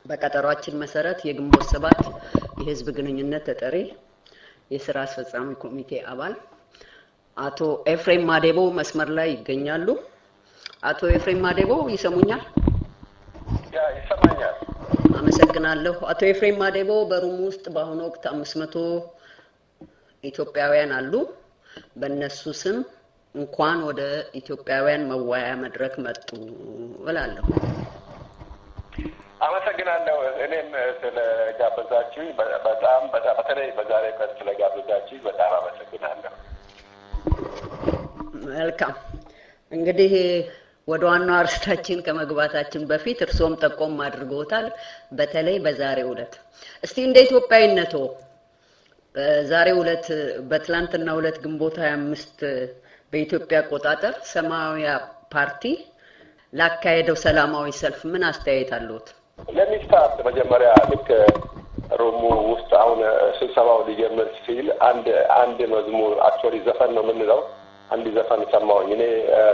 በቀጠሯችን መሰረት የግንቦት ሰባት የህዝብ ግንኙነት ተጠሪ የሥራ አስፈጻሚ ኮሚቴ አባል አቶ ኤፍሬም ማዴቦ መስመር ላይ ይገኛሉ። አቶ ኤፍሬም ማዴቦ ይሰሙኛል? ይሰማኛል። አመሰግናለሁ። አቶ ኤፍሬም ማዴቦ በሩም ውስጥ በአሁኑ ወቅት 500 ኢትዮጵያውያን አሉ። በእነሱ ስም እንኳን ወደ ኢትዮጵያውያን መዋያ መድረክ መጡ እላለሁ። አመሰግናለሁ። እኔም ስለጋበዛችሁ በጣም በተለይ በዛሬ ቀን ስለጋበዛችሁ በጣም አመሰግናለሁ። መልካም። እንግዲህ ወደ ዋናው አርስታችን ከመግባታችን በፊት እርሶም ጠቆም አድርገውታል። በተለይ በዛሬው ዕለት እስቲ እንደ ኢትዮጵያዊነቶ በዛሬው ዕለት በትላንትናው ዕለት ግንቦት 25 በኢትዮጵያ አቆጣጠር ሰማያዊ ፓርቲ ላካሄደው ሰላማዊ ሰልፍ ምን አስተያየት አለዎት? ለሚስታት መጀመሪያ ልክ ሮሙ ውስጥ አሁን ስብሰባው ሊጀምር ሲል አንድ መዝሙር አክቹዋሊ ዘፈን ነው የምንለው አንድ ዘፈን ሰማሁኝ። እኔ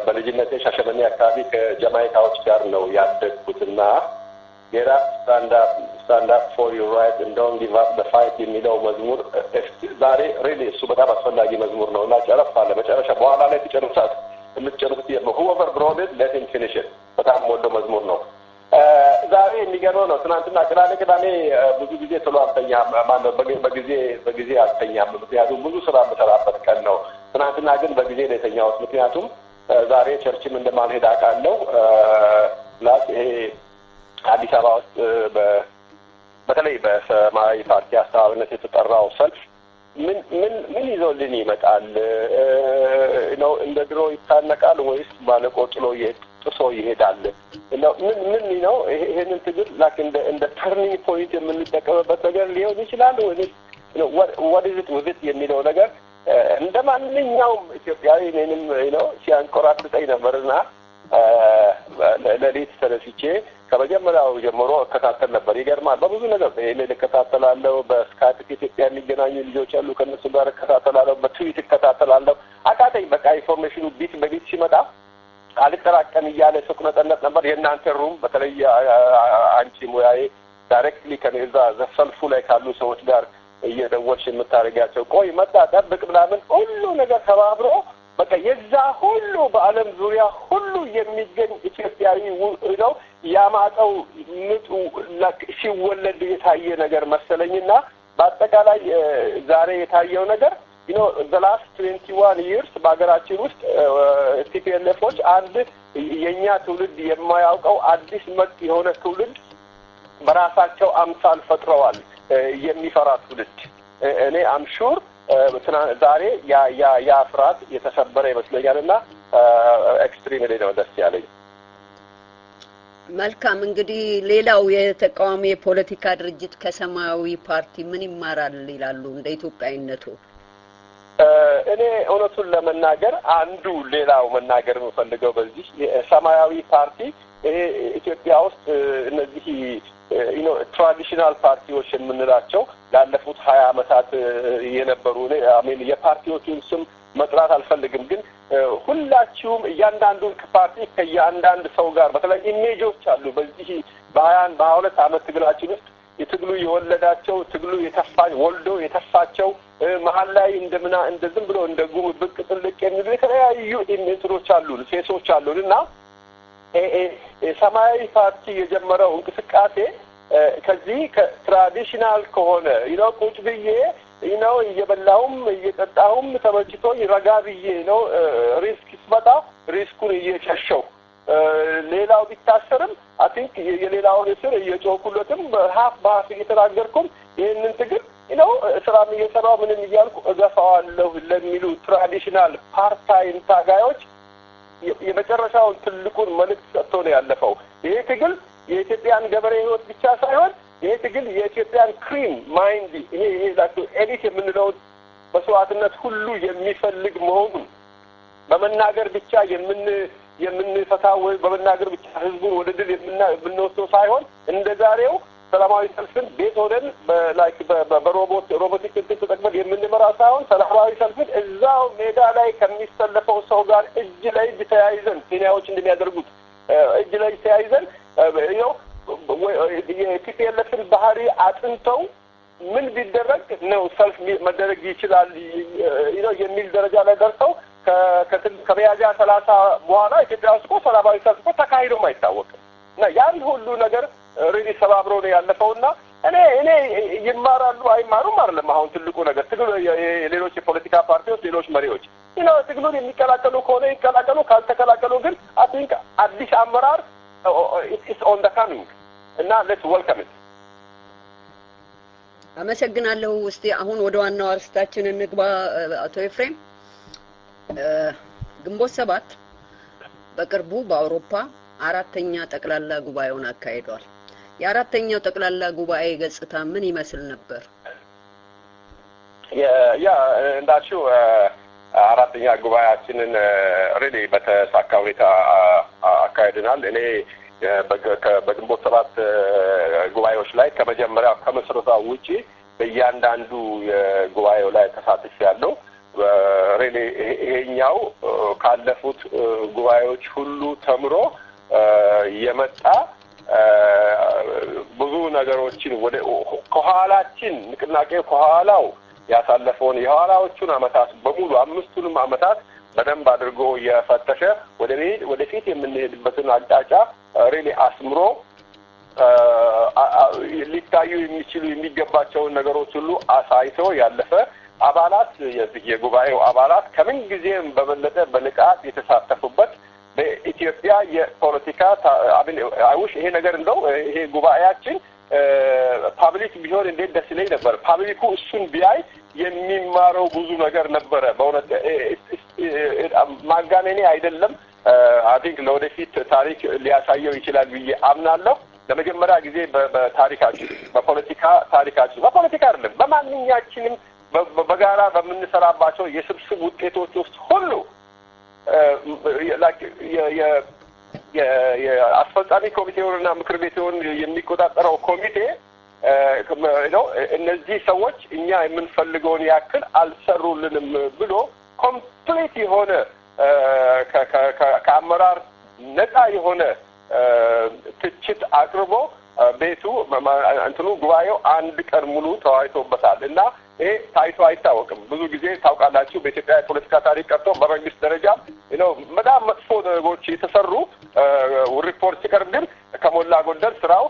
በልጅነቴ ሻሸመኔ አካባቢ ከጀማይካዎች ጋር ነው ያደግኩትና get up, stand up for your right and don't give up the fight የሚለው መዝሙር ዛሬ ሪሊ እሱ በጣም አስፈላጊ መዝሙር ነው እና ጨረፋለ መጨረሻ በኋላ ላይ ተጨርሳት የምትጨርሱት whoever brought it let him finish it በጣም ወዶ መዝሙር ነው። ዛሬ የሚገርመው ነው ትናንትና ቅዳሜ ብዙ ጊዜ ቶሎ አልተኛም ማነው በጊዜ አልተኛም ምክንያቱም ብዙ ስራ የምሰራበት ቀን ነው። ትናንትና ግን በጊዜ ነው የተኛሁት ምክንያቱም ዛሬ ቸርችም እንደማልሄድ አውቃለሁ። ፕላስ ይሄ አዲስ አበባ ውስጥ በተለይ በሰማያዊ ፓርቲ አስተባባሪነት የተጠራው ሰልፍ ምን ይዞልን ይመጣል ነው? እንደ ድሮ ይታነቃል ወይስ ባለቆ ጥሶ ይሄዳል? ምን ነው ይሄንን ትግል ላክ እንደ ተርኒንግ ፖይንት የምንጠቀምበት ነገር ሊሆን ይችላል ወይ what is it with it የሚለው ነገር እንደ ማንኛውም ኢትዮጵያዊ እኔንም ነው ሲያንቆራጥጠኝ ነበርና ለሊት ተነስቼ ከመጀመሪያው ጀምሮ እከታተል ነበር። ይገርማል። በብዙ ነገር በኢሜል እከታተላለሁ፣ በስካይፕ ኢትዮጵያ የሚገናኙ ልጆች አሉ ከነሱ ጋር እከታተላለሁ፣ በትዊት እከታተላለሁ። አቃተኝ በቃ ኢንፎርሜሽኑ ቢት በቢት ሲመጣ አልጠራቀም እያለ ስቁነጠነጥ ነበር። የእናንተ ሩም በተለይ አንቺ ሙያዬ ዳይሬክትሊ ከነዛ ዘሰልፉ ላይ ካሉ ሰዎች ጋር እየደወልሽ የምታደርጋቸው ቆይ መጣ ጠብቅ ምናምን ሁሉ ነገር ተባብሮ በቃ የዛ ሁሉ በአለም ዙሪያ ሁሉ የሚገኝ ኢትዮጵያዊ ነው ያማጣው ምጡ ሲወለድ የታየ ነገር መሰለኝና በአጠቃላይ ዛሬ የታየው ነገር the last 21 years በአገራችን ውስጥ ቲፒኤልኤፎች አንድ የኛ ትውልድ የማያውቀው አዲስ መጥ የሆነ ትውልድ በራሳቸው አምሳል ፈጥረዋል። የሚፈራ ትውልድ እኔ አምሹር ዛሬ ያ ፍርሃት የተሰበረ ይመስለኛልና ኤክስትሪምሊ ነው ደስ ያለኝ። መልካም። እንግዲህ ሌላው የተቃዋሚ የፖለቲካ ድርጅት ከሰማያዊ ፓርቲ ምን ይማራል ይላሉ እንደ ኢትዮጵያዊነቱ? እኔ እውነቱን ለመናገር አንዱ ሌላው መናገር የምፈልገው በዚህ ሰማያዊ ፓርቲ ኢትዮጵያ ውስጥ እነዚህ ትራዲሽናል ፓርቲዎች የምንላቸው ላለፉት 20 አመታት የነበሩ አሜን የፓርቲዎቹን ስም መጥራት አልፈልግም ግን ሁላችሁም እያንዳንዱ ፓርቲ ከእያንዳንዱ ሰው ጋር በተለይ ኢሜጆች አሉ በዚህ በ22 አመት ትግላችን ውስጥ የትግሉ የወለዳቸው ትግሉ ወልዶ የተፋቸው መሀል ላይ እንደዝም ብሎ እንደጉም ብቅ ጥልቅ የሚሉ የተለያዩ ኢሜጆች አሉ ፌሶች አሉና ሰማያዊ ፓርቲ የጀመረው እንቅስቃሴ ከዚህ ከትራዲሽናል ከሆነ ቁጭ ብዬ እየበላሁም እየጠጣሁም ተመችቶ ይረጋ ብዬ ሪስክ ሲመጣ ሪስኩን እየሸሸው ሌላው ቢታሰርም አይ ቲንክ የሌላውን እስር እየጮኩለትም በሀፍ እየተናገርኩም ይሄንን ትግል ስራም እየሰራው ምንም እያልኩ እገፋዋለሁ ለሚሉ ትራዲሽናል ፓርታይን ታጋዮች የመጨረሻውን ትልቁን መልእክት ሰጥቶ ነው ያለፈው። ይሄ ትግል የኢትዮጵያን ገበሬ ህይወት ብቻ ሳይሆን ይሄ ትግል የኢትዮጵያን ክሪም ማይንድ ይሄ ላቱ ኤሊት የምንለው መስዋዕትነት ሁሉ የሚፈልግ መሆኑን በመናገር ብቻ የምንፈታው ወይ በመናገር ብቻ ህዝቡን ወደ ድል የምንወስደው ሳይሆን እንደዛሬው ሰላማዊ ሰልፍን ቤት ሆነን በሮቦቲክ ተጠቅመን የምንመራ ሳይሆን ሰላማዊ ሰልፍን እዛው ሜዳ ላይ ከሚሰለፈው ሰው ጋር እጅ ለእጅ ተያይዘን ኬንያዎች እንደሚያደርጉት እጅ ለእጅ ተያይዘን የቲፒኤልኤፍን ባህሪ አጥንተው ምን ቢደረግ ነው ሰልፍ መደረግ ይችላል የሚል ደረጃ ላይ ደርሰው ከሚያዝያ 30 በኋላ ኢትዮጵያ ውስጥ ሰላማዊ ሰልፍ ተካሂዶም አይታወቅም እና ያን ሁሉ ነገር ሪሊ ሰባብሮ ነው ያለፈውና እኔ ይማራሉ አይማሩም አይደለም አሁን ትልቁ ነገር ትግሉ የሌሎች የፖለቲካ ፓርቲዎች ሌሎች መሪዎች ትግሉን የሚቀላቀሉ ከሆነ ይቀላቀሉ ካልተቀላቀሉ ግን I think አዲስ አመራር it's on the coming እና let's welcome it አመሰግናለሁ እስቲ አሁን ወደ ዋናው አርስታችን እንግባ አቶ ኤፍሬም ግንቦት 7 በቅርቡ በአውሮፓ አራተኛ ጠቅላላ ጉባኤውን አካሂዷል የአራተኛው ጠቅላላ ጉባኤ ገጽታ ምን ይመስል ነበር ያ እንዳልሽው አራተኛ ጉባኤያችንን ሪሊ በተሳካ ሁኔታ አካሂደናል እኔ በግንቦት 7 ጉባኤዎች ላይ ከመጀመሪያ ከመሰረታው ውጪ በእያንዳንዱ ጉባኤው ላይ ተሳትፌያለሁ ሪሊ ይሄኛው ካለፉት ጉባኤዎች ሁሉ ተምሮ የመጣ ብዙ ነገሮችን ወደ ከኋላችን ንቅናቄ ከኋላው ያሳለፈውን የኋላዎቹን አመታት በሙሉ አምስቱንም አመታት በደንብ አድርጎ የፈተሸ ወደፊት የምንሄድበትን አቅጣጫ ሪሊ አስምሮ ሊታዩ የሚገባቸውን ነገሮች ሁሉ አሳይቶ ያለፈ አባላት የጉባኤው አባላት ከምን ጊዜም በበለጠ በንቃት የተሳተፉበት በኢትዮጵያ የፖለቲካ አይውሽ ይሄ ነገር እንደው ይሄ ጉባኤያችን ፓብሊክ ቢሆን እንዴት ደስ ይለኝ ነበር ፓብሊኩ እሱን ቢያይ የሚማረው ብዙ ነገር ነበረ በእውነት ማጋነኔ አይደለም I think ለወደፊት ታሪክ ሊያሳየው ይችላል ብዬ አምናለሁ ለመጀመሪያ ጊዜ በታሪካችን በፖለቲካ አይደለም በማንኛችንም በጋራ በመንሰራባቸው የስብስብ ውጤቶች ውስጥ ሁሉ የአስፈጻሚ ኮሚቴውንና ምክር ቤቱን የሚቆጣጠረው ኮሚቴ እነዚህ ሰዎች እኛ የምንፈልገውን ያክል አልሰሩልንም ብሎ ኮምፕሊት የሆነ ከአመራር ነፃ የሆነ ትችት አቅርቦ ቤቱ ጉባኤው አንድ ቀን ሙሉ ተወያይቶበታል እና ይሄ ታይቶ አይታወቅም ብዙ ጊዜ ታውቃላችሁ በኢትዮጵያ የፖለቲካ ታሪክ ቀርቶ በመንግስት ደረጃ በጣም መጥፎ ነገሮች የተሰሩ ሪፖርት ሲቀርብ ግን ከሞላ ጎደል ስራው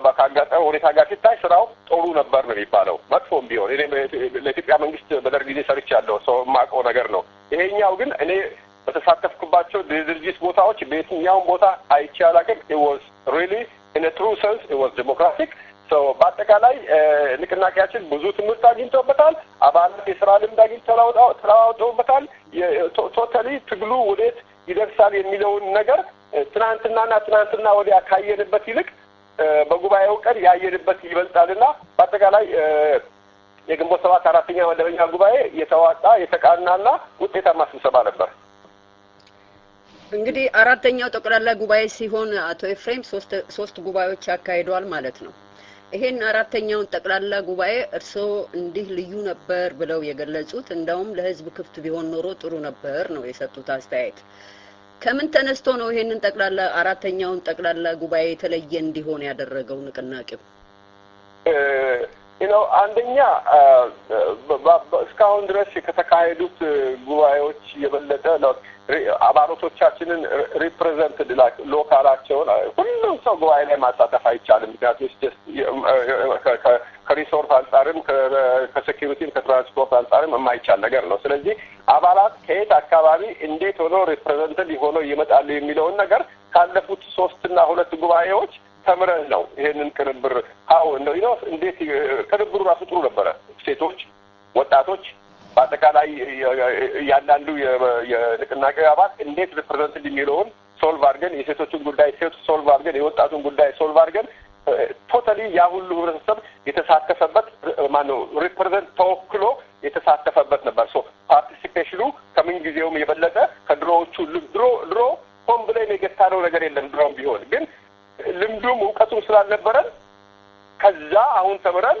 በካጋጠመው ሁኔታ ጋር ሲታይ ስራው ጥሩ ነበር ነው የሚባለው መጥፎም ቢሆን እኔ ለኢትዮጵያ መንግስት በደርግ ጊዜ ሰርቻለሁ ሰው ማቆ ነገር ነው ይሄኛው ግን እኔ በተሳተፍኩባቸው ድርጅት ቦታዎች በየትኛውም ቦታ አይቻላቅም it was really in a true sense it was democratic so በአጠቃላይ ንቅናቄያችን ብዙ ትምህርት አግኝቶበታል አባላት የሥራ ልምድ አግኝተውበታል ቶታሊ ትግሉ ወዴት ይደርሳል የሚለውን ነገር ትናንትና ወዲያ ካየንበት ይልቅ በጉባኤው ቀን ያየንበት ይበልጣልና በአጠቃላይ የግንቦት 7 አራተኛ መደበኛ ጉባኤ የተዋጣ የተቃናና ውጤታማ ስብሰባ ነበር እንግዲህ አራተኛው ጠቅላላ ጉባኤ ሲሆን አቶ ኤፍሬም ሶስት ጉባኤዎች ያካሂደዋል ማለት ነው ይሄን አራተኛውን ጠቅላላ ጉባኤ እርሶ እንዲህ ልዩ ነበር ብለው የገለጹት እንደውም ለህዝብ ክፍት ቢሆን ኖሮ ጥሩ ነበር ነው የሰጡት አስተያየት ከምን ተነስቶ ነው ይሄንን ጠቅላላ አራተኛውን ጠቅላላ ጉባኤ የተለየ እንዲሆን ያደረገው ንቅናቄው አንደኛ እስካሁን ድረስ ከተካሄዱት ጉባኤዎች የበለጠ አባላቶቻችንን ሪፕሬዘንት ሎካላቸውን ሁሉም ሰው ጉባኤ ላይ ማሳተፍ አይቻልም ምክንያቱም ከሪሶርስ አንጻርም ከሴኩሪቲም ከትራንስፖርት አንጻርም የማይቻል ነገር ነው ስለዚህ አባላት ከየት አካባቢ እንዴት ሆኖ ሪፕሬዘንት ሊሆነው ይመጣሉ የሚለውን ነገር ካለፉት 3 እና 2 ጉባኤዎች ተምረን ነው ይሄንን ቅንብር እንዴት ቅንብሩ ራሱ ጥሩ ነበረ ሴቶች ወጣቶች በአጠቃላይ ያንዳንዱ የንቅናቄ አባላት እንዴት ሪፕሬዘንት እንደሚለውን ሶልቭ አድርገን የሴቶችን ጉዳይ ሶልቭ አድርገን የወጣቱን ጉዳይ ሶልቭ አድርገን ቶታሊ ያ ሁሉ ህብረተሰብ የተሳተፈበት ማነው ሪፕሬዘንት ተወክሎ የተሳተፈበት ነበር ሶ ፓርቲሲፔሽኑ ከምን ጊዜውም የበለጠ ከድሮዎቹ ድሮ ሆም ብለን የገታነው ነገር የለም ድሮም ቢሆን ግን ልምዱም እውቀቱም ስላልነበረን ከዛ አሁን ተምረን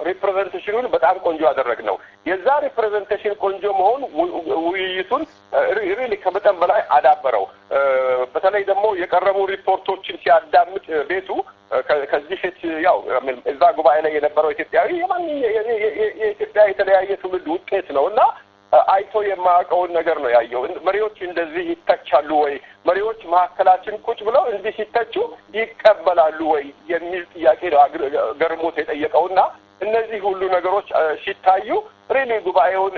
ሪፕሬዘንቴሽኑን በጣም ቆንጆ አደረግነው። የዛ ሪፕሬዘንቴሽን ቆንጆ መሆን ውይይቱን ሪሊ ከመጠን በላይ አዳበረው። በተለይ ደግሞ የቀረቡ ሪፖርቶችን ሲያዳምጥ ቤቱ ከዚህ ፊት ያው እዛ ጉባኤ ላይ የነበረው ኢትዮጵያዊ የኢትዮጵያ የተለያየ ትውልድ ውጤት ነውና አይቶ የማያውቀውን ነገር ነው ያየው። መሪዎች እንደዚህ ይተቻሉ ወይ? መሪዎች መካከላችን ቁጭ ብለው እንዲህ ሲተቹ ይቀበላሉ ወይ የሚል ጥያቄ ነው ገርሞት የጠየቀውና እነዚህ ሁሉ ነገሮች ሲታዩ ሪሊ ጉባኤውን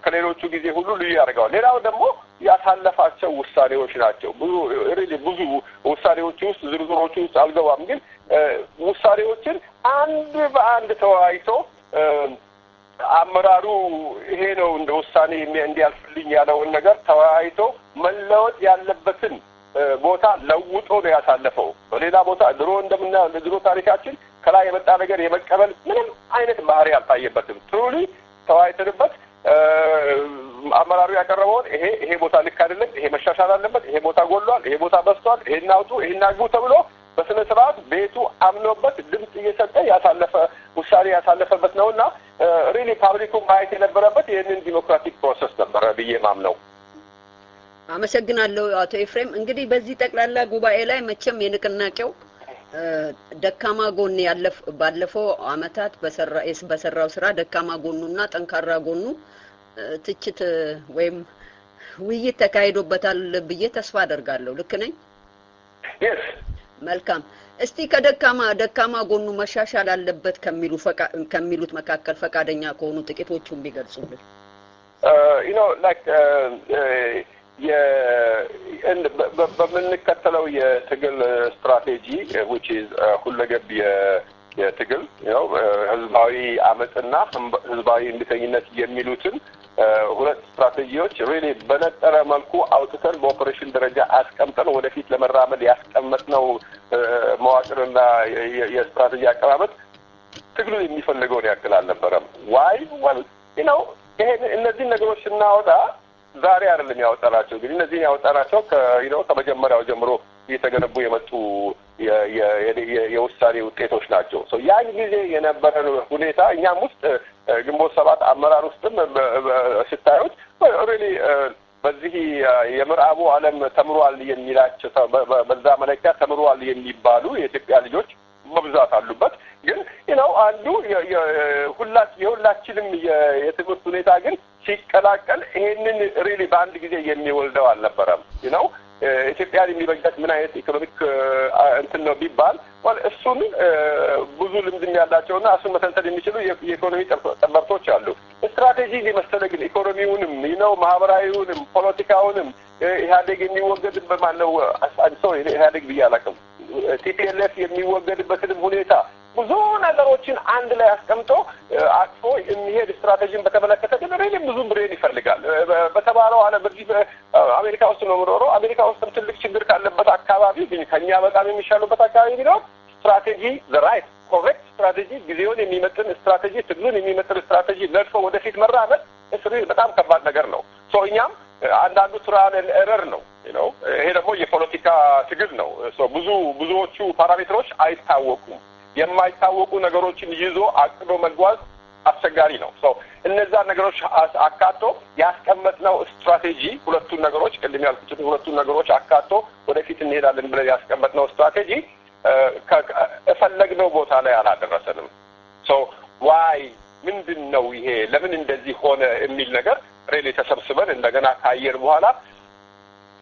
ከሌሎቹ ጊዜ ሁሉ ልዩ ያደርገዋል። ሌላው ደግሞ ያሳለፋቸው ውሳኔዎች ናቸው። ብዙ ውሳኔዎች ውስጥ ዝርዝሮቹ ውስጥ አልገባም፣ ግን ውሳኔዎችን አንድ በአንድ ተወያይቶ አመራሩ ይሄ ነው እንደ ውሳኔ እንዲያልፍልኝ ያለውን ነገር ተወያይቶ መለወጥ ያለበትን ቦታ ለውጦ ነው ያሳለፈው። በሌላ ቦታ ድሮ ታሪካችን ከላይ የመጣ ነገር የመቀበል ምንም አይነት ባህሪ አልታየበትም። ትሩሊ ተወያይተንበት አመራሩ ያቀረበውን ይሄ ቦታ ልክ አይደለም፣ ይሄ መሻሻል አለበት፣ ይሄ ቦታ ጎሏል፣ ይሄ ቦታ በስቷል፣ ይሄን አውጡ፣ ይሄን አግቡ ተብሎ በስነ ስርዓት ቤቱ አምኖበት ድምጽ እየሰጠ ውሳኔ ያሳለፈበት ነውና ሪሊ ፓብሊኩ ማየት የነበረበት ይህንን ዲሞክራቲክ ፕሮሰስ ነበረ ብዬ ማምነው። አመሰግናለሁ አቶ ኤፍሬም። እንግዲህ በዚህ ጠቅላላ ጉባኤ ላይ መቼም የንቅናቄው ደካማ ጎን ባለፈው አመታት በሰራው ስራ ደካማ ጎኑና ጠንካራ ጎኑ ትችት ወይም ውይይት ተካሂዶበታል ብዬ ተስፋ አደርጋለሁ። ልክ ነኝ? yes መልካም። እስቲ ከደካማ ጎኑ መሻሻል አለበት ከሚሉት መካከል ፈቃደኛ ከሆኑ ጥቂቶቹን ቢገልጹልን። like በምንከተለው የትግል ስትራቴጂ which is ሁለገብ የትግል ህዝባዊ አመጽና ህዝባዊ እንድተኝነት የሚሉትን ሁለት ስትራቴጂዎች ሪሊ በነጠረ መልኩ አውጥተን በኦፕሬሽን ደረጃ አስቀምጠን ወደፊት ለመራመድ ያስቀመጥነው መዋቅርና የስትራቴጂ አቀማመጥ ትግሉ የሚፈልገውን ያክል አልነበረም። ዋይ እነዚህ ነገሮች ስናወጣ ዛሬ አይደለም ያወጣናቸው፣ ግን እነዚህን ያወጣናቸው ከመጀመሪያው ጀምሮ እየተገነቡ የመጡ የውሳኔ ውጤቶች ናቸው። ያን ጊዜ የነበረን ሁኔታ እኛም ውስጥ ግንቦት ሰባት አመራር ውስጥም ስታዩት ሪሊ በዚህ የምዕራቡ ዓለም ተምሯል የሚላቸው በዛ መለኪያ ተምሯል የሚባሉ የኢትዮጵያ ልጆች በብዛት አሉበት። ግን አንዱ የሁላችንም የትምህርት ሁኔታ ግን ሲቀላቀል ይሄንን ሪሊ በአንድ ጊዜ የሚወልደው አልነበረም። ኢትዮጵያን የሚበጃት ምን አይነት ኢኮኖሚክ እንትን ነው ቢባል እሱን ብዙ ልምድም ያላቸውና እሱን መተንተን የሚችሉ የኢኮኖሚ ጠበብቶች አሉ። ስትራቴጂ የመሰለ ግን ኢኮኖሚውንም ማህበራዊውንም ፖለቲካውንም ኢህአዴግ የሚወገድበት ማነው ኢህአዴግ ብዬ አላውቅም ቲፒኤልኤፍ የሚወገድበትንም ሁኔታ ብዙ ነገሮችን አንድ ላይ አስቀምጦ አቅፎ የሚሄድ ስትራቴጂን በተመለከተ ግን ብዙ ብሬን ይፈልጋል። በተባለው በዚህ አሜሪካ ውስጥ ነው የምኖረው። አሜሪካ ውስጥ ትልቅ ችግር ካለበት አካባቢ ግን ከኛ በጣም የሚሻሉበት አካባቢ ቢኖር ስትራቴጂ ራይት ኮሬክት ስትራቴጂ ጊዜውን የሚመጥን ስትራቴጂ ትግሉን የሚመጥን ስትራቴጂ ነድፎ ወደፊት መራመድ በጣም ከባድ ነገር ነው። እኛም አንዳንዱ ትራያል ኤንድ ኤረር ነው ይሄ ደግሞ የፖለቲካ ትግል ነው። ብዙዎቹ ፓራሜትሮች አይታወቁም። የማይታወቁ ነገሮችን ይዞ አቅዶ መጓዝ አስቸጋሪ ነው። እነዛ ነገሮች አካቶ ያስቀመጥነው ስትራቴጂ ሁለቱን ነገሮች ቅድም ያልኩት ሁለቱን ነገሮች አካቶ ወደፊት እንሄዳለን ብለን ያስቀመጥነው ስትራቴጂ ከፈለግነው ቦታ ላይ አላደረሰንም። ዋይ ምንድነው ይሄ ለምን እንደዚህ ሆነ የሚል ነገር ሬሊ ተሰብስበን እንደገና ካየር በኋላ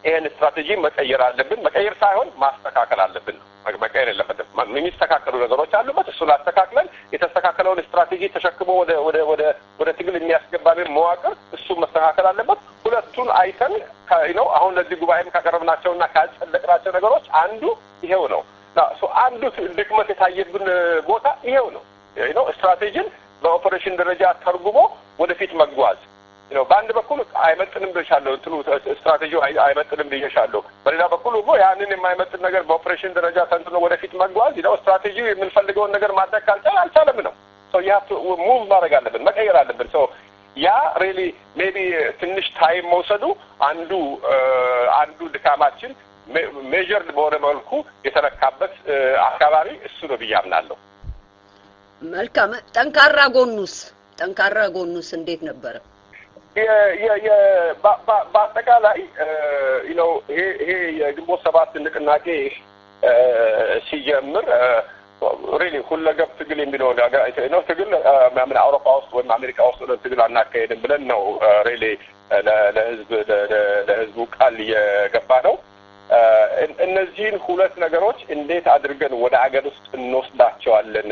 ይሄን ስትራቴጂ መቀየር አለብን። መቀየር ሳይሆን ማስተካከል አለብን። መቀየር የለበትም። የሚስተካከሉ ነገሮች አሉበት። እሱን አስተካክለን የተስተካከለውን ስትራቴጂ ተሸክሞ ወደ ትግል የሚያስገባንን መዋቅር እሱ መስተካከል አለበት። ሁለቱን አይተን አሁን ለዚህ ጉባኤም ካቀረብናቸውና ካጸደቅናቸው ነገሮች አንዱ ይሄው ነው። አንዱ ድክመት የታየብን ቦታ ይሄው ነው። ስትራቴጂን በኦፐሬሽን ደረጃ ተርጉሞ ወደፊት መጓዝ በአንድ በኩል አይመጥንም ብቻለሁ ስትራቴጂው አይመጥንም ብዬሻለሁ። በሌላ በኩል ያንን የማይመጥን ነገር በኦፕሬሽን ደረጃ ተንትኖ ወደፊት መጓዝ ስትራቴጂው የምንፈልገውን ነገር ማድረግ አልቻለም ነው። ሙቭ ማድረግ አለብን፣ መቀየር አለብን። ያ ሪሊ ሜቢ ትንሽ ታይም መውሰዱ አንዱ ድካማችን ሜጀር በሆነ መልኩ የተነካበት አካባቢ እሱ ነው ብያምናለሁ። መልካም ጠንካራ ጎኑስ እንዴት ነበር? በአጠቃላይ ይሄ የግንቦት ሰባት ንቅናቄ ሲጀምር ሪሊ ሁለገብ ትግል የሚለው ነው ትግል ምን አውሮፓ ውስጥ ወይም አሜሪካ ውስጥ ነው ትግል አናካሄድም ብለን ነው ሪሊ ለህዝቡ ቃል የገባ ነው። እነዚህን ሁለት ነገሮች እንዴት አድርገን ወደ አገር ውስጥ እንወስዳቸዋለን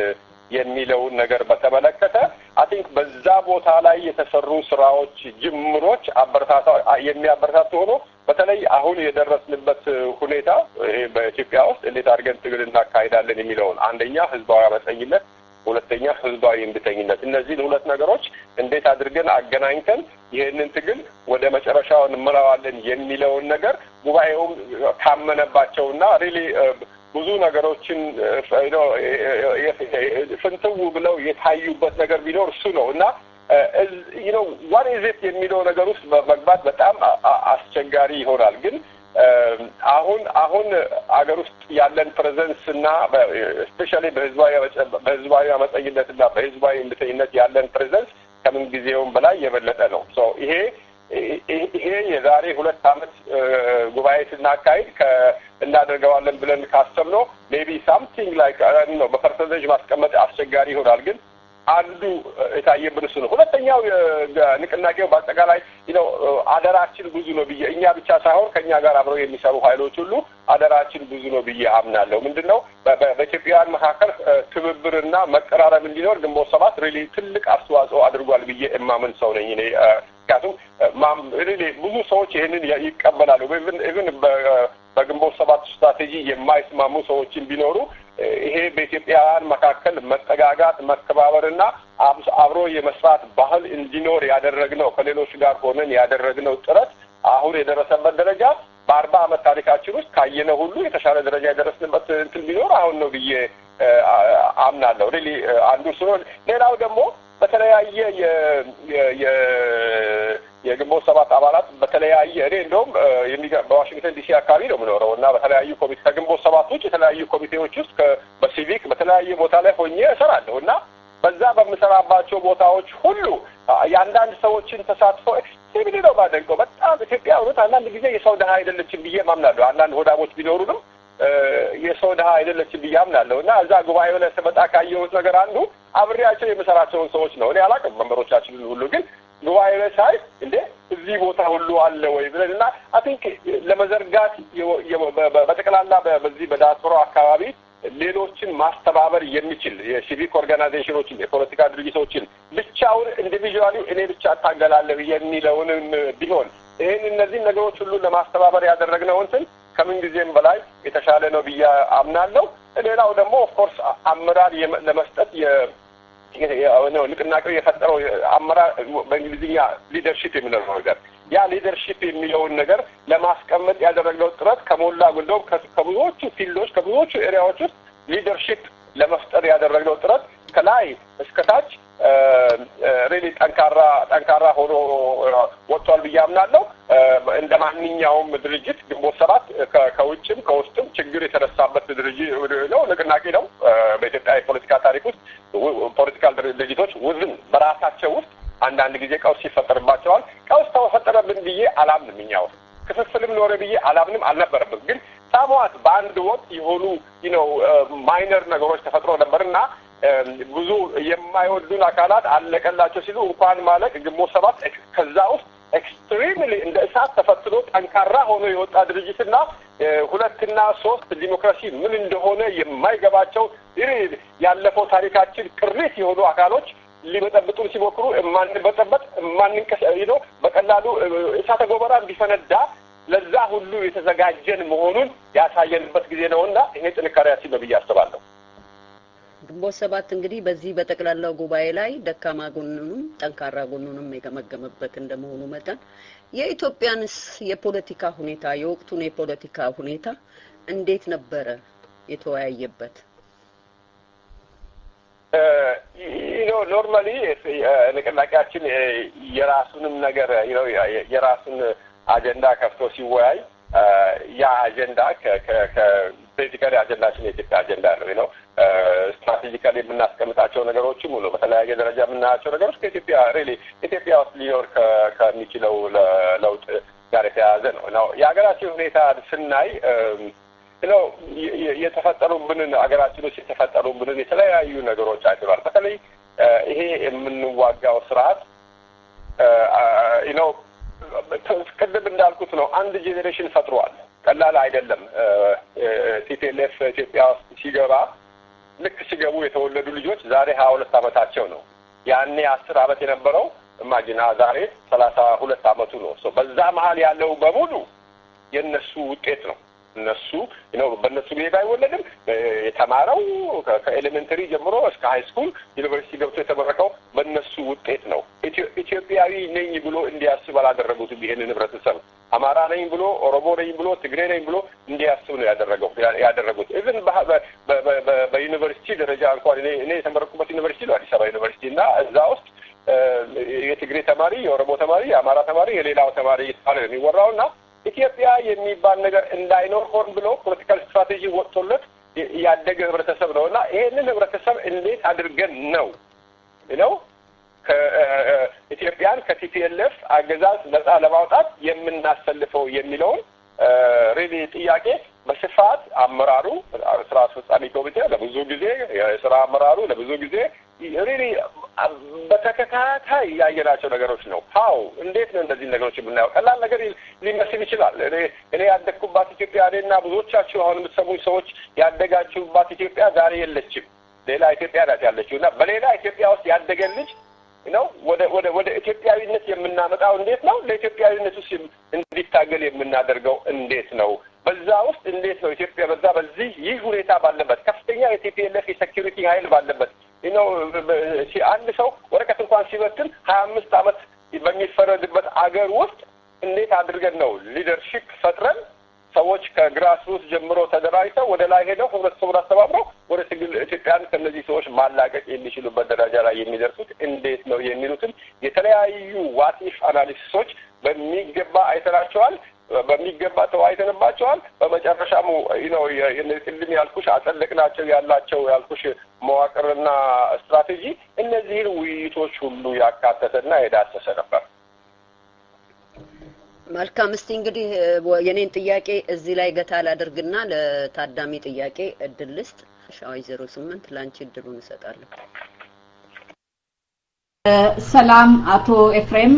የሚለውን ነገር በተመለከተ አይ ቲንክ በዛ ቦታ ላይ የተሰሩ ስራዎች ጅምሮች የሚያበረታቱ ሆኖ በተለይ አሁን የደረስንበት ሁኔታ በኢትዮጵያ ውስጥ እንዴት አድርገን ትግል እናካሂዳለን የሚለውን አንደኛ ህዝባዊ አመፀኝነት፣ ሁለተኛ ህዝባዊ እምቢተኝነት እነዚህን ሁለት ነገሮች እንዴት አድርገን አገናኝተን ይሄንን ትግል ወደ መጨረሻው እንመራዋለን የሚለውን ነገር ጉባኤውም ካመነባቸውና ሪሊ ብዙ ነገሮችን ፍንትው ብለው የታዩበት ነገር ቢኖር እሱ ነው እና what is it የሚለው ነገር ውስጥ መግባት በጣም አስቸጋሪ ይሆናል። ግን አሁን አገር ውስጥ ያለን ፕሬዘንስ እና ስፔሻሊ በህዝባዊ አመፀኝነትና በህዝባዊ እምቢተኝነት ያለን ፕሬዘንስ ከምን ጊዜውም በላይ የበለጠ ነው። ይሄ የዛሬ 2 ዓመት ጉባኤ ስናካሂድ እናደርገዋለን ብለን ካሰብነው ሜቢ ሳምቲንግ ላይክ በፐርሰንቴጅ ማስቀመጥ አስቸጋሪ ይሆናል። ግን አንዱ የታየብን እሱ ነው። ሁለተኛው ንቅናቄው በአጠቃላይ አደራችን ብዙ ነው ብዬ እኛ ብቻ ሳይሆን ከኛ ጋር አብረው የሚሰሩ ኃይሎች ሁሉ አደራችን ብዙ ነው ብዬ አምናለሁ። ምንድነው በኢትዮጵያውያን መካከል ትብብርና መቀራረብ እንዲኖር ግንቦት ሰባት ሪሊ ትልቅ አስተዋጽኦ አድርጓል ብዬ እማምን ሰው ነኝ እኔ። ምክንያቱም ብዙ ሰዎች ይሄንን ይቀበላሉ። ኢቭን በግንቦት ሰባት ስትራቴጂ የማይስማሙ ሰዎችን ቢኖሩ ይሄ በኢትዮጵያውያን መካከል መጠጋጋት፣ መከባበርና አብሮ የመስራት ባህል እንዲኖር ያደረግነው ከሌሎች ጋር ሆነን ያደረግነው ጥረት አሁን የደረሰበት ደረጃ በ40 ዓመት ታሪካችን ውስጥ ካየነው ሁሉ የተሻለ ደረጃ የደረስንበት እንትን ቢኖር አሁን ነው ብዬ አምናለሁ። ሪሊ አንዱ ስለሆነ ሌላው ደግሞ በተለያየ የግንቦት ሰባት አባላት በተለያየ እኔ እንደውም በዋሽንግተን ዲሲ አካባቢ ነው የምኖረው እና በተለያዩ ኮሚቴ ከግንቦት ሰባት ውጭ የተለያዩ ኮሚቴዎች ውስጥ በሲቪክ በተለያየ ቦታ ላይ ሆኜ እሰራለሁ እና በዛ በምሰራባቸው ቦታዎች ሁሉ የአንዳንድ ሰዎችን ተሳትፎ ኤክስትሪምሊ ነው ባደንቀው። በጣም ኢትዮጵያ እውነት አንዳንድ ጊዜ የሰው ድሀ አይደለችም ብዬ ማምናለሁ። አንዳንድ ሆዳሞች ቢኖሩንም የሰው ድሀ አይደለችም ብዬ አምናለሁ እና እዛ ጉባኤው ላይ ስመጣ ካየሁት ነገር አንዱ አብሬያቸው የምሰራቸውን ሰዎች ነው። እኔ አላውቅም መምህሮቻችንን ሁሉ ግን ጉባኤ ላይ ሳይ እንዴ እዚህ ቦታ ሁሉ አለ ወይ ብለንና አይ ቲንክ ለመዘርጋት በጠቅላላ በዚህ በዳያስፖራው አካባቢ ሌሎችን ማስተባበር የሚችል የሲቪክ ኦርጋናይዜሽኖችን የፖለቲካ ድርጅቶችን ብቻውን ኢንዲቪጁዋሊ እኔ ብቻ ታገላለሁ የሚለውንም ቢሆን እነዚህ ነገሮች ሁሉ ለማስተባበር ያደረግነው እንትን ከምን ጊዜም በላይ የተሻለ ነው ብዬ አምናለሁ። ሌላው ደግሞ ኦፍ ኮርስ አመራር ለመስጠት ንቅናቄው የፈጠረው አመራር በእንግሊዝኛ ሊደርሺፕ የሚለው ነገር ያ ሊደርሺፕ የሚለውን ነገር ለማስቀመጥ ያደረግነው ጥረት ከሞላ ጎደል ከብዙዎቹ ፊልዶች ከብዙዎቹ ኤሪያዎች ውስጥ ሊደርሺፕ ለመፍጠር ያደረግነው ጥረት ከላይ እስከታች ሪሊ ጠንካራ ሆኖ ወጥቷል ብዬ አምናለሁ። እንደ ማንኛውም ድርጅት ግንቦት ሰባት ከውጭም ከውስጥም ችግር የተነሳበት ድርጅት ነው፣ ንቅናቄ ነው። በኢትዮጵያ የፖለቲካ ታሪክ ውስጥ ፖለቲካል ድርጅቶች ውዝን በራሳቸው ውስጥ አንዳንድ ጊዜ ቀውስ ይፈጠርባቸዋል። ቀውስ ተፈጠረብን ብዬ አላምንም። እኛው ክፍፍልም ኖረ ብዬ አላምንም፣ አልነበረብም። ግን ሳሟት በአንድ ወቅት የሆኑ ማይነር ነገሮች ተፈጥሮ ነበርና ብዙ የማይወዱን አካላት አለቀላቸው ሲሉ እንኳን ማለት ግንቦት ሰባት ከዛ ውስጥ ኤክስትሪምሊ እንደ እሳት ተፈትኖ ጠንካራ ሆኖ የወጣ ድርጅትና 2 እና 3 ዲሞክራሲ ምን እንደሆነ የማይገባቸው ያለፈው ታሪካችን ቅሪት የሆኑ አካሎች ሊበጠብጡን ሲሞክሩ ማንበጠበጥ በቀላሉ እሳተ ገሞራ ቢፈነዳ ለዛ ሁሉ የተዘጋጀን መሆኑን ያሳየንበት ጊዜ ነውና ይሄ ጥንካሬያችን ነው ብዬ አስባለሁ። ግንቦት ሰባት እንግዲህ በዚህ በጠቅላላው ጉባኤ ላይ ደካማ ጎኑንም ጠንካራ ጎኑንም የገመገመበት እንደመሆኑ መጠን የኢትዮጵያንስ የፖለቲካ ሁኔታ የወቅቱን የፖለቲካ ሁኔታ እንዴት ነበረ የተወያየበት? ኖርማሊ ንቅናቄያችን የራሱንም ነገር የራሱን አጀንዳ ከፍቶ ሲወያይ ያ አጀንዳ ከቤዚካሊ አጀንዳችን የኢትዮጵያ አጀንዳ ነው ስትራቴጂካሊ የምናስቀምጣቸው ነገሮችም ሁሉ በተለያየ ደረጃ የምናያቸው ነገሮች ከኢትዮጵያ ሪሊ ኢትዮጵያ ውስጥ ሊኖር ከሚችለው ለውጥ ጋር የተያያዘ ነው የሀገራችን ሁኔታ ስናይ የተፈጠሩብንን ሀገራችን ውስጥ የተፈጠሩብንን የተለያዩ ነገሮች አይተናል በተለይ ይሄ የምንዋጋው ስርዓት ቅድም እንዳልኩት ነው አንድ ጄኔሬሽን ፈጥሯል ቀላል አይደለም ቲፒኤልኤፍ ኢትዮጵያ ውስጥ ሲገባ ልክ ሲገቡ የተወለዱ ልጆች ዛሬ 22 አመታቸው ነው ያኔ 10 አመት የነበረው ማጂና ዛሬ 32 አመቱ ነው በዛ መሃል ያለው በሙሉ የነሱ ውጤት ነው እነሱ በእነሱ ጊዜ ባይወለድም የተማረው ከኤሌመንተሪ ጀምሮ እስከ ሃይ ስኩል ዩኒቨርሲቲ ገብቶ የተመረቀው በእነሱ ውጤት ነው ኢትዮጵያዊ ነኝ ብሎ እንዲያስብ አላደረጉትም ይሄንን ህብረተሰብ አማራ ነኝ ብሎ ኦሮሞ ነኝ ብሎ ትግሬ ነኝ ብሎ እንዲያስብ ነው ያደረጉት ኢቭን በዩኒቨርሲቲ ደረጃ እንኳን እኔ የተመረኩበት ዩኒቨርሲቲ ነው አዲስ አበባ ዩኒቨርሲቲ እና እዛ ውስጥ የትግሬ ተማሪ የኦሮሞ ተማሪ የአማራ ተማሪ የሌላው ተማሪ ይባላል የሚወራውና ኢትዮጵያ የሚባል ነገር እንዳይኖር ሆን ብሎ ፖለቲካል ስትራቴጂ ወጥቶለት ያደገ ህብረተሰብ ነውና ይሄንን ህብረተሰብ እንዴት አድርገን ነው ከኢትዮጵያን ከቲፒኤልኤፍ አገዛዝ ነፃ ለማውጣት የምናሰልፈው የሚለውን ሪሊ ጥያቄ በስፋት አመራሩ ስራ አስፈጻሚ ኮሚቴ ለብዙ ጊዜ የስራ አመራሩ ለብዙ ጊዜ ሪሊ በተከታታይ ያየናቸው ነገሮች ነው ሃው እንዴት ነው እንደዚህ ነገሮች የምናየው ቀላል ነገር ሊመስል ይችላል እኔ ያደግኩባት ኢትዮጵያ እኔና ብዙዎቻችሁ አሁን የምትሰሙኝ ሰዎች ያደጋችሁባት ኢትዮጵያ ዛሬ የለችም ሌላ ኢትዮጵያ ናት ያለችውና በሌላ ኢትዮጵያ ውስጥ ያደገ ልጅ ወደ ኢትዮጵያዊነት የምናመጣው እንዴት ነው ለኢትዮጵያዊነት ውስጥ እንዲታገል የምናደርገው እንዴት ነው በዛ ውስጥ እንዴት ነው ኢትዮጵያ በዚህ ይህ ሁኔታ ባለበት ከፍተኛ የቲፒኤልኤፍ የሴኩሪቲ ኃይል ባለበት አንድ ሰው ወረቀት እንኳን ሲበትን 25 አመት በሚፈረድበት አገር ውስጥ እንዴት አድርገን ነው ሊደርሺፕ ፈጥረን ሰዎች ከግራስ ሩት ጀምሮ ተደራጅተው ወደ ላይ ሄደው ህብረተሰቡን አስተባብረው ወደ ትግል ኢትዮጵያን ከነዚህ ሰዎች ማላቀቅ የሚችሉበት ደረጃ ላይ የሚደርሱት እንዴት ነው የሚሉትን የተለያዩ ዋት ኢፍ አናሊሲሶች በሚገባ አይተናቸዋል በሚገባ ተዋይተንባቸዋል በመጨረሻም የነዚህ ያልኩሽ አጸደቅናቸው ያላቸው ያልኩሽ መዋቅርና ስትራቴጂ እነዚህን ውይይቶች ሁሉ ያካተተና የዳሰሰ ነበር መልካም እስቲ እንግዲህ የኔን ጥያቄ እዚህ ላይ ገታ ላድርግና ለታዳሚ ጥያቄ እድል ልስጥ ሻይ 08 ላንቺ እድሉን እሰጣለሁ ሰላም አቶ ኤፍሬም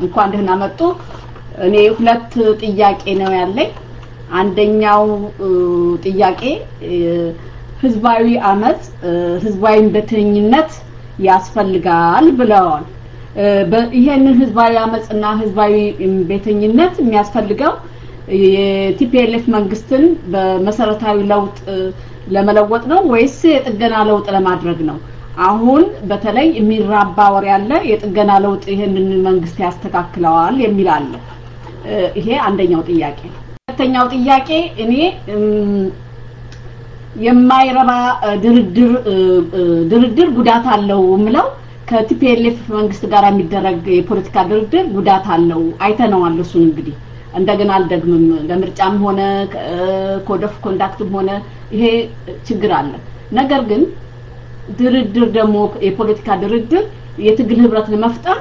እንኳን ደህና መጡ እኔ ሁለት ጥያቄ ነው ያለኝ አንደኛው ጥያቄ ህዝባዊ አመጽ ህዝባዊ በትኝነት ያስፈልጋል ብለዋል ይሄንን ህዝባዊ አመጽና ህዝባዊ ቤተኝነት የሚያስፈልገው የቲፒኤልኤፍ መንግስትን በመሰረታዊ ለውጥ ለመለወጥ ነው ወይስ የጥገና ለውጥ ለማድረግ ነው አሁን በተለይ የሚራባ ወሬ ያለ የጥገና ለውጥ ይሄንን መንግስት ያስተካክለዋል የሚል አለ ይሄ አንደኛው ጥያቄ ሁለተኛው ጥያቄ እኔ የማይረባ ድርድር ጉዳት አለው ምለው ከቲፒኤልኤፍ መንግስት ጋር የሚደረግ የፖለቲካ ድርድር ጉዳት አለው አይተነዋል እሱን እንግዲህ እንደገና አልደግምም ለምርጫም ሆነ ኮድ ኦፍ ኮንዳክትም ሆነ ይሄ ችግር አለ ነገር ግን ድርድር ደግሞ የፖለቲካ ድርድር የትግል ህብረት ለመፍጠር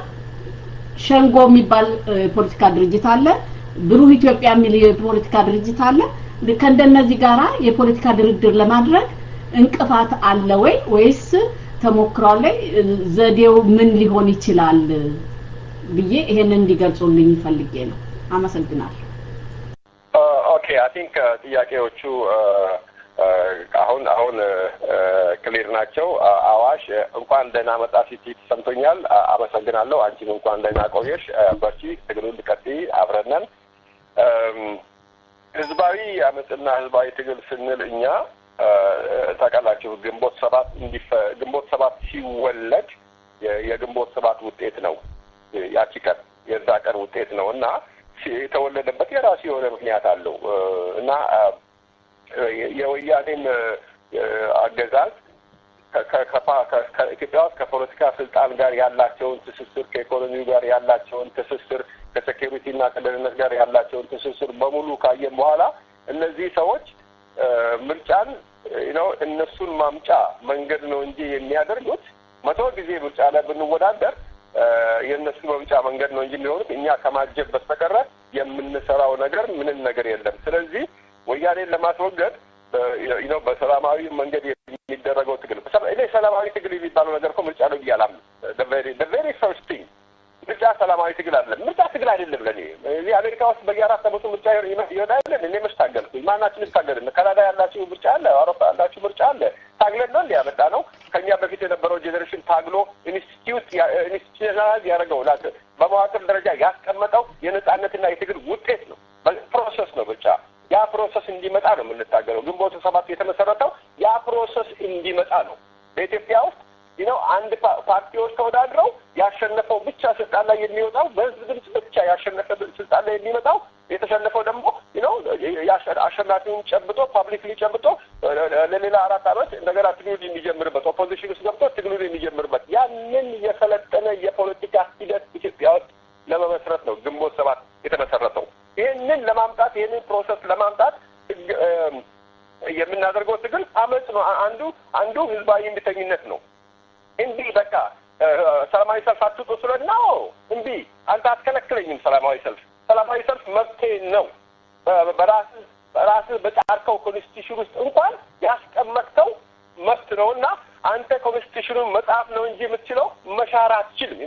ሸንጎ የሚባል ፖለቲካ ድርጅት አለ ብሩህ ኢትዮጵያ የሚል የፖለቲካ ድርጅት አለ ከእንደነዚህ ጋራ የፖለቲካ ድርድር ለማድረግ እንቅፋት አለ ወይስ ተሞክሯል ዘዴው ምን ሊሆን ይችላል ብዬ ይሄንን እንዲገልጹልኝ ፈልጌ ነው አመሰግናለሁ ኦኬ አይ ቲንክ ጥያቄዎቹ አሁን ክሊር ናቸው አዋሽ እንኳን ደህና መጣ ሲቲ ሰምቶኛል አመሰግናለሁ አንቺም እንኳን ደህና ቆየሽ በርቺ ትግሉን ልቀጥይ አብረነን ህዝባዊ አመጽና ህዝባዊ ትግል ስንል እኛ ታውቃላችሁ ግንቦት ሰባት ሲወለድ የግንቦት ሰባት ውጤት ነው ያቺ ቀን የዛ ቀን ውጤት ነውና የተወለደበት የራሱ የሆነ ምክንያት አለው እና የወያኔም አገዛዝ ከኢትዮጵያ ውስጥ ከፖለቲካ ስልጣን ጋር ያላቸውን ትስስር ከኢኮኖሚው ጋር ያላቸውን ትስስር ከሴኩሪቲና ከደህንነት ጋር ያላቸውን ትስስር በሙሉ ካየን በኋላ እነዚህ ሰዎች ምርጫን እነሱን ማምጫ መንገድ ነው እንጂ የሚያደርጉት 100 ጊዜ ምርጫ ላይ ብንወዳደር የእነሱ ማምጫ መንገድ ነው እንጂ የሚሆኑት እኛ ከማጀብ በስተቀር የምንሰራው ነገር ምንም ነገር የለም። ስለዚህ ወያኔን ለማስወገድ በሰላማዊ መንገድ የሚደረገው ትግል እኔ ሰላማዊ ትግል የሚባለው ነገር እኮ ምርጫ ነው ብያለሁ። the very first thing ምርጫ ሰላማዊ ትግል አይደለም። ምርጫ ትግል አይደለም ለኔ። እዚህ አሜሪካ ውስጥ በየአራት ዓመቱ ምርጫ ይወዳል። እኔ መስታገልኩኝ ማናችን ታገልን? ካናዳ ያላችሁ ምርጫ አለ፣ አውሮፓ ያላችሁ ምርጫ አለ። ታግለን ነው ያመጣ ነው። ከኛ በፊት የነበረው ጄኔሬሽን ታግሎ ኢንስቲትዩሽናል ያደረገው በመዋቅር ደረጃ ያስቀመጠው የነጻነትና የትግል ውጤት ነው። ፕሮሰስ ነው ምርጫ። ያ ፕሮሰስ እንዲመጣ ነው የምንታገለው። ግንቦት 7 የተመሰረተው ያ ፕሮሰስ እንዲመጣ ነው። በኢትዮጵያ ውስጥ አንድ ፓርቲዎች ተወዳድረው ያሸነፈው ብቻ ስልጣን ላይ የሚወጣው በህዝብ ድምጽ ብቻ ያሸነፈ ስልጣን ላይ የሚመጣው የተሸነፈው ደግሞ አሸናፊውን ጨብጦ ፓብሊክሊ ጨብጦ ለሌላ 4 ዓመት እንደገና ትግሉን የሚጀምርበት ኦፖዚሽን ውስጥ ገብቶ ትግሉን የሚጀምርበት ያንን የሰለጠነ የፖለቲካ ሂደት ኢትዮጵያ ውስጥ ለመመስረት ነው ግንቦት 7 የተመሰረተው። ይህንን ለማምጣት ይህንን ፕሮሰስ ለማምጣት የምናደርገው ትግል አመጽ ነው። አንዱ ህዝባዊ እምቢተኝነት ነው። እንቢ በቃ ሰላማዊ ሰልፍ አትውጡ ስለና እንቢ አንተ አትከለክለኝም። ሰላማዊ ሰልፍ መብቴ ነው። በራስህ በጫርከው ኮንስቲቱሽን ውስጥ እንኳን ያስቀመጥከው መብት ነውና አንተ ኮንስቲቱሽኑን መጻፍ ነው እንጂ የምትችለው መሻር አትችልም።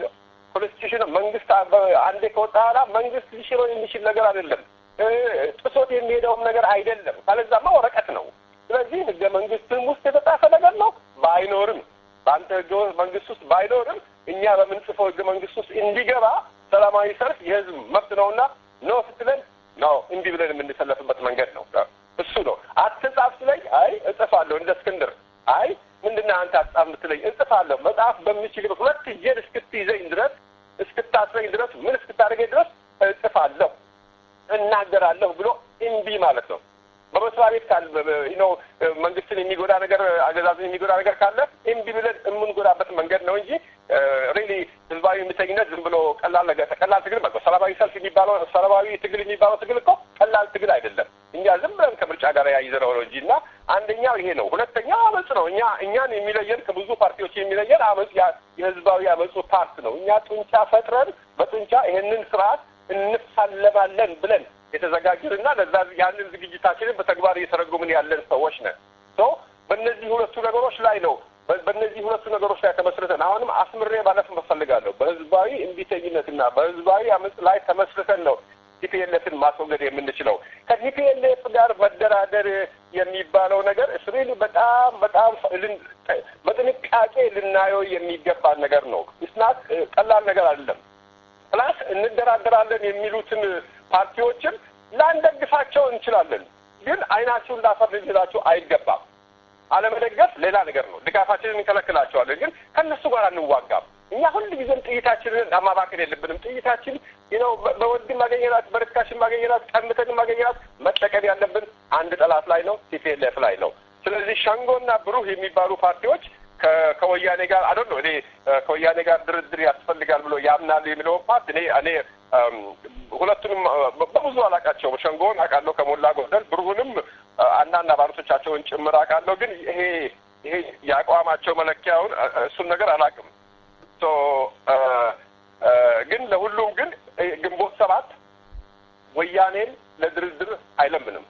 ኮንስቲቱሽን መንግስት አንዴ ከወጣ በኋላ መንግስት ሊሽረው የሚችል ነገር አይደለም። ጥሶት የሚሄደውም ነገር አይደለም። ካለዛማ ወረቀት ነው። ስለዚህ ህገ መንግስትም ውስጥ የተጻፈ ነገር ነው። ባይኖርም በአንተ ህገ መንግስት ውስጥ ባይኖርም እኛ በምንጽፈው ህገ መንግስት ውስጥ እንዲገባ ሰላማዊ ሰልፍ የህዝብ መብት ነውና ነው ስትለን ነው እንዲህ ብለን የምንሰለፍበት መንገድ ነው። እሱ ነው። አትጻፍ ስለኝ አይ እጽፋለሁ እንደ እስክንድር አይ ምንድነው አንተ አጻፍ ምትለኝ እጽፋለሁ መጽሐፍ በሚችልበት ሁለት እጄን እስክትይዘኝ ድረስ እስክታስረኝ ድረስ ምን እስክታደርገኝ ድረስ እጽፋለሁ እናገራለሁ ብሎ እንቢ ማለት ነው። በመስሪያ ቤት ካለ መንግስትን የሚጎዳ ነገር አገዛዝን የሚጎዳ ነገር ካለ እንቢ ብለን የምንጎዳበት መንገድ ነው እንጂ ሪሊ ህዝባዊ እምቢተኝነት ዝም ብሎ ቀላል ትግል ማለት ሰላማዊ ሰልፍ የሚባለው ሰላማዊ ትግል የሚባለው ትግል እኮ ቀላል ትግል አይደለም። እኛ ዝም ብለን ከምርጫ ጋር ያይዘነው ነው እንጂና አንደኛው ይሄ ነው። ሁለተኛው አመጽ ነው። እኛን የሚለየን ከብዙ ፓርቲዎች የሚለየን አመጽ የህዝባዊ አመጹ ፓርት ነው። እኛ ጡንቻ ፈጥረን በጡንቻ ይሄንን ስርዓት እንፋለማለን ብለን የተዘጋጀንና ለዛ ያንን ዝግጅታችንን በተግባር እየተረጎምን ያለን ሰዎች ነን። በእነዚህ ሁለቱ ነገሮች ላይ ተመስርተን አሁንም አስምሬ ባለፍ መፈልጋለሁ። በህዝባዊ እምቢተኝነትና በህዝባዊ አመጽ ላይ ተመስርተን ነው ቲፒኤልኤፍን ማስወገድ የምንችለው። ከቲፒኤልኤፍ ጋር መደራደር የሚባለው ነገር እስሪሊ በጣም በጥንቃቄ ልናየው የሚገባ ነገር ነው። እስናት ቀላል ነገር አይደለም። ፕላስ እንደራደራለን የሚሉትን ፓርቲዎችን ላንደግፋቸው እንችላለን፣ ግን አይናችሁን ላፈርድላችሁ አይገባም። አለመደገፍ ሌላ ነገር ነው። ድጋፋችንን እንከለክላቸዋለን፣ ግን ከነሱ ጋር አንዋጋም። እኛ ሁልጊዜም ጥይታችንን ማባከን የለብንም። ጥይታችን በወድም ማገኘናት በርካሽም ማገኘናት ቀምተን ማገኘናት መጠቀም ያለብን አንድ ጠላት ላይ ነው፣ ቲፒኤልኤፍ ላይ ነው። ስለዚህ ሸንጎና ብሩህ የሚባሉ ፓርቲዎች ከወያኔ ጋር እኔ ከወያኔ ጋር ድርድር ያስፈልጋል ብሎ ያምናል የሚለው ፓርት እኔ ሁለቱንም በብዙ አላውቃቸውም። ሸንጎን አውቃለሁ ከሞላ ጎደል፣ ብሩህንም አንዳንድ አባሎቻቸውን ጭምር አውቃለሁ። ግን ይሄ የአቋማቸው መለኪያውን እሱን ነገር አላውቅም። ግን ለሁሉም ግን ግንቦት 7 ወያኔን ለድርድር አይለምንም።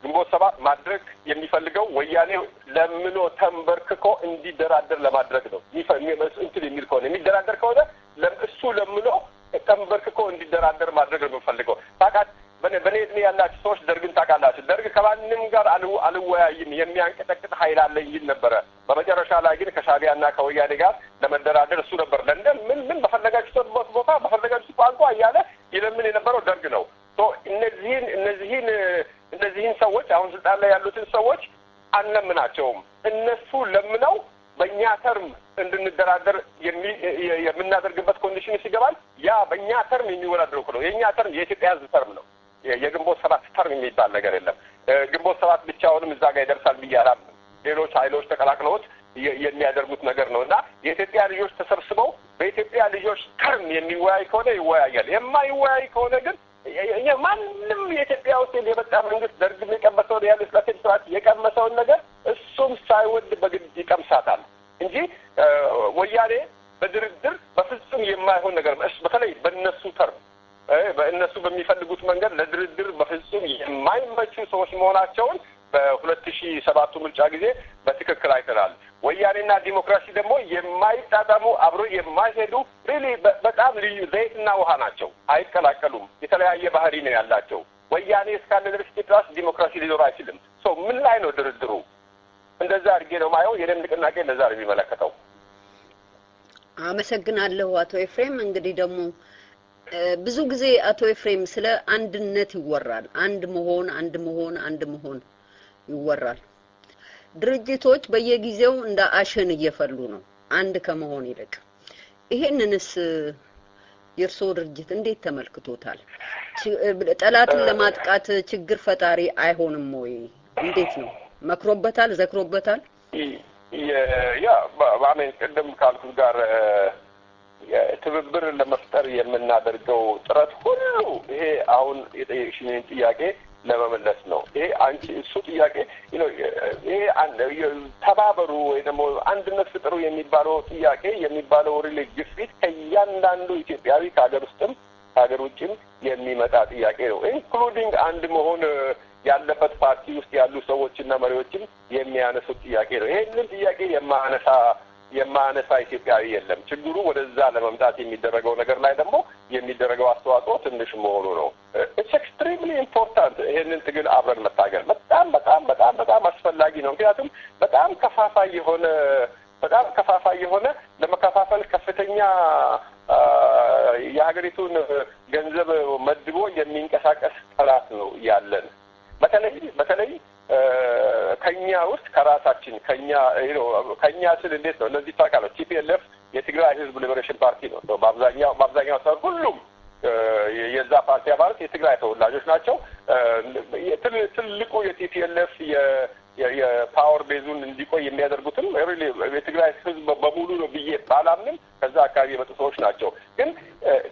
ግንቦት 7 ማድረግ የሚፈልገው ወያኔ ለምኖ ተንበርክኮ እንዲደራደር ለማድረግ ነው። የሚል ከሆነ የሚደራደር ከሆነ እሱ ለምኖ ተንበርክኮ እንዲደራደር ማድረግ ነው የሚፈልገው። ታውቃት በኔ እድሜ ያላችሁ ሰዎች ደርግን ታውቃላችሁ። ደርግ ከማንም ጋር አልወያይም የሚያንቀጠቅጥ ኃይል አለ ይል ነበረ። በመጨረሻ ላይ ግን ከሻዕቢያና ከወያኔ ጋር ለመደራደር እሱ ነበር ለንደን ምን በፈለጋችሁት ቦታ በፈለጋችሁት ቋንቋ እያለ ይለምን የነበረው ደርግ ነው። እነዚህን ሰዎች አሁን ስልጣን ላይ ያሉትን ሰዎች አንለምናቸውም። እነሱ ለምነው በእኛ ተርም እንድንደራደር የምናደርግበት ኮንዲሽን ሲገባል ያ በእኛ ተርም የሚወዳደሩ ነው። የእኛ ተርም የኢትዮጵያ ሕዝብ ተርም ነው። የግንቦት 7 ተርም የሚባል ነገር የለም። ግንቦት 7 ብቻውንም እዛ ጋር ይደርሳል ብዬ አላምንም። ሌሎች ኃይሎች ተቀላቅለውት የሚያደርጉት ነገር ነው እና የኢትዮጵያ ልጆች ተሰብስበው በኢትዮጵያ ልጆች ተርም የሚወያይ ከሆነ ይወያያል። የማይወያይ ከሆነ ግን ማንም የኢትዮጵያ ውስጥ የመጣ መንግስት ደርግም የቀመሰውን ያለ ስላሴ ስርዓት የቀመሰውን ነገር እሱም ሳይወድ በግድ ይቀምሳታል እንጂ ወያኔ በድርድር በፍጹም የማይሆን ነገር በተለይ በእነሱ ተርም በእነሱ በሚፈልጉት መንገድ ለድርድር በፍጹም የማይመቹ ሰዎች መሆናቸውን በ2007 ምርጫ ጊዜ በትክክል አይተናል። ወያኔና ዲሞክራሲ ደግሞ የማይጣጣሙ አብሮ የማይሄዱ ሪሊ በጣም ልዩ ዘይትና ውሃ ናቸው። አይቀላቀሉም። የተለያየ ባህሪ ነው ያላቸው። ወያኔ እስካለ ድረስ ኢትዮጵያ ዲሞክራሲ ሊኖር አይችልም። ምን ላይ ነው ድርድሩ? እንደዛ አድርጌ ነው ማየው። የደም ንቅናቄ እንደዛ ነው የሚመለከተው። አመሰግናለሁ አቶ ኤፍሬም። እንግዲህ ደግሞ ብዙ ጊዜ አቶ ኤፍሬም ስለ አንድነት ይወራል። አንድ መሆን ይወራል። ድርጅቶች በየጊዜው እንደ አሸን እየፈሉ ነው አንድ ከመሆን ይልቅ። ይሄንንስ የርሶ ድርጅት እንዴት ተመልክቶታል? ጠላትን ለማጥቃት ችግር ፈጣሪ አይሆንም ወይ? እንዴት ነው? መክሮበታል? ዘክሮበታል? ያ ባሜን ቀደም ካልኩት ጋር ትብብር ለመፍጠር የምናደርገው ጥረት ሁሉ ይሄ አሁን የጠየቅሽኝን ጥያቄ ለመመለስ ነው። ይሄ አንቺ እሱ ጥያቄ ይሄ ተባበሩ ወይ ደግሞ አንድነት ፍጥሩ የሚባለው ጥያቄ የሚባለው ሪሊ ግፊት ከእያንዳንዱ ኢትዮጵያዊ ከሀገር ውስጥም ከሀገር ውጭም የሚመጣ ጥያቄ ነው። ኢንክሉዲንግ አንድ መሆን ያለበት ፓርቲ ውስጥ ያሉ ሰዎችና መሪዎችም የሚያነሱት ጥያቄ ነው። ይሄንን ጥያቄ የማነሳ ኢትዮጵያዊ የለም። ችግሩ ወደዛ ለመምጣት የሚደረገው ነገር ላይ ደግሞ የሚደረገው አስተዋጽኦ ትንሽ መሆኑ ነው። ኢትስ ኤክስትሪምሊ ኢምፖርታንት። ይሄንን ትግል አብረን መታገል በጣም አስፈላጊ ነው። ምክንያቱም በጣም ከፋፋይ የሆነ ለመከፋፈል ከፍተኛ የሀገሪቱን ገንዘብ መድቦ የሚንቀሳቀስ ጠላት ነው ያለን። በተለይ ከኛ ውስጥ ከራሳችን ከኛ ስል እንዴት ነው እነዚህ ታውቃለህ፣ ቲፒኤልኤፍ የትግራይ ህዝብ ሊበሬሽን ፓርቲ ነው። በአብዛኛው ሰው ሁሉም የዛ ፓርቲ አባላት የትግራይ ተወላጆች ናቸው። ትልቁ የቲፒኤልኤፍ የፓወር ቤዙን እንዲቆይ የሚያደርጉትም የትግራይ ህዝብ በሙሉ ነው ብዬ ባላምንም ከዛ አካባቢ የመጡ ሰዎች ናቸው። ግን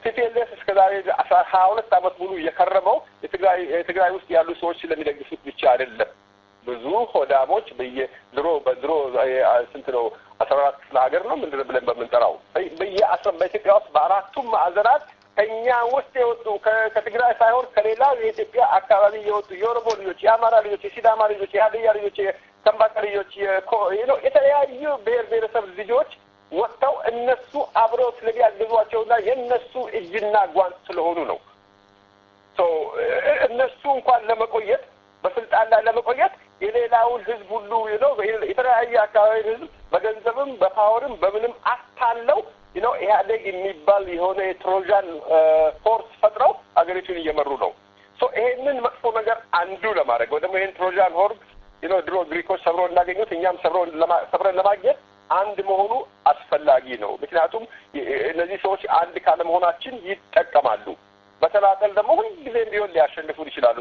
ቲፒኤልኤፍ እስከዛሬ 22 ዓመት ሙሉ የከረመው የትግራይ ውስጥ ያሉ ሰዎች ስለሚደግፉት ብቻ አይደለም። ብዙ ሆዳሞች በድሮ ስንት ነው 14 ክፍለ ሀገር ነው ምንድን ብለን በምንጠራው በኢትዮጵያ ውስጥ በአራቱም ማዕዘናት ከኛ ውስጥ የወጡ ከትግራይ ሳይሆን ከሌላ የኢትዮጵያ አካባቢ የወጡ የኦሮሞ ልጆች፣ የአማራ ልጆች፣ የሲዳማ ልጆች፣ የሀዲያ ልጆች፣ የከምባታ ልጆች የተለያዩ ብሔር ብሔረሰብ ልጆች ወጥተው እነሱ አብረው ስለሚያግዟቸውና የእነሱ እጅና ጓንት ስለሆኑ ነው። እነሱ እንኳን ለመቆየት በስልጣን ላይ ለመቆየት የሌላውን ህዝብ ሁሉ የተለያየ አካባቢ ህዝብ በገንዘብም በፓወርም በምንም አታለው ኢህአዴግ የሚባል የሆነ የትሮጃን ፎርስ ፈጥረው ሀገሪቱን እየመሩ ነው። ይሄንን መጥፎ ነገር አንዱ ለማድረግ ወይ ደግሞ ይሄን ትሮጃን ሆርድ ድሮ ግሪኮች ሰብሮ እንዳገኙት እኛም ሰብረን ለማግኘት አንድ መሆኑ አስፈላጊ ነው። ምክንያቱም እነዚህ ሰዎች አንድ ካለመሆናችን ይጠቀማሉ። በተላጠል ደግሞ ሁልጊዜም ቢሆን ሊያሸንፉን ይችላሉ።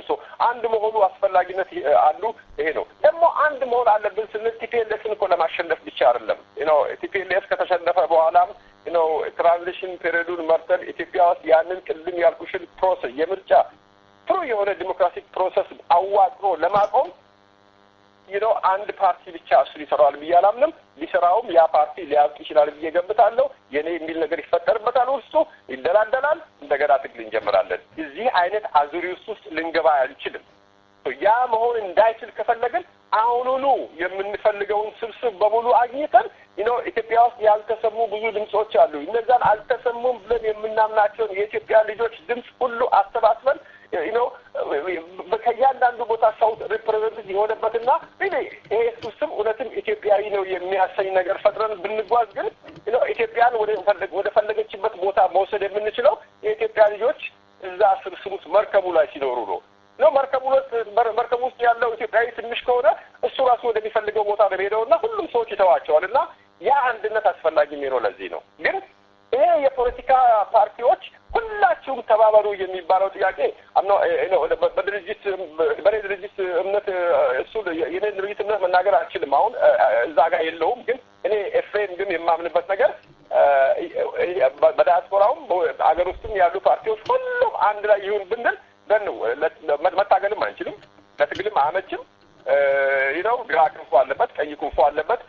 አንድ መሆኑ አስፈላጊነት አንዱ ይሄ ነው። ደግሞ አንድ መሆን አለብን ስንል ቲፒኤልኤፍን እኮ ለማሸነፍ ብቻ አይደለም። ቲፒኤልኤፍ ከተሸነፈ በኋላም ትራንዚሽን ፔሪዮዱን መርተን ኢትዮጵያ ውስጥ ያንን ቅድም ያልኩሽን ፕሮሰስ የምርጫ ጥሩ የሆነ ዲሞክራቲክ ፕሮሰስ አዋቅሮ ለማቆም አንድ ፓርቲ ብቻ እሱ ሊሰራዋል ብዬ አላምንም። ሊሰራውም ያ ፓርቲ ሊያውቅ ይችላል ብዬ ገምታለሁ። የኔ የሚል ነገር ይፈጠርበታል፣ ውስጡ ይደላደላል፣ እንደገና ትግል እንጀምራለን። እዚህ አይነት አዙሪት ውስጥ ልንገባ አንችልም። ያ መሆን እንዳይችል ከፈለግን አሁኑኑ የምንፈልገውን ስብስብ በሙሉ አግኝተን ኢትዮጵያ ውስጥ ያልተሰሙ ብዙ ድምጾች አሉ። እነዛን አልተሰሙም ብለን የምናምናቸውን የኢትዮጵያ ልጆች ድምጽ ሁሉ አሰባስበን ከእያንዳንዱ ቦታ ሰው ሪፕሬዘንት የሆነበትና ይሄ ስብስብ እውነትም ኢትዮጵያዊ ነው የሚያሰኝ ነገር ፈጥረን ብንጓዝ ግን ኢትዮጵያን ወደ ፈለገችበት ቦታ መውሰድ የምንችለው የኢትዮጵያ ልጆች እዛ ስብስብ ውስጥ መርከቡ ላይ ሲኖሩ ነው። መርከቡ ውስጥ ያለው ኢትዮጵያዊ ትንሽ ከሆነ እሱ ራሱ ወደሚፈልገው ቦታ ነው ሄደውና ሁሉም ሰዎች ይተዋቸዋልና ያ አንድነት አስፈላጊ ነው። ለዚህ ነው ግን ይሄ የፖለቲካ ፓርቲዎች ሁላችሁም ተባበሩ የሚባለው ጥያቄ በኔ ድርጅት እምነት የኔ ድርጅት እምነት መናገር አልችልም። አሁን እዛ ጋር የለውም። ግን እኔ ኤፍሬም ግን የማምንበት ነገር በዲያስፖራውም አገር ውስጥም ያሉ ፓርቲዎች ሁሉም አንድ ላይ ይሁን ብንል ደንው መታገልም አንችልም ለትግልም አመችም ይነው ግራ ክንፉ አለበት ቀኝ ክንፉ አለበት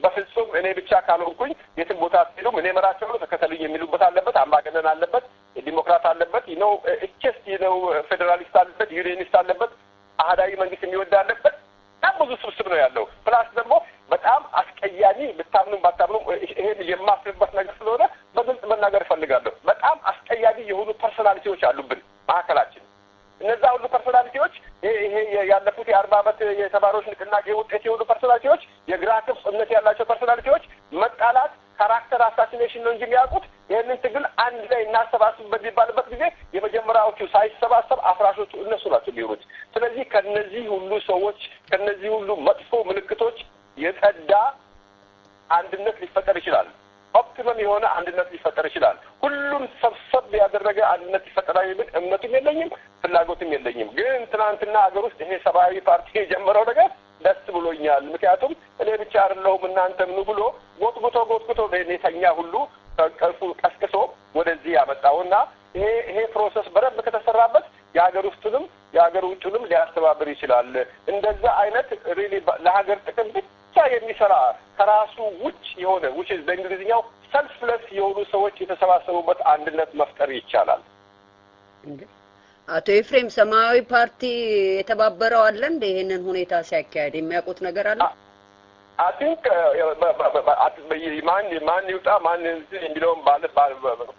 በፍጹም እኔ ብቻ ካልሆንኩኝ የትም ቦታ ሲሉም እኔ መራቸው ነው ተከተሉኝ የሚሉበት አለበት አምባገነን አለበት ዲሞክራት አለበት ይነው እቺስት ይነው ፌደራሊስት አለበት ዩኒየኒስት አለበት አህዳዊ መንግስት የሚወዳ አለበት በጣም ብዙ ስብስብ ነው ያለው ፕላስ ደግሞ በጣም አስቀያሚ ብታምኑ ባታምኑ ይሄን የማስረበት ነገር ስለሆነ በግልጽ መናገር ፈልጋለሁ በጣም አስቀያሚ የሆኑ ፐርሰናሊቲዎች አሉብን ማከላችን እነዛ ሁሉ ፐርሰናሊቲዎች ይሄ ያለፉት የ40 ዓመት የተባሮች ንቅናቄ ውጤት የሆኑ ፐርሰናሊቲዎች የግራ ክንፍ እምነት ያላቸው ፐርሰናሊቲዎች መጣላት ካራክተር አሳሲኔሽን ነው እንጂ የሚያውቁት ይሄንን ትግል አንድ ላይ እናሰባስብበት ቢባልበት ጊዜ የመጀመሪያዎቹ ሳይሰባሰብ አፍራሾቹ እነሱ ናቸው ቢሆኑት ስለዚህ ከነዚህ ሁሉ ሰዎች ከነዚህ ሁሉ መጥፎ ምልክቶች የጸዳ አንድነት ሊፈጠር ይችላል ኦፕቲመም የሆነ አንድነት ሊፈጠር ይችላል ሁሉም ሰብሰብ ያደረገ አንድነት ሊፈጠራል የሚል እምነትም የለኝም ፍላጎትም የለኝም ግን ትናንትና አገር ውስጥ ይሄ ሰብአዊ ፓርቲ የጀመረው ነገር ደስ ብሎኛል ምክንያቱም እኔ ብቻ አይደለሁም እናንተም ነው ብሎ ጎትጉቶ ለኔተኛ ሁሉ ከቀልፉ ቀስቅሶ ወደዚህ ያመጣውና ይሄ ፕሮሰስ በረብ ከተሰራበት የሀገር ውስጥንም የሀገር ውጭንም ሊያስተባብር ይችላል እንደዛ አይነት ሪሊ ለሀገር ጥቅም ብቻ የሚሰራ ከራሱ ውጭ የሆነ which is በእንግሊዝኛው selfless የሆኑ ሰዎች የተሰባሰቡበት አንድነት መፍጠር ይቻላል አቶ ኤፍሬም ሰማያዊ ፓርቲ የተባበረው አለ እንደ ይሄንን ሁኔታ ሲያካሄድ የሚያውቁት ነገር አለ I think ማን ይውጣ ማን እንዲለውም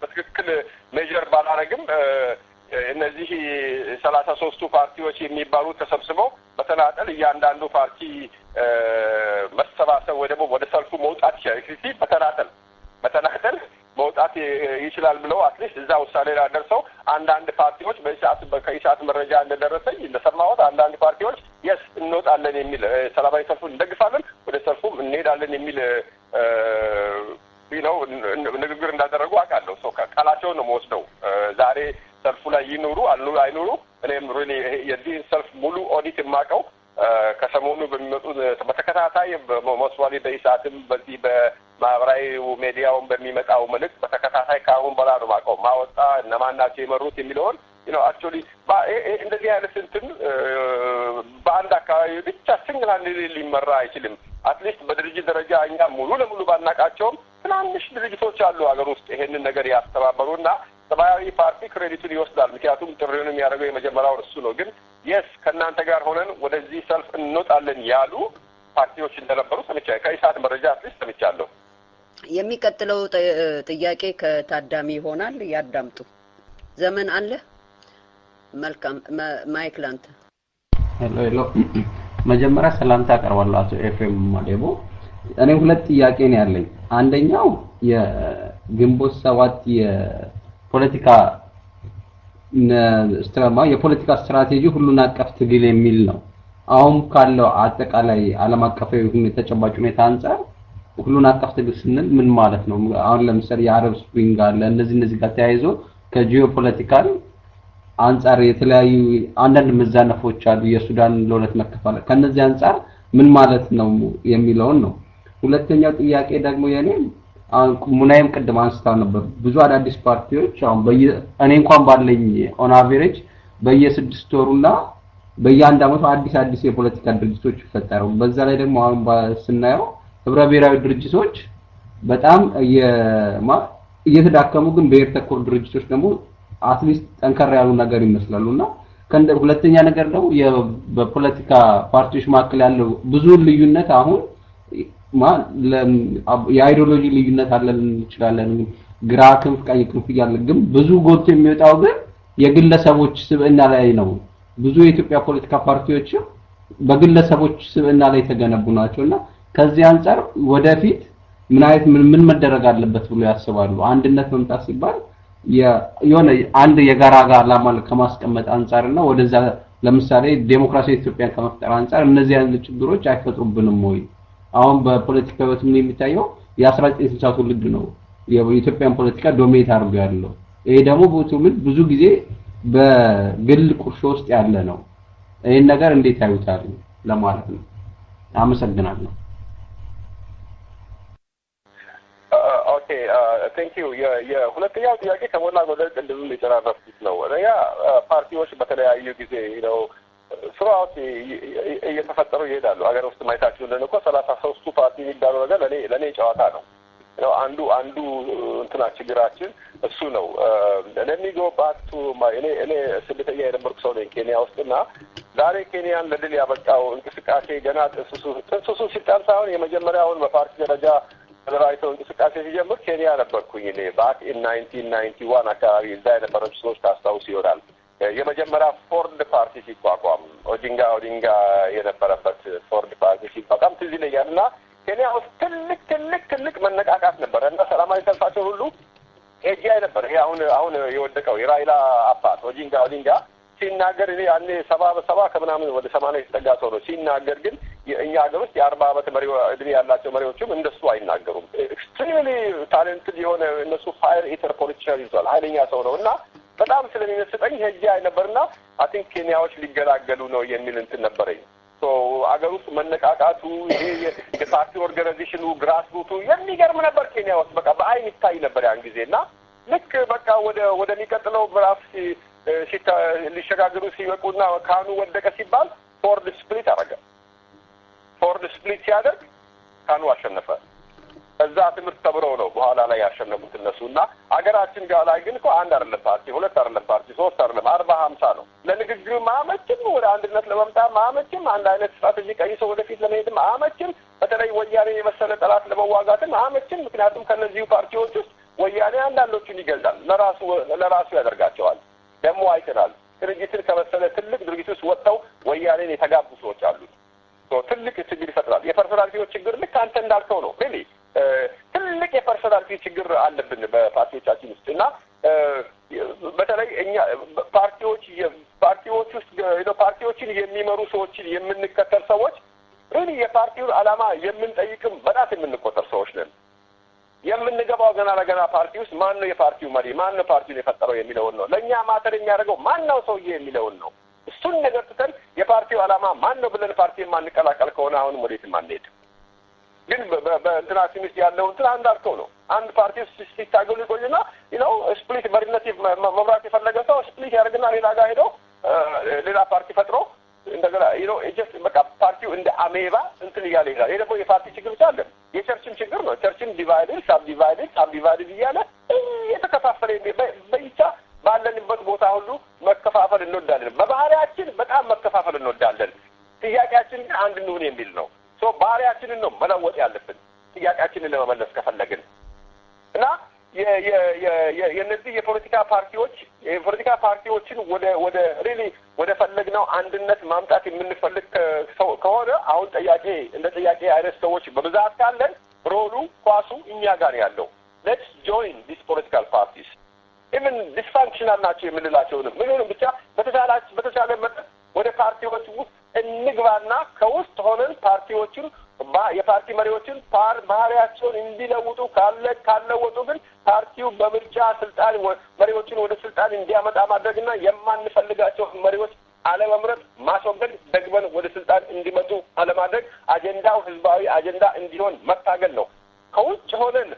በትክክል ሜጀር ባላረግም እነዚህ 33ቱ ፓርቲዎች የሚባሉ ተሰብስበው በተናጠል እያንዳንዱ ፓርቲ መሰባሰብ ወይ ደግሞ ወደ ሰልፉ መውጣት ይችላል በተናጠል መውጣት ይችላል ብለው አትሊስት እዛ ውሳኔ ላይ ደርሰው አንዳንድ ፓርቲዎች ከኢሳት መረጃ እንደደረሰኝ እንደሰማሁት አንዳንድ ፓርቲዎች yes እንወጣለን የሚል ሰላማዊ ሰልፉን እንደግፋለን ወደ ሰልፉም እንሄዳለን የሚል ነው ንግግር እንዳደረጉ አውቃለሁ ሰው ቃላቸውን ነው ወስደው ዛሬ ሰልፉ ላይ ይኑሩ አይኑሩ እኔም ሪሊ የዚህ ሰልፍ ሙሉ ኦዲት የማቀው ከሰሞኑ በሚመጡ በተከታታይ በሞስዋሊ በኢሳትም በዚህ በማህበራዊ ሚዲያውን በሚመጣው መልእክት በተከታታይ ካሁን በኋላ ነው ማቀው ማወጣ እነማናቸው የመሩት የሚለውን actually እንደዚህ አይነት እንትን በአንድ አካባቢ ብቻ ሲንግል ሃንድሊ ሊመራ አይችልም አትሊስት በድርጅት ደረጃ እኛ ሙሉ ለሙሉ ባናቃቸውም ትናንሽ ድርጅቶች አሉ ሀገር ውስጥ ይሄንን ነገር ያስተባበሩና ሰማያዊ ፓርቲ ክሬዲቱን ይወስዳል ምክንያቱም ጥሪውን የሚያደርገው የመጀመሪያው እሱ ነው ግን yes ከናንተ ጋር ሆነን ወደዚህ ሰልፍ እንወጣለን ያሉ ፓርቲዎች እንደነበሩ ሰምቻለሁ ከኢሳት መረጃ አትሊስት ሰምቻለሁ የሚቀጥለው ጥያቄ ከታዳሚ ይሆናል ያዳምጡ ዘመን አለ መልካም ማይክ ላንተ ሄሎ መጀመሪያ ሰላምታ አቀርባለሁ አቶ ኤፍሬም ማዴቦ እኔ ሁለት ጥያቄ ነው ያለኝ አንደኛው የግንቦት 7 የፖለቲካ ስትራቴጂ ሁሉን አቀፍ ትግል የሚል ነው አሁን ካለው አጠቃላይ ዓለም አቀፋዊ ተጨባጭ ሁኔታ አንፃር ሁሉን አቀፍ ትግል ስንል ምን ማለት ነው አሁን ለምሳሌ የአረብ ስፕሪንግ አለ እነዚህ ጋር ተያይዞ ከጂኦፖለቲካል አንፃር የተለያዩ አንዳንድ መዛነፎች አሉ የሱዳን ለሁለት መከፋፈል ከነዚህ አንፃር ምን ማለት ነው የሚለውን ነው ሁለተኛው ጥያቄ ደግሞ የኔ ሙናይም ቀደም አንስታው ነበር ብዙ አዳዲስ ፓርቲዎች አሁን እኔ እንኳን ባለኝ ኦን አቨሬጅ በየ6 ወሩና በየአንድ አመቱ አዲስ የፖለቲካ ድርጅቶች ይፈጠራሉ በዛ ላይ ደግሞ አሁን ስናየው ህብረ ብሔራዊ ድርጅቶች በጣም እየተዳከሙ ግን ብሔር ተኮር ድርጅቶች ደግሞ አትሊስት ጠንከር ያሉ ነገር ይመስላሉና ሁለተኛ ነገር ደግሞ በፖለቲካ ፓርቲዎች መካከል ያለው ብዙ ልዩነት አሁን የአይዲዮሎጂ ልዩነት አለን እንችላለን ግራ ክንፍ ቀኝ ክንፍ ያለ ግን ብዙ ጎልቶ የሚወጣው ግን የግለሰቦች ስብዕና ላይ ነው ብዙ የኢትዮጵያ ፖለቲካ ፓርቲዎች በግለሰቦች ስብዕና ላይ ተገነቡ ናቸውና ከዚህ አንፃር ወደፊት ምን መደረግ አለበት ብሎ ያስባሉ አንድነት መምጣት ሲባል የሆነ አንድ የጋራ ዓላማ ከማስቀመጥ አንፃርና ወደዛ ለምሳሌ ዲሞክራሲያዊ ኢትዮጵያን ከመፍጠር አንፃር እነዚህ አይነት ችግሮች አይፈጥሩብንም ወይ አሁን በፖለቲካው ምን የሚታየው የ1960 ትውልድ ነው የኢትዮጵያን ፖለቲካ ዶሚኔት አድርጎ ያለው ይሄ ደግሞ በትውልድ ብዙ ጊዜ በግል ቁርሾ ውስጥ ያለ ነው ይሄን ነገር እንዴት ያዩታል ለማለት ነው ኦኬ ቴንክ ዩ የሁለተኛው ጥያቄ ከሞላ ጎደል ቅድም የጨራረፍኩት ነው። ያ ፓርቲዎች በተለያዩ ጊዜ ነው ስራዎች እየተፈጠሩ ይሄዳሉ። ሀገር ውስጥ ማየታችሁ እንደሆነ እኮ 33ቱ ፓርቲ የሚባለው ነገር ለኔ ጨዋታ ነው። አንዱ እንትና ችግራችን እሱ ነው። ለሚጎ ባቱ እኔ ስደተኛ የነበርኩ ሰው ነኝ ኬንያ ውስጥና ዛሬ ኬንያን ለድል ያበቃው እንቅስቃሴ ገና ጥንስሱ ሲጣል ሳይሆን የመጀመሪያውን በፓርቲ ደረጃ ተደራጅተው እንቅስቃሴ ሲጀምር ኬንያ ነበርኩኝ እኔ ባክ ኢን 1991 አካባቢ እዛ የነበረች ሰዎች ታስታውስ ይሆናል። የመጀመሪያ ፎርድ ፓርቲ ሲቋቋም ኦዲንጋ የነበረበት ፎርድ ፓርቲ ሲቋቋም ትዝ ይለኛል እና ኬንያ ውስጥ ትልቅ መነቃቃት ነበረ እና ሰላማዊ ሰልፋቸው ሁሉ ሄጄ ነበር። ይሄ አሁን የወደቀው የራይላ አባት ኦዲንጋ ሲናገር እኔ ያኔ 70 ከምናምን ወደ 80 የተጠጋ ሰው ነው ሲናገር። ግን እኛ ሀገር ውስጥ የ40 ዓመት እድሜ ያላቸው መሪዎችም እንደሱ አይናገሩም። ኤክስትሪምሊ ታለንትድ የሆነ እነሱ ፋየር ኢተር ፖለቲሻን ይዟል። ኃይለኛ ሰው ነው እና በጣም ስለሚመስጠኝ ሄጄ ነበርና አይ ቲንክ ኬንያዎች ሊገላገሉ ነው የሚል እንትን ነበረኝ። አገር ውስጥ መነቃቃቱ ይሄ የፓርቲ ኦርጋናይዜሽኑ ግራስ ሩቱ የሚገርም ነበር ኬንያ ውስጥ በቃ በአይን ይታይ ነበር ያን ጊዜና ልክ በቃ ወደሚቀጥለው ምዕራፍ ሊሸጋገሩ ሲበቁና ካህኑ ወደቀ ሲባል ፎርድ ስፕሊት አደረገ። ፎርድ ስፕሊት ሲያደርግ ካህኑ አሸነፈ። እዛ ትምህርት ተብረው ነው በኋላ ላይ ያሸነፉት እነሱና አገራችን ጋር ላይ ግን እኮ አንድ አይደለም ፓርቲ፣ ሁለት አይደለም ፓርቲ፣ ሶስት አይደለም 40-50 ነው። ለንግግር ማመችም ወደ አንድነት ለመምጣት ማመችም አንድ አይነት ስትራቴጂ ቀይሶ ወደፊት ለመሄድም ማመችም በተለይ ወያኔ የመሰለ ጠላት ለመዋጋትም ማመችም። ምክንያቱም ከነዚሁ ፓርቲዎች ውስጥ ወያኔ አንዳንዶቹን ይገልጻል፣ ለራሱ ያደርጋቸዋል። ደግሞ አይተናል ድርጅትን ከመሰለ ትልቅ ድርጅት ውስጥ ወጥተው ወያኔን የተጋቡ ሰዎች አሉ። ትልቅ ችግር ይፈጥራል። የፐርሶናሊቲዎች ችግር ልክ አንተ እንዳልከው ነው። ሪሊ ትልቅ የፐርሶናሊቲ ችግር አለብን በፓርቲዎቻችን ውስጥ እና በተለይ እኛ ፓርቲዎች ውስጥ ፓርቲዎችን የሚመሩ ሰዎችን የምንከተል ሰዎች ሪሊ የፓርቲውን ዓላማ የምንጠይቅም በጣት የምንቆጠር ሰዎች ነን። የምንገባው ገና ለገና ፓርቲ ውስጥ ማን ነው የፓርቲው መሪ፣ ማን ነው ፓርቲውን የፈጠረው የሚለውን ነው። ለእኛ ማተር የሚያደርገው ማን ነው ሰውዬ የሚለውን ነው። እሱን ነገር ትተን የፓርቲው ዓላማ ማን ነው ብለን ፓርቲ የማንቀላቀል ከሆነ አሁንም ወዴትም አንሄድም። ግን በእንትናችን ውስጥ ያለው እንትን አንዳልከው ነው። አንድ ፓርቲ ሲታገሉ ይቆይና ስፕሊት መሪነት መምራት የፈለገ ሰው ስፕሊት ያደርግና ሌላ ጋር ሄዶ ሌላ ፓርቲ ፈጥሮ እንደገና ጀስት በቃ ፓርቲው እንደ አሜባ እንትን እያለ ይላል። ይሄ ደግሞ የፓርቲ ችግር ብቻ አለ፣ የቸርችም ችግር ነው። ቸርችን ዲቫይድድ ሳብዲቫይድድ እያለ የተከፋፈለ በይቻ ባለንበት ቦታ ሁሉ መከፋፈል እንወዳለን። በባህሪያችን በጣም መከፋፈል እንወዳለን። ጥያቄያችን ግን አንድ እንሁን የሚል ነው። ባህሪያችንን ነው መለወጥ ያለብን ጥያቄያችንን ለመመለስ ከፈለግን እና የነዚህ የፖለቲካ ፓርቲዎችን ወደ ፈለግነው አንድነት ማምጣት የምንፈልግ ከሆነ አሁን እንደ ጥያቄ አይነት ሰዎች በብዛት ካለን ሮሉ ኳሱ እኛ ጋር ያለው ሌትስ ጆይን ዲስ ፖለቲካል ፓርቲስ ኢቭን ዲስፋንክሽናል ናቸው የምንላቸውንም ምንንም ብቻ በተቻለ መጠን ወደ ፓርቲዎች ውስጥ እንግባና ከውስጥ ሆነን ፓርቲዎችን የፓርቲ መሪዎችን ባህሪያቸውን እንዲለውጡ ካለወጡ ግን ፓርቲው በምርጫ ስልጣን መሪዎችን ወደ ስልጣን እንዲያመጣ ማድረግና የማንፈልጋቸው መሪዎች አለመምረጥ ማስወገድ፣ ደግመን ወደ ስልጣን እንዲመጡ አለማድረግ አጀንዳው ህዝባዊ አጀንዳ እንዲሆን መታገል ነው። ከውጭ ሆነን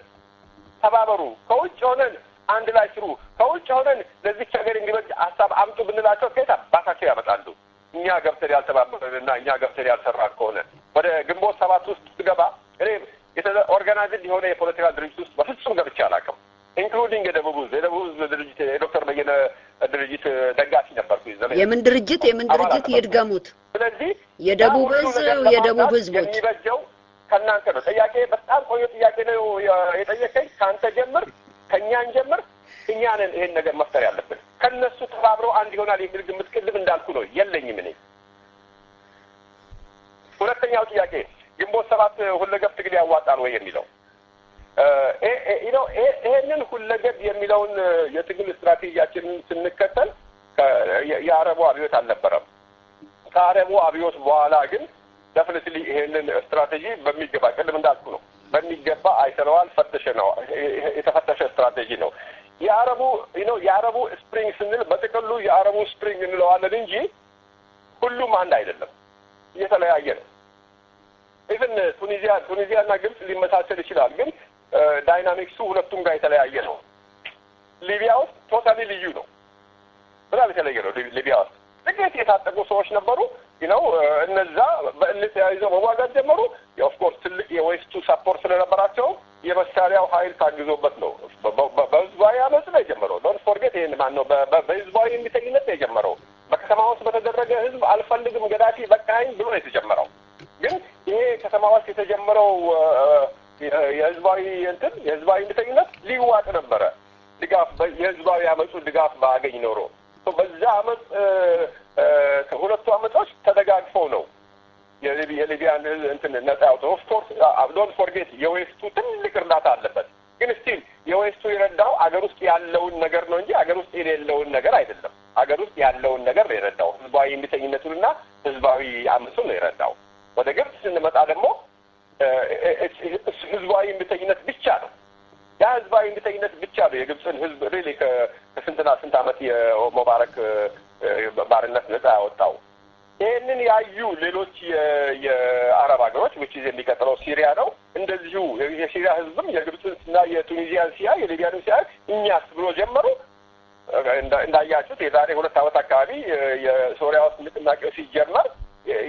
ተባበሩ፣ ከውጭ ሆነን አንድ ላይ ስሩ፣ ከውጭ ሆነን ለዚህ ሀገር እንዲበጅ ሀሳብ አምጡ ብንላቸው ከየት አባታቸው ያመጣሉ? እኛ ገብተን ያልተባበረንና እኛ ገብተን ያልሰራን ከሆነ ወደ ግንቦት 7 ውስጥ ስገባ እኔ ኦርጋናይዝድ የሆነ የፖለቲካ ድርጅት ውስጥ በፍጹም ገብቼ አላውቅም። ኢንክሉዲንግ የደቡብ ህዝብ ድርጅት የዶክተር በየነ ድርጅት ደጋፊ ነበርኩ። የምን ድርጅት ይድገሙት። ስለዚህ የደቡብ ህዝቦች የሚበጀው ከእናንተ ነው። ጥያቄ በጣም ቆየ ጥያቄ ነው የጠየቀኝ። ከአንተ ጀምር፣ ከእኛን ጀምር። እኛ ነን ይሄን ነገር መፍጠር ያለብን። ከነሱ ተባብረው አንድ ይሆናል የሚል ግምት ቅድም እንዳልኩ ነው የለኝም እኔ። ሁለተኛው ጥያቄ ግንቦት 7 ሁለገብ ትግል ያዋጣል ወይ የሚለው ይሄንን ሁለገብ የሚለውን የትግል ስትራቴጂያችንን ስንከተል የአረቡ አብዮት አልነበረም። ከአረቡ አብዮት በኋላ ግን ደፍኒትሊ ይሄንን ስትራቴጂ በሚገባ ቅድም እንዳልኩ ነው በሚገባ አይተነዋል፣ ፈተሸነው። የተፈተሸ ስትራቴጂ ነው። የአረቡ ስፕሪንግ ስንል በጥቅሉ የአረቡ ስፕሪንግ እንለዋለን እንጂ ሁሉም አንድ አይደለም፣ እየተለያየ ነው። ኢቭን ቱኒዚያና ግብጽ ሊመሳሰል ይችላል። ግን ዳይናሚክሱ ሁለቱም ጋር የተለያየ ነው። ሊቢያ ውስጥ ቶታሊ ልዩ ነው። በጣም የተለየ ነው። ሊቢያ ውስጥ ጥቂት የታጠቁ ሰዎች ነበሩ። እነዛ በእልህ ተያይዘው መዋጋት ጀመሩ። ኦፍ ኮርስ ትልቅ የዌስቱ ሰፖርት ስለነበራቸው የመሳሪያው ኃይል ታግዞበት ነው። በህዝባዊ አመጽ ነው የጀመረው። ዶንት ፎርጌት ይሄን ማነው በህዝባዊ የሚተኝነት ነው የጀመረው። በከተማ ውስጥ በተደረገ ህዝብ አልፈልግም ገዳፊ በቃኝ ብሎ ነው የተጀመረው። ግን ይሄ ከተማ ውስጥ የተጀመረው የህዝባዊ የሚተኝነት ሊዋጥ ነበረ። ድጋፍ የህዝባዊ አመጹ ድጋፍ ባገኝ ኖሮ በዛ አመጽ ከሁለቱ አመጾች ተደጋግፈው ነው የሊቢያን ነፃ ያወጣው። ኦፍ ኮርስ ዶንት ፎርጌት የዌስቱ ትልቅ እርዳታ አለበት። ግን ስቲል የዌስቱ የረዳው አገር ውስጥ ያለውን ነገር ነው እንጂ አገር ውስጥ የሌለውን ነገር አይደለም። አገር ውስጥ ያለውን ነገር ነው የረዳው። ህዝባዊ የሚተኝነቱንና ህዝባዊ አመጹን ነው የረዳው። ወደ ግብጽ ስንመጣ ደግሞ ህዝባዊ የሚተኝነት ብቻ ነው። ያ ህዝባዊ የሚተኝነት ብቻ ነው የግብጽን ህዝብ ሪሊ ከስንትና ስንት አመት የሙባረክ ባርነት ነፃ ያወጣው። ይህንን ያዩ ሌሎች የአረብ ሀገሮች which is የሚቀጥለው ሲሪያ ነው። እንደዚሁ የሲሪያ ህዝብም የግብጽና የቱኒዚያን ሲያ የሊቢያን ሲያ እኛስ ብሎ ጀመሩ። እንዳያችሁት የዛሬ 2 አመት አካባቢ የሶሪያ ውስጥ ንቅናቄው ሲጀመር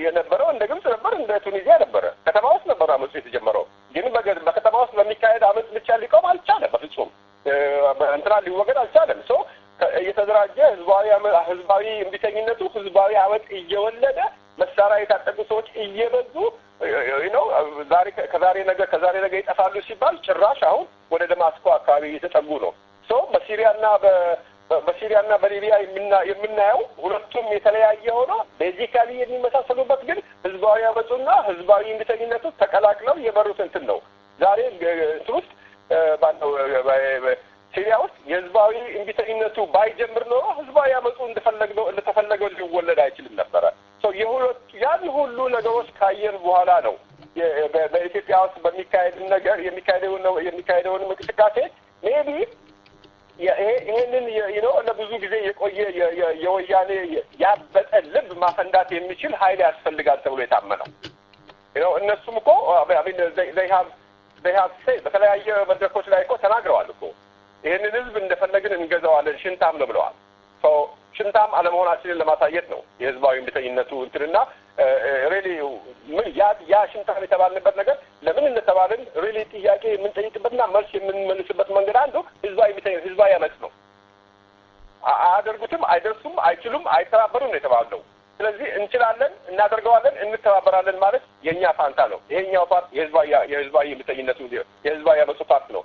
የነበረው እንደ ግብጽ ነበር፣ እንደ ቱኒዚያ ነበር። ከተማ ውስጥ ነበር አመጹ የተጀመረው። ግን በከተማ ውስጥ በሚካሄድ አመጽ ብቻ ሊቆም አልቻለም። በፍጹም እንትና ሊወገድ አልቻለም። የተደራጀ ህዝባዊ እምቢተኝነቱ ህዝባዊ አመጽ እየወለደ መሳሪያ የታጠቁ ሰዎች እየበዙ ከዛሬ ነገ ይጠፋሉ ሲባል ጭራሽ አሁን ወደ ደማስቆ አካባቢ እየተጠጉ ነው። በሲሪያና በሊቢያ የምናየው ሁለቱም የተለያየ ሆኖ ቤዚካሊ የሚመሳሰሉበት ግን ህዝባዊ አመጹና ህዝባዊ እምቢተኝነቱ ተቀላቅለው የመሩት እንትን ነው። ዛሬ ውስጥ ሲሪያ ውስጥ የህዝባዊ እምቢተኝነቱ ባይጀምር ኖሮ ህዝባዊ አመጹ እንደተፈለገው ሊወለድ አይችልም ነበረ። ያን ሁሉ ነገሮች ካየን በኋላ ነው በኢትዮጵያ ውስጥ የሚካሄደውን እንቅስቃሴ ሜቢ ይሄንን ለብዙ ጊዜ የቆየ የወያኔ ያበጠ ልብ ማፈንዳት የሚችል ኃይል ያስፈልጋል ተብሎ የታመነው እነሱም እኮ they have said በተለያየ መድረኮች ላይ እኮ ተናግረዋል እኮ ይሄንን ህዝብ እንደፈለግን እንገዛዋለን ሽንታም ነው ብለዋል። ሽንታም አለመሆናችንን ለማሳየት ነው የህዝባዊ እምቢተኝነቱ እንትንና ሪሊ ምን ያ ሽንታም የተባልንበት ነገር ለምን እንደተባልን ሪሊ ጥያቄ የምንጠይቅበትና መልስ የምንመልስበት መንገድ አንዱ ህዝባዊ አመጽ ነው። አያደርጉትም፣ አይደርሱም፣ አይችሉም፣ አይተባበሩም ነው የተባለው። ስለዚህ እንችላለን፣ እናደርገዋለን፣ እንተባበራለን ማለት የኛ ፋንታ ነው። ይሄኛው ፓርት የህዝባዊ እምቢተኝነቱ የህዝባዊ አመጹ ፓርት ነው።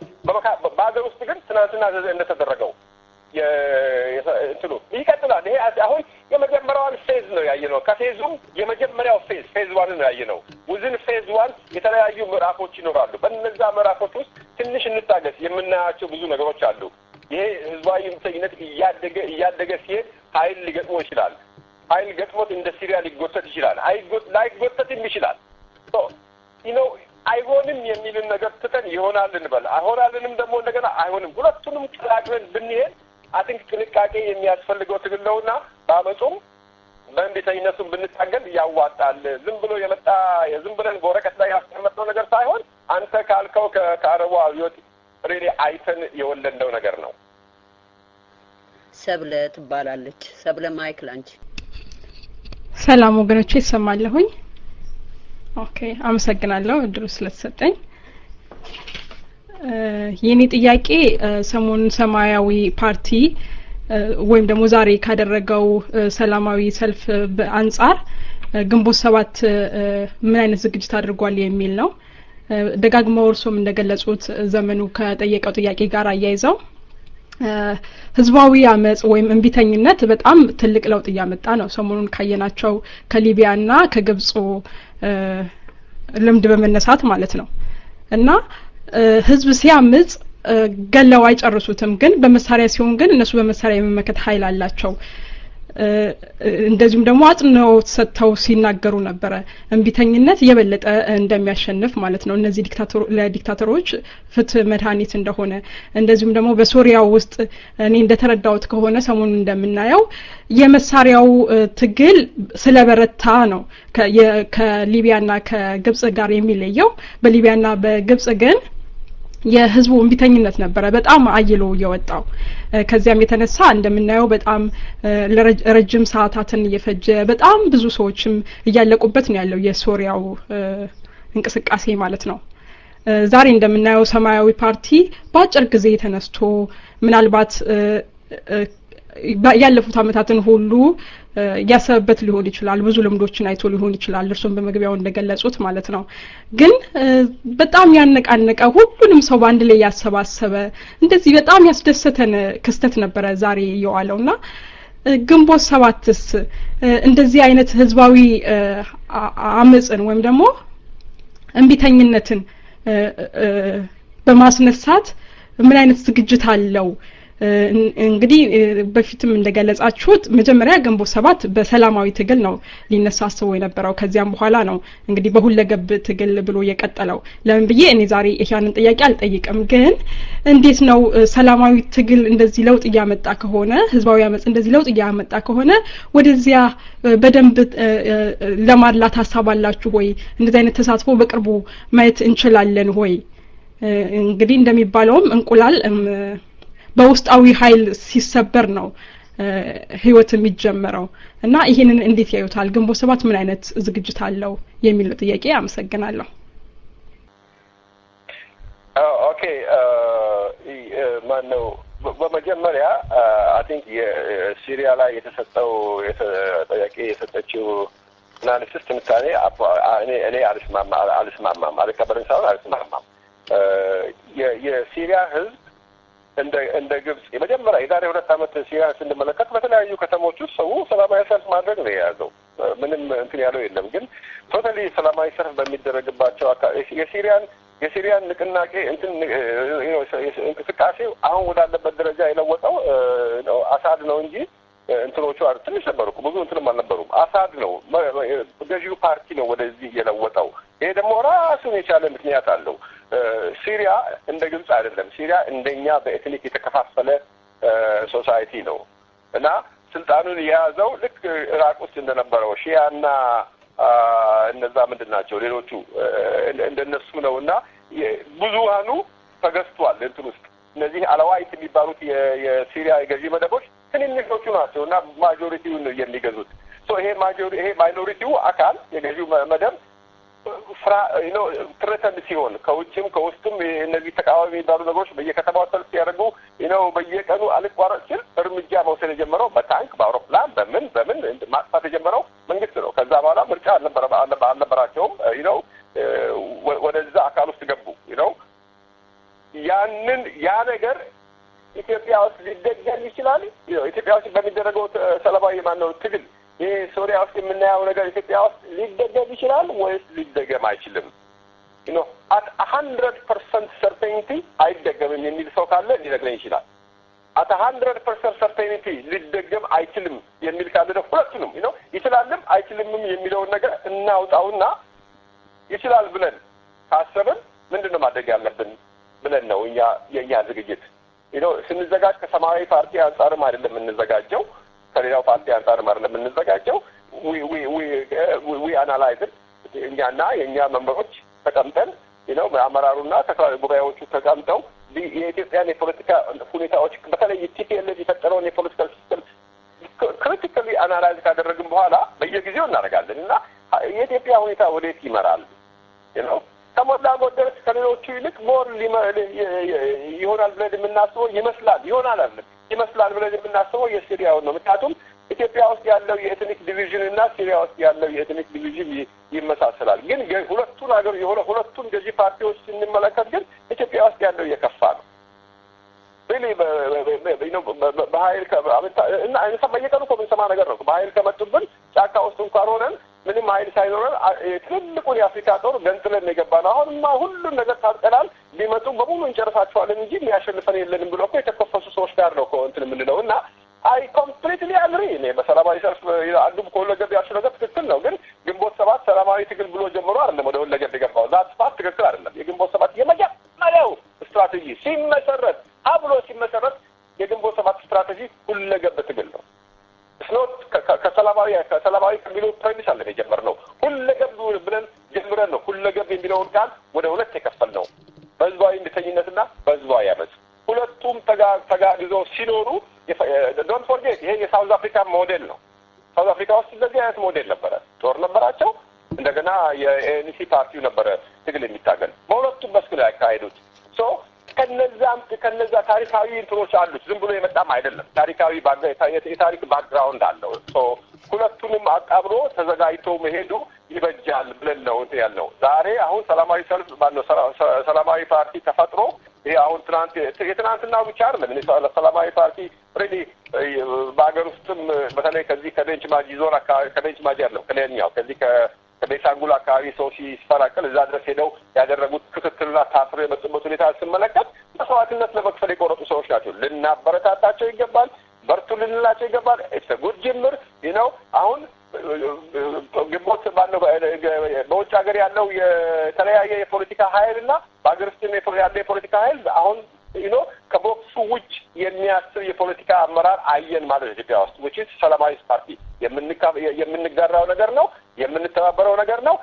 በሀገር ውስጥ ግን ትናንትና እንደተደረገው ይቀጥላል። ይሄ አሁን የመጀመሪያውን ፌዝ ነው ያየነው። ከፌዙም የመጀመሪያው ፌዝ 1 ነው ያየነው። ውዝን ፌዝ 1 የተለያዩ ምዕራፎች ይኖራሉ። በእነዛ ምዕራፎች ውስጥ ትንሽ እንታገስ የምናያቸው ብዙ ነገሮች አሉ። ይሄ ህዝባዊ እምቢተኝነት እያደገ ሲሄድ ኃይል ሊገጥሞ ይችላል። ኃይል ገጥሞት እንደ ሲሪያ ሊጎተት ይችላል። ላይጎተትም ይችላል። አይሆንም የሚልን ነገር ትተን ይሆናል እንበል። አይሆናልንም ደግሞ እንደገና አይሆንም። ሁለቱንም ቀላቅለን ብንሄድ አጥንቅ ጥንቃቄ የሚያስፈልገው ትግል ነውና በአመጹም በእምቢተኝነቱም ብንታገል ያዋጣል። ዝም ብለን በወረቀት ላይ ያስቀመጥነው ነገር ሳይሆን አንተ ካልከው ከአረቡ አብዮት ሪሊ አይተን የወለድነው ነገር ነው። ሰብለ ትባላለች። ሰብለ ማይክል አንቺ። ሰላም ወገኖቼ ይሰማለሁኝ? ኦኬ አመሰግናለሁ እድሉ ስለተሰጠኝ። የኔ ጥያቄ ሰሞኑን ሰማያዊ ፓርቲ ወይም ደግሞ ዛሬ ካደረገው ሰላማዊ ሰልፍ በአንጻር ግንቦት 7 ምን አይነት ዝግጅት አድርጓል የሚል ነው። ደጋግመው እርሶም እንደገለጹት ዘመኑ ከጠየቀው ጥያቄ ጋር አያይዘው ህዝባዊ አመጽ ወይም እንቢተኝነት በጣም ትልቅ ለውጥ ያመጣ ነው። ሰሞኑን ካየናቸው ከሊቢያና ከግብጽ ልምድ በመነሳት ማለት ነው። እና ህዝብ ሲያምጽ ገለው አይጨርሱትም። ግን በመሳሪያ ሲሆን ግን እነሱ በመሳሪያ የመመከት ኃይል አላቸው። እንደዚሁም ደግሞ አጽንኦት ሰጥተው ሲናገሩ ነበር እንቢተኝነት የበለጠ እንደሚያሸንፍ ማለት ነው። እነዚህ ለዲክታተሮች ፍትህ መድኃኒት እንደሆነ እንደዚሁም ደግሞ በሶሪያው ውስጥ እኔ እንደተረዳሁት ከሆነ ሰሞኑን እንደምናየው የመሳሪያው ትግል ስለበረታ ነው ከሊቢያና ከግብጽ ጋር የሚለየው። በሊቢያና በግብጽ ግን የህዝቡ እንቢተኝነት ነበረ በጣም አይሎ የወጣው ከዚያም የተነሳ እንደምናየው በጣም ለረጅም ሰዓታትን እየፈጀ በጣም ብዙ ሰዎችም እያለቁበት ነው ያለው የሶሪያው እንቅስቃሴ ማለት ነው ዛሬ እንደምናየው ሰማያዊ ፓርቲ በአጭር ጊዜ ተነስቶ ምናልባት ያለፉት አመታትን ሁሉ ያሰበበት ሊሆን ይችላል ብዙ ልምዶችን አይቶ ሊሆን ይችላል እርሱም በመግቢያው እንደገለጹት ማለት ነው ግን በጣም ያነቃነቀ ሁሉንም ሰው ባንድ ላይ ያሰባሰበ እንደዚህ በጣም ያስደሰተን ክስተት ነበረ ዛሬ የዋለውና ግንቦት ሰባትስ እንደዚህ አይነት ህዝባዊ አመጽን ወይም ደግሞ እንቢተኝነትን በማስነሳት ምን አይነት ዝግጅት አለው እንግዲህ በፊትም እንደገለጻችሁት መጀመሪያ ግንቦት ሰባት በሰላማዊ ትግል ነው ሊነሳሰው የነበረው ከዚያም በኋላ ነው እንግዲህ በሁለገብ ትግል ብሎ የቀጠለው ለምን ብዬ እኔ ዛሬ ይሄንን ጥያቄ አልጠይቅም ግን እንዴት ነው ሰላማዊ ትግል እንደዚህ ለውጥ ያመጣ ከሆነ ህዝባዊ አመጽ እንደዚህ ለውጥ ያመጣ ከሆነ ወደዚያ በደንብ ለማድላት ሐሳባላችሁ ወይ እንደዚህ አይነት ተሳትፎ በቅርቡ ማየት እንችላለን ወይ እንግዲህ እንደሚባለውም እንቁላል በውስጣዊ ኃይል ሲሰበር ነው ህይወት የሚጀመረው እና ይሄንን እንዴት ያዩታል ግንቦት ሰባት ምን አይነት ዝግጅት አለው የሚል ጥያቄ አመሰግናለሁ ኦኬ ማነው በመጀመሪያ አይ ቲንክ የሲሪያ ላይ የተሰጠው ጥያቄ የሰጠችው አናሊሲስ ትንታኔ እኔ አልስማማም አልከበረን ሳይሆን አልስማማም የሲሪያ ህዝብ እንደ ግብጽ የመጀመሪያ የዛሬ 2 አመት ሲሪያን ስንመለከት በተለያዩ ከተሞች ውስጥ ሰው ሰላማዊ ሰልፍ ማድረግ ነው የያዘው ምንም እንትን ያለው የለም ግን ቶታሊ ሰላማዊ ሰልፍ በሚደረግባቸው የሲሪያን ንቅናቄ እንትን እንቅስቃሴው አሁን ወዳለበት ደረጃ የለወጠው አሳድ ነው እንጂ እንትኖቹ ትንሽ ነበሩ ብዙ እንትንም አልነበሩም አሳድ ነው ገዢው ፓርቲ ነው ወደዚህ የለወጠው ይሄ ደግሞ ራሱን የቻለ ምክንያት አለው ሲሪያ እንደ ግብጽ አይደለም ሲሪያ እንደኛ በኤትኒክ የተከፋፈለ ሶሳይቲ ነው እና ስልጣኑን የያዘው ልክ ኢራቅ ውስጥ እንደነበረው ሺያና እነዛ ምንድናቸው ሌሎቹ እንደነሱ ነውና ብዙሃኑ ተገዝቷል እንትን ውስጥ እነዚህ አላዋይት የሚባሉት የሲሪያ የገዢ መደቦች ትንንሾቹ ናቸውና ማጆሪቲውን የሚገዙት ይሄ ማይኖሪቲው አካል የገዢው መደብ ትረተን ሲሆን ከውጭም ከውስጥም እነዚህ ተቃዋሚ የሚባሉ ነገሮች በየከተማው ሰልፍ ሲያደርጉ በየቀኑ አልቋረጥ ሲል እርምጃ መውሰድ የጀመረው በታንክ በአውሮፕላን በምን ማጥፋት የጀመረው መንግስት ነው ከዛ በኋላ ምርጫ አልነበራቸውም ወደዛ አካል ውስጥ ገቡ ያ ነገር ኢትዮጵያ ውስጥ ሊደገም ይችላል ኢትዮጵያ ውስጥ በሚደረገው ሰላማዊ ማነው ትግል ይሄ ሶሪያ ውስጥ የምናየው ነገር ኢትዮጵያ ውስጥ ሊደገም ይችላል ወይስ ሊደገም አይችልም at 100% certainty አይደገምም የሚል ሰው ካለ ሊነግረኝ ይችላል at 100% certainty ሊደገም አይችልም የሚል ካለ ደግሞ ሁለቱንም ይችላልም አይችልምም የሚለውን ነገር እናውጣውና ይችላል ብለን ካሰብን ምንድነው ማድረግ ያለብን ብለን ነው የኛ ዝግጅት ስንዘጋጅ ከሰማያዊ ፓርቲ አንፃርም አይደለም እንዘጋጀው ከሌላው ፓርቲ አንፃርም አይደለም እንዘጋጀው we analyze እኛና የኛ መንበሮች ተቀምጠን በአመራሩና ተካዋይ ጉባኤዎቹ ተቀምጠው የኢትዮጵያን የፖለቲካ ሁኔታዎች በተለይ ቲፒኤልኤፍ የፈጠረውን የፖለቲካል ሲስተም ክሪቲካሊ አናላይዝ ካደረግን በኋላ በየጊዜው እናደርጋለን እና የኢትዮጵያ ሁኔታ ወዴት ይመራል ከሞላ ጎደል ከሌሎቹ ይልቅ ሞር ይሆናል ብለን የምናስበው ይመስላል ብለን የምናስበው የሲሪያው ነው ምክንያቱም ኢትዮጵያ ውስጥ ያለው የኤትኒክ ዲቪዥን እና ሲሪያ ውስጥ ያለው የኤትኒክ ዲቪዥን ይመሳሰላል ግን ሁለቱን ገዢ ፓርቲዎች ስንመለከት ግን ኢትዮጵያ ውስጥ ያለው የከፋ ነው በኃይል እና በየቀኑ በምንሰማ ነገር ነው በኃይል ከመጡብን ጫካ ውስጥ እንኳን ሆነን ምንም ኃይል ሳይኖረን ትልቁን የአፍሪካ ጦር ገንጥለን የገባነው አሁንማ ሁሉም ነገር ታጥቀናል ቢመጡ በሙሉ እንጨርሳቸዋለን እንጂ የሚያሸንፈን የለንም ብሎ የተከፈሱ ሰዎች ጋር ነው እንትን የምንለው እና I completely agree በሰላማዊ ሰልፍ አንዱ ከወለገብ ያልሽው ነገር ትክክል ነው ግን ግንቦት ሰባት ሰላማዊ ትግል ብሎ ጀምሮ አይደለም ወደ ወለገብ የገባው ዛት ፋክት ትክክል አይደለም የግንቦት ሰባት የመጀመሪያው ስትራቴጂ ሲመሰረት የግንቦት ሰባት ስትራቴጂ ሁለገብ ትግል ነው ስኖት ከሰላማዊ ከሚለው ፕሬሚስ አለ የጀመርነው ሁለገብ ብለን ጀምረን ነው ሁለገብ የሚለውን ቃል ወደ ሁለት የከፈልነው በህዝባዊ እንድተኝነትና በህዝባዊ አመጽ ሁለቱም ተጋግዘው ሲኖሩ ዶንት ፎርጌት ይሄ የሳውዝ አፍሪካ ሞዴል ነው። ሳውዝ አፍሪካ ውስጥ እንደዚህ አይነት ሞዴል ነበረ። ጦር ነበራቸው። እንደገና የኤንሲ ፓርቲው ነበረ ትግል የሚታገል በሁለቱም መስክ ነው ያካሄዱት። ሶ ከነዛ ታሪካዊ እንትኖች አሉት። ዝም ብሎ የመጣም አይደለም። የታሪክ ባክግራውንድ አለው። ሶ ሁለቱንም አጣብሮ ተዘጋጅቶ መሄዱ ይበጃል ብለን ነው እንትን ያልነው። ዛሬ አሁን ሰላማዊ ሰልፍ ባለው ሰላማዊ ፓርቲ ተፈጥሮ ይሄ አሁን የትናንትናው ብቻ አይደለም። ሰላማዊ ፓርቲ ሬዲ በአገር ውስጥም በተለይ ከዚህ ከቤንች ማጂ ዞን አካባቢ ከቤንች ማጂ ያለው ከሌላኛው ከዚህ ከቤሳንጉል አካባቢ ሰው ሲፈናቀል እዛ ድረስ ሄደው ያደረጉት ክትትልና ታስሮ የመጡበት ሁኔታ ስንመለከት መስዋዕትነት ለመክፈል የቆረጡ ሰዎች ናቸው። ልናበረታታቸው ይገባል። በርቱ ልንላቸው ይገባል። ኢትስ ጉድ ጅምር ነው። አሁን ግንቦት ባለው በውጭ ሀገር ያለው የተለያየ የፖለቲካ ኃይልና በሀገር ውስጥ ያለው የፖለቲካ ኃይል አሁን ከቦክሱ ውጭ የሚያስብ የፖለቲካ አመራር አየን ማለት ኢትዮጵያ ውስጥ which is ሰላማዊ ፓርቲ የምንጋራው ነገር ነው፣ የምንተባበረው ነገር ነው።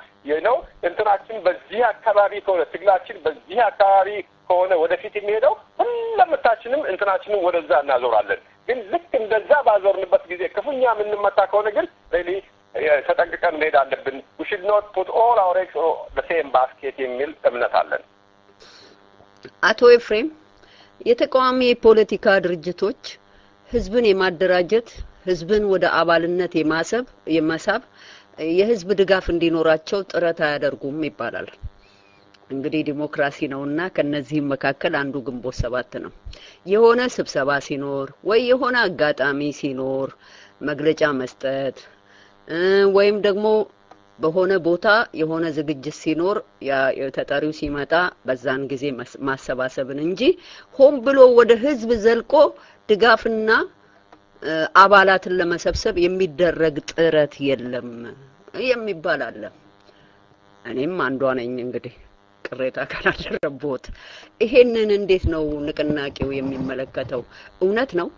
እንትናችን በዚህ አካባቢ ከሆነ ትግላችን በዚህ አካባቢ ከሆነ ወደፊት የሚሄደው ሁላችንም እንትናችንን ወደዛ እናዞራለን። ግን ልክ እንደዛ ባዞርንበት ጊዜ ክፉኛ የምንመታ ከሆነ ግን ሪሊ ተጠንቅቀን መሄድ አለብን። we should not put all our eggs in the same basket የሚል እምነት አለን። አቶ ኤፍሬም የተቃዋሚ የፖለቲካ ድርጅቶች ህዝብን የማደራጀት ህዝብን ወደ አባልነት የማሳብ የህዝብ ድጋፍ እንዲኖራቸው ጥረት አያደርጉም ይባላል። እንግዲህ ዲሞክራሲ ነውና ከነዚህም መካከል አንዱ ግንቦት 7 ነው። የሆነ ስብሰባ ሲኖር ወይ የሆነ አጋጣሚ ሲኖር መግለጫ መስጠት ወይም ደግሞ በሆነ ቦታ የሆነ ዝግጅት ሲኖር የተጠሪው ሲመጣ በዛን ጊዜ ማሰባሰብን እንጂ ሆን ብሎ ወደ ህዝብ ዘልቆ ድጋፍና አባላትን ለመሰብሰብ የሚደረግ ጥረት የለም የሚባል አለ። እኔም አንዷ ነኝ እንግዲህ ቅሬታ ካላደረቦት ይሄንን እንዴት ነው ንቅናቄው የሚመለከተው? እውነት ነው?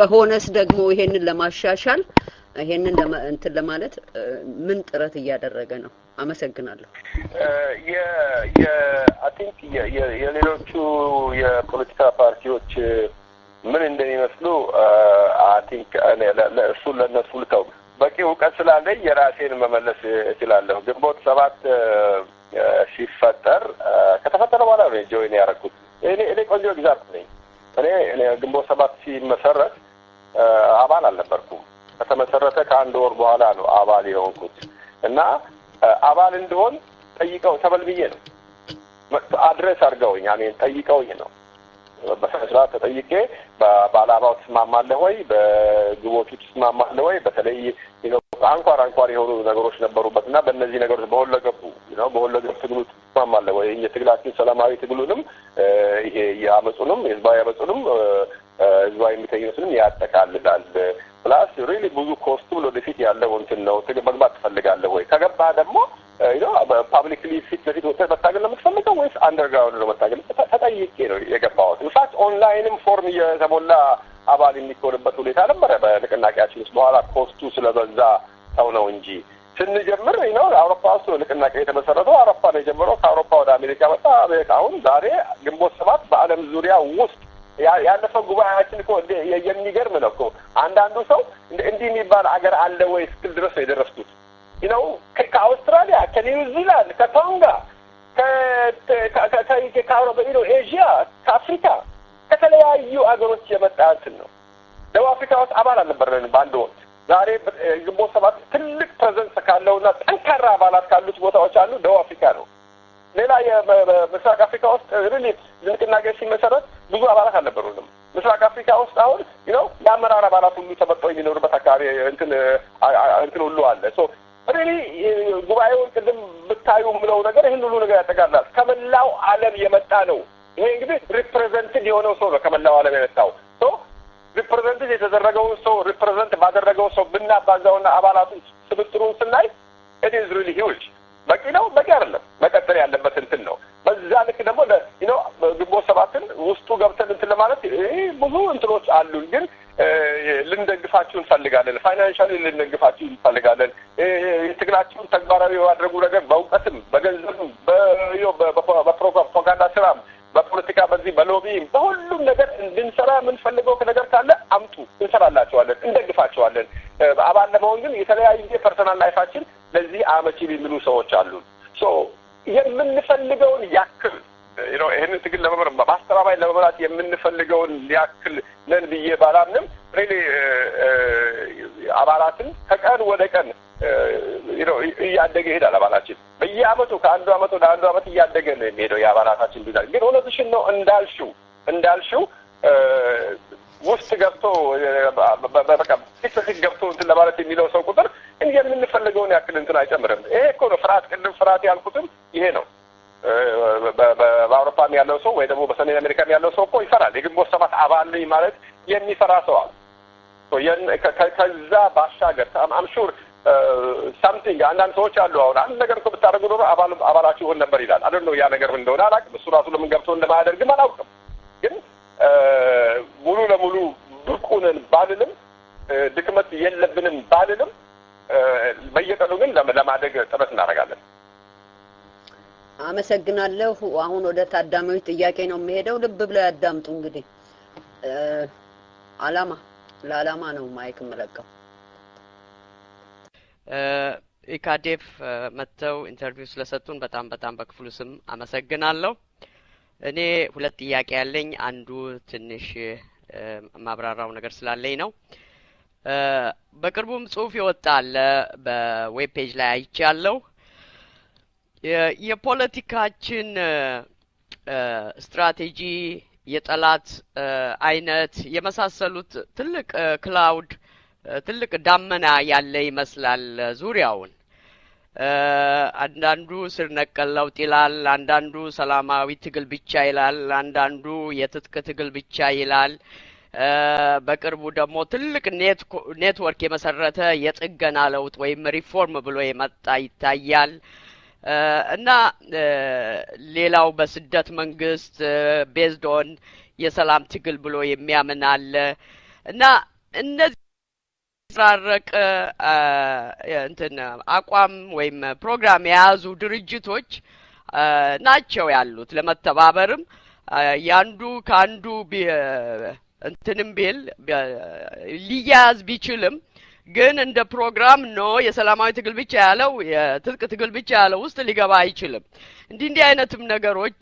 ከሆነስ ደግሞ ይሄንን ለማሻሻል ይሄንን እንትን ለማለት ምን ጥረት እያደረገ ነው? አመሰግናለሁ። አይ ቲንክ የሌሎቹ የፖለቲካ ፓርቲዎች ምን እንደሚመስሉ አይ ቲንክ ለእነሱ ልተው። በቂ እውቀት ስላለኝ የራሴን መመለስ እችላለሁ። ግንቦት 7 ሲፈጠር ከተፈጠረ በኋላ ነው ጆይን ያደረኩት። እኔ ቆንጆ ግዛት ነኝ። እኔ ግንቦት 7 ሲመሰረት አባል አልነበርኩም። ከተመሰረተ ከአንድ ወር በኋላ ነው አባል የሆንኩት እና አባል እንደሆን ጠይቀው ተበልብዬ ነው አድሬስ አድርገውኝ ጠይቀውኝ ነው በስርዓት ተጠይቄ በአላማው ተስማማለህ ወይ በግቦቱ ተስማማለህ ወይ በተለይ አንኳር የሆኑ ነገሮች ነበሩበትና በእነዚህ ነገሮች በሁለገብ ትግሉ ተስማማለህ ወይ የትግላችን ሰላማዊ ትግሉንም ይሄ የአመጹንም የህዝባዊ አመጹንም ህዝባዊ የሚተኙትንም ያጠቃልላል ፕላስ ሪሊ ብዙ ኮስቱ ወደፊት ያለው እንትን ነው መግባት ትፈልጋለህ ወይ ከገባ ደግሞ ፐብሊክሊ ፊት ለፊት ወጥተህ መታገል ለምትፈልገው ወይስ አንደርግራውንድ ነው መታገል ተጠይቄ ነው የገባሁት። ኢንፋክት ኦንላይንም ፎርም የተሞላ አባል የሚሆንበት ሁኔታ ነበረ በንቅናቄያችን ውስጥ። በኋላ ኮስቱ ስለበዛ ሰው ነው እንጂ ስንጀምር አውሮፓ ውስጥ ንቅናቄ የተመሰረተው አውሮፓ ነው የጀመረው። ከአውሮፓ ወደ አሜሪካ መጣ። አሁን ዛሬ ግንቦት 7 በዓለም ዙሪያ ውስጥ ያለፈው ጉባኤያችን እኮ የሚገርም ነው እኮ። አንዳንዱ ሰው እንዲህ የሚባል አገር አለ ወይ እስክል ድረስ ነው የደረስኩት። ከአውስትራሊያ፣ ከኒውዚላንድ፣ ከቶንጋ፣ ኤዥያ፣ ከአፍሪካ ከተለያዩ አገሮች የመጣ እንትን ነው። ደቡብ አፍሪካ ውስጥ አባል አልነበረን በአንድ ወቅት። ዛሬ ግንቦት 7 ትልቅ ፕሬዘንስ ካለውና ጠንካራ አባላት ካሉት ቦታዎች አንዱ ደቡብ አፍሪካ ነው። ሌላ የምስራቅ አፍሪካ ውስጥ ሪሊ ንቅናቄ ሲመሰረት ብዙ አባላት አልነበሩንም። ምስራቅ አፍሪካ ውስጥ አሁን የአመራር አባላት ሁሉ ተመርጠው የሚኖሩበት አካባቢ እንትን ሁሉ አለ። ሪሊ ጉባኤውን ቅድም ብታዩ ምለው ነገር ይህን ሁሉ ነገር ያጠቃልላል። ከመላው ዓለም የመጣ ነው። ይሄ እንግዲህ ሪፕሬዘንትድ የሆነው ሰው ነው ከመላው ዓለም የመጣው። ሪፕሬዘንትድ የተደረገውን ሰው ሪፕሬዘንት ባደረገው ሰው ብናባዛውና አባላቱን ስብጥሩን ስናይ it is really huge። በቂ ነው? በቂ አይደለም። መቀጠል ያለበት እንትን ነው። በዛ ልክ ደግሞ ግንቦት 7ን ውስጡ ገብተን እንትን ለማለት ብዙ እንትኖች አሉን። ግን ልንደግፋችሁ እንፈልጋለን። ፋይናንሻሊ ልንደግፋችሁ እንፈልጋለን። የትግላችሁን ተግባራዊ ያደረጉ ነገር በእውቀትም በገንዘብም በፕሮፓጋንዳ ስራም በፖለቲካ በዚህ በሎቢ በሁሉም ነገር እንድንሰራ የምንፈልገው ነገር ካለ አምጡ እንሰራላቸዋለን እንደግፋቸዋለን አባል ለመሆን ግን የተለያየ ፐርሰናል ላይፋችን ለዚህ አመቺ የሚሉ ሰዎች አሉ ሶ የምንፈልገውን ያክል ይሄን ትግል ለመመረጥ ማስተራባይ ለመመራት የምንፈልገውን ያክል ነን ብዬ ባላምንም ሪሊ አባላትን ከቀን ወደ ቀን እያደገ ይሄዳል አባላችን በየአመቱ ከአንዱ አመት ወደ አንዱ አመት እያደገ ነው የሚሄደው የአባላታችን ብዛት ግን እውነትሽን ነው እንዳልሽው ውስጥ ገብቶ በቃ ፊት ገብቶ እንትን ለማለት የሚለው ሰው ቁጥር የምንፈልገውን ያክል እንትን አይጨምርም ይሄ እኮ ነው ፍርሃት ያልኩትም ይሄ ነው በአውሮፓም ያለው ሰው ወይ ደግሞ በሰሜን አሜሪካም ያለው ሰው እኮ ይፈራል የግንቦት ሰባት አባል ነኝ ማለት የሚፈራ ሰው አለ ከዛ ባሻገር I'm sure something አንዳንድ ሰዎች አሉ አሁን አንድ ነገር እኮ ብታደርጉ ነው አባላችሁ ሆነ ነበር ይላል አይደል ነው ያ ነገር ምን እንደሆነ አላውቅም እሱ ራሱ ለምን ገብቶ እንደማያደርግም አላውቅም ግን ሙሉ ለሙሉ ብቁነን ባልልም ድክመት የለብንም ባልልም በየቀኑ ግን ለማደግ ጥረት እናደርጋለን አመሰግናለሁ አሁን ወደ ታዳሚዎች ጥያቄ ነው የሚሄደው ልብ ብለው ያዳምጡ እንግዲህ ለዓላማ ነው ማይክ መለቀው ኢካዴፍ መተው ኢንተርቪው ስለሰጡን በጣም በክፍሉ ስም አመሰግናለሁ እኔ ሁለት ጥያቄ ያለኝ አንዱ ትንሽ ማብራራው ነገር ስላለኝ ነው በቅርቡም ጽሁፍ ይወጣል በዌብ ፔጅ ላይ አይቻለሁ የፖለቲካችን ስትራቴጂ የጠላት አይነት የመሳሰሉት ትልቅ ክላውድ ትልቅ ዳመና ያለ ይመስላል ዙሪያውን አንዳንዱ ስር ነቀል ለውጥ ይላል አንዳንዱ ሰላማዊ ትግል ብቻ ይላል አንዳንዱ የትጥቅ ትግል ብቻ ይላል በቅርቡ ደግሞ ትልቅ ኔትወርክ የመሰረተ የጥገና ለውጥ ወይም ሪፎርም ብሎ የመጣ ይታያል እና ሌላው በስደት መንግስት ቤዝድ ኦን የሰላም ትግል ብሎ የሚያምን አለ እና እነዚህ ተራረቀ እንትን አቋም ወይም ፕሮግራም የያዙ ድርጅቶች ናቸው ያሉት ለመተባበርም ያንዱ ካንዱ እንትንም ቢል ሊያዝ ቢችልም ግን እንደ ፕሮግራም ነው የሰላማዊ ትግል ብቻ ያለው የትጥቅ ትግል ብቻ ያለው ውስጥ ሊገባ አይችልም እንዲህ አይነትም ነገሮች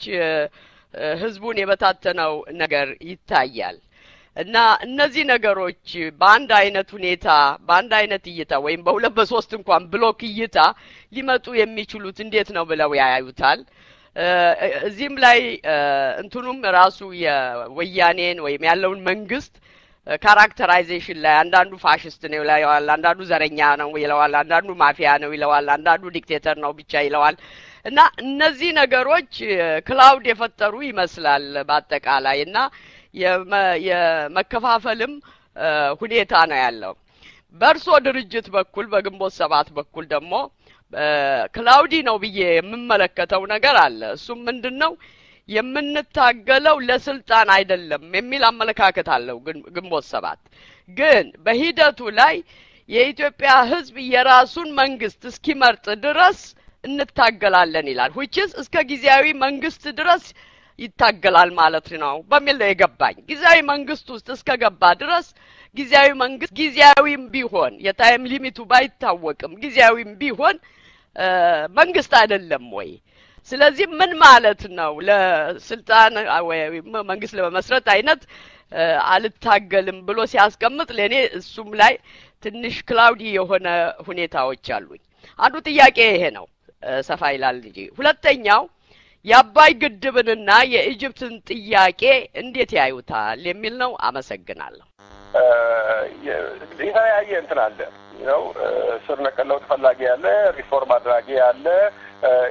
ህዝቡን የበታተነው ነገር ይታያል እና እነዚህ ነገሮች በአንድ አይነት ሁኔታ በአንድ አይነት እይታ ወይም በሁለት በሶስት እንኳን ብሎክ እይታ ሊመጡ የሚችሉት እንዴት ነው ብለው ያዩታል እዚህም ላይ እንትኑም ራሱ የወያኔን ወይም ያለውን መንግስት ካራክተራይዜሽን ላይ አንዳንዱ ፋሽስት ነው ይላል አንዳንዱ ዘረኛ ነው ይላል አንዳንዱ ማፊያ ነው ይላል አንዳንዱ ዲክቴተር ነው ብቻ ይላል እና እነዚህ ነገሮች ክላውድ የፈጠሩ ይመስላል በአጠቃላይ እና የመከፋፈልም ሁኔታ ነው ያለው በርሶ ድርጅት በኩል በግንቦት ሰባት በኩል ደግሞ ክላውዲ ነው ብዬ የምመለከተው ነገር አለ እሱም ምንድነው የምንታገለው ለስልጣን አይደለም የሚል አመለካከት አለው ግንቦት ሰባት ግን በሂደቱ ላይ የኢትዮጵያ ህዝብ የራሱን መንግስት እስኪመርጥ ድረስ እንታገላለን ይላል which is እስከ ጊዜያዊ መንግስት ድረስ ይታገላል ማለት ነው በሚል ነው የገባኝ ጊዜያዊ መንግስት ውስጥ እስከገባ ድረስ ጊዜያዊ መንግስት ጊዜያዊም ቢሆን የታይም ሊሚቱ ባይታወቅም ጊዜያዊም ቢሆን መንግስት አይደለም ወይ ስለዚህ ምን ማለት ነው ለስልጣን ወይ መንግስት ለመመስረት አይነት አልታገልም ብሎ ሲያስቀምጥ ለኔ እሱም ላይ ትንሽ ክላውዲ የሆነ ሁኔታዎች አሉኝ አንዱ ጥያቄ ይሄ ነው ሰፋ ይላል እንጂ ሁለተኛው የአባይ ግድብንና የኢጅፕትን ጥያቄ እንዴት ያዩታል የሚል ነው አመሰግናለሁ የተለያየ እንትን አለ ነው ስር ነቀል ለውጥ ፈላጊ ያለ ሪፎርም አድራጊ ያለ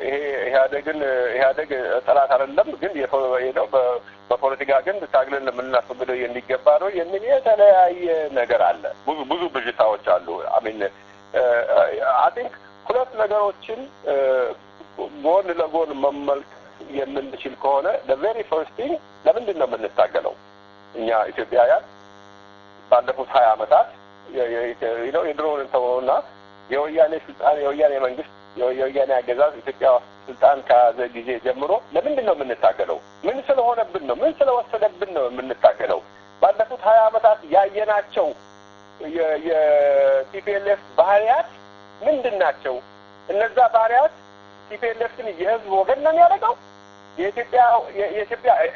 ይሄ ኢህአዴግ ጠላት አይደለም ግን ነው በፖለቲካ ግን ታግለን ለምናስበው የሚገባ ነው የሚል የተለያየ ነገር አለ ብዙ ብዥታዎች አሉ አሚን I think ሁለት ነገሮችን ጎን ለጎን መመልከት የምንችል ከሆነ the very first thing ለምንድን ነው የምንታገለው እኛ ኢትዮጵያውያን ባለፉት 20 አመታት የድሮውን ተወውና የወያኔ ስልጣን የወያኔ መንግስት የወያኔ አገዛዝ ኢትዮጵያ ስልጣን ከያዘ ጊዜ ጀምሮ ለምንድን ነው የምንታገለው? ምን ስለሆነብን ነው? ምን ስለወሰደብን ነው የምንታገለው? ባለፉት 20 ዓመታት ያየናቸው የቲፒኤልኤፍ ባህሪያት ምንድን ናቸው? እነዛ ባህሪያት ቲፒኤልኤፍን የህዝብ ወገን ነው የሚያደርገው?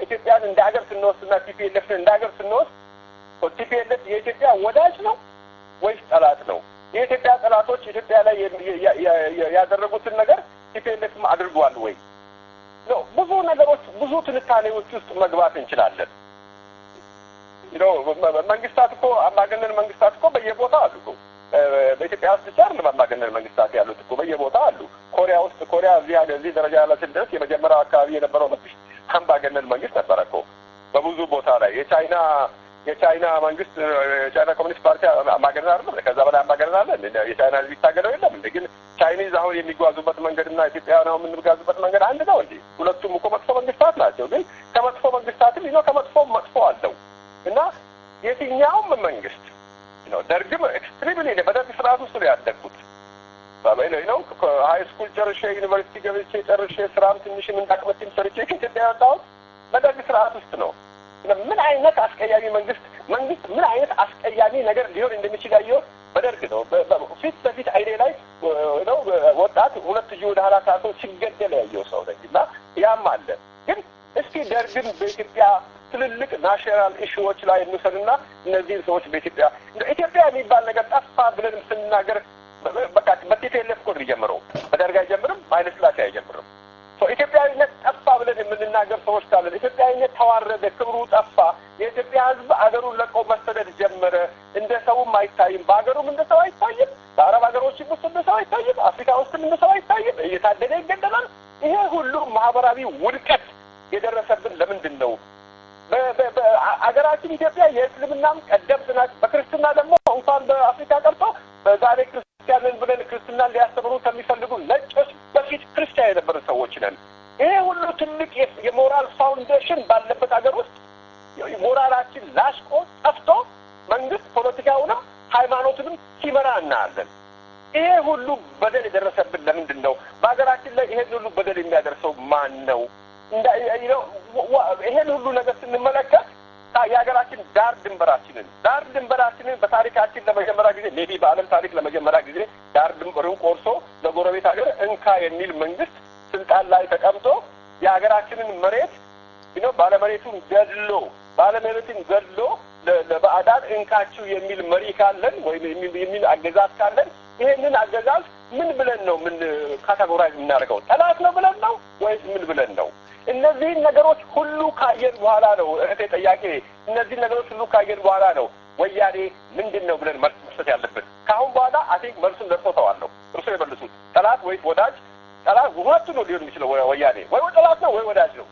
ኢትዮጵያን እንደ ሀገር ስንወስድና ቲፒኤልኤፍን እንደ ሀገር ስንወስድ ቲፒኤልኤፍ የኢትዮጵያ ወዳጅ ነው ወይስ ጠላት ነው? የኢትዮጵያ ጠላቶች ኢትዮጵያ ላይ ያደረጉትን ነገር ቲፒኤልኤፍም አድርጓል ወይ? ብዙ ነገሮች ብዙ ትንታኔዎች ውስጥ መግባት እንችላለን። መንግስታት እኮ አምባገነን መንግስታት እኮ በየቦታው አሉ እኮ። በኢትዮጵያ ውስጥ ብቻ አይደለም አምባገነን መንግስታት ያሉት እኮ በየቦታው አሉ። ኮሪያ እዚህ ደረጃ ላይ ስትደርስ የመጀመሪያው አካባቢ የነበረው መንግስት አምባገነን መንግስት ነበረ እኮ በብዙ ቦታ ላይ። የቻይና መንግስት የቻይና ኮሚኒስት ፓርቲ አምባገነን አይደለም? ከዛ በላይ አምባገነን አለ? የቻይና ህዝብ ይታገለው የለም እንዴ? ግን ቻይኒዝ አሁን የሚጓዙበት መንገድና ኢትዮጵያውያን አሁን የምንጓዙበት መንገድ አንድ ነው እንዴ? ሁለቱም እኮ መጥፎ መንግስታት ናቸው። ግን ከመጥፎ መንግስታትም ከመጥፎ መጥፎ አለው እና የትኛውም መንግስት ደርግም ኤክስትሪምሊ በደርግ ስርዓት ውስጥ ነው ያደግኩት። ሀይ ስኩል ጨርሼ ዩኒቨርሲቲ ገብቼ ጨርሼ ስራም ትንሽም እንዳቅመጥም ሰርቼ ከኢትዮጵያ የወጣሁት በደርግ ስርዓት ውስጥ ነው። ምን አይነት አስቀያሚ መንግስት ምን አይነት አስቀያሚ ነገር ሊሆን እንደሚችል ያየሁት በደርግ ነው። ፊት በፊት አይኔ ላይ ወጣት ሁለት እጁ ወደ ኋላ ታርቶ ሲገደል ያየው ሰው ነኝ እና ያም አለ። ግን እስኪ ደርግን በኢትዮጵያ ትልልቅ ናሽናል ኢሹዎች ላይ እንውሰድና እነዚህን ሰዎች በኢትዮጵያ የሚባል ነገር ጠፋ ብለን ስንናገር በቃ በቲፒኤልኤፍ እኮ ነው የጀመረው። በደርግ አይጀምርም፣ ኃይለሥላሴ አይጀምርም። ኢትዮጵያዊነት ጠፋ ብለን የምንናገር ሰዎች ካለን ኢትዮጵያዊነት ተዋረደ፣ ክብሩ ጠፋ። የኢትዮጵያ ህዝብ አገሩን ለቆ መሰደድ ጀመረ። እንደ ሰውም አይታይም። በአገሩም እንደ ሰው አይታይም። በአረብ ሀገሮችም ውስጥ እንደ ሰው አይታይም። አፍሪካ ውስጥም እንደ ሰው አይታይም። እየታደደ ይገደላል። ይሄ ሁሉ ማህበራዊ ውድቀት የደረሰብን ለምንድን ነው? አገራችን ኢትዮጵያ የእስልምናም ቀደምት ናት። በክርስትና ደግሞ እንኳን በአፍሪካ ቀርቶ በዛሬ ክርስቲያንን ብለን ክርስትናን ሊያስተምሩ ከሚፈልጉ ነጮች በፊት ክርስቲያን የነበሩ ሰዎች ነን። ይሄ ሁሉ ትልቅ የሞራል ፋውንዴሽን ባለበት ሀገር ውስጥ ሞራላችን ላሽቆ ጠፍቶ መንግስት ፖለቲካውንም ሃይማኖትንም ሲመራ እናያለን። ይሄ ሁሉ በደል የደረሰብን ለምንድን ነው? በሀገራችን ላይ ይሄን ሁሉ በደል የሚያደርሰው ማን ነው? ይሄን ሁሉ ነገር ስንመለከት የሀገራችን ዳር ድንበራችንን በታሪካችን ለመጀመሪያ ጊዜ ሜቢ በዓለም ታሪክ ለመጀመሪያ ጊዜ ዳር ድንበሩን ቆርሶ ለጎረቤት ሀገር እንካ የሚል መንግስት ስልጣን ላይ ተቀምጦ የሀገራችንን መሬት ባለመሬቱን ገድሎ ለባዕዳን እንካችሁ የሚል መሪ ካለን ወይም የሚል አገዛዝ ካለን ይሄንን አገዛዝ ምን ብለን ነው ምን ካታጎራይዝ የምናደርገው? ጠላት ነው ብለን ነው ወይስ ምን ብለን ነው? እነዚህን ነገሮች ሁሉ ካየን በኋላ ነው እህቴ ጥያቄ፣ እነዚህን ነገሮች ሁሉ ካየን በኋላ ነው ወያኔ ምንድን ነው ብለን መልስ መስጠት ያለብን። ከአሁን በኋላ አቲንክ መልሱን ደርሶተዋለሁ። እርሶ የመልሱት ጠላት ወይስ ወዳጅ? ጠላት ሁለቱ ነው ሊሆን የሚችለው። ወያኔ ወይ ጠላት ነው ወይ ወዳጅ ነው።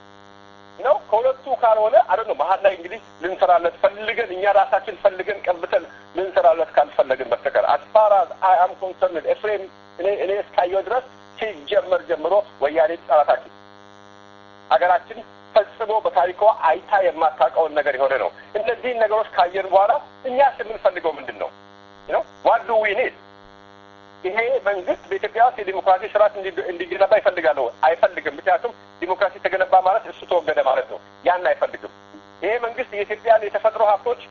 ከሁለቱ ካልሆነ አይደል መሀል ላይ እንግዲህ ልንሰራለት ፈልገን እኛ ራሳችን ፈልገን ቀብተን ልንሰራለት ካልፈለግን በስተቀር as far as I am concerned ኤፍሬም እኔ እስካየሁ ድረስ ሲጀመር ጀምሮ ወያኔ ጠላታችን ሀገራችን ፈጽሞ በታሪኳ አይታ የማታውቀውን ነገር የሆነ ነው። እነዚህን ነገሮች ካየን በኋላ እኛስ የምንፈልገው ምንድን ነው? what do we need? ይሄ መንግስት በኢትዮጵያ ውስጥ የዲሞክራሲ ስርዓት እንዲገነባ ይፈልጋል? አይፈልግም። ምክንያቱም ዲሞክራሲ ተገነባ ማለት እሱ ተወገደ ማለት ነው። ያን አይፈልግም። ይሄ መንግስት የኢትዮጵያን የተፈጥሮ ሀብቶች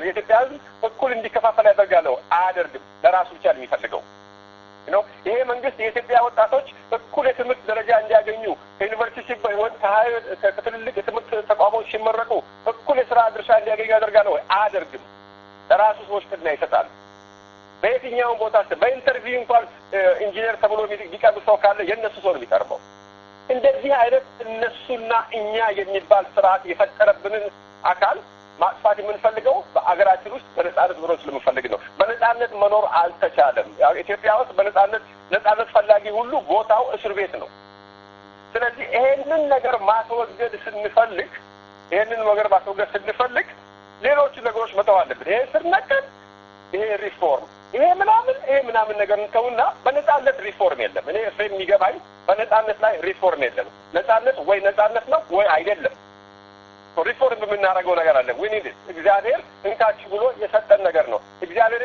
የኢትዮጵያ ህዝብ እኩል እንዲከፋፈል ያደርጋል? አያደርግም። ለራሱ ብቻ ነው የሚፈልገው። ይሄ መንግስት የኢትዮጵያ ወጣቶች እኩል የትምህርት ደረጃ እንዲያገኙ ከዩኒቨርሲቲ ከትልልቅ የትምህርት ተቋሞች ሲመረቁ እኩል የስራ ድርሻ እንዲያገኙ ያደርጋል? አያደርግም። ለራሱ ሰዎች ቅድሚያ ይሰጣል። በየትኛውም ቦታ በኢንተርቪው እንኳን ኢንጂነር ተብሎ የሚቀርብ ሰው ካለ የእነሱ ሰው ነው የሚቀርበው። እንደዚህ አይነት እነሱና እኛ የሚባል ስርዓት የፈጠረብንን አካል ማጥፋት የምንፈልገው በአገራችን ውስጥ በነጻነት መኖር ስለምንፈልግ ነው። በነጻነት መኖር አልተቻለም። ኢትዮጵያ ውስጥ ነጻነት ፈላጊ ሁሉ ቦታው እስር ቤት ነው። ስለዚህ ይሄንን ነገር ማስወገድ ስንፈልግ ሌሎች ነገሮች መተው አለብን። ይሄ ስር ነቀል፣ ይሄ ሪፎርም፣ ይሄ ምናምን ነገር እንተውና በነጻነት ሪፎርም የለም። እኔ የሚገባኝ በነጻነት ላይ ሪፎርም የለም። ነጻነት ወይ ነጻነት ነው ወይ አይደለም። ሪፎርም የምናደርገው ነገር አለ። እግዚአብሔር እንካችሁ ብሎ የሰጠን ነገር ነው። እግዚአብሔር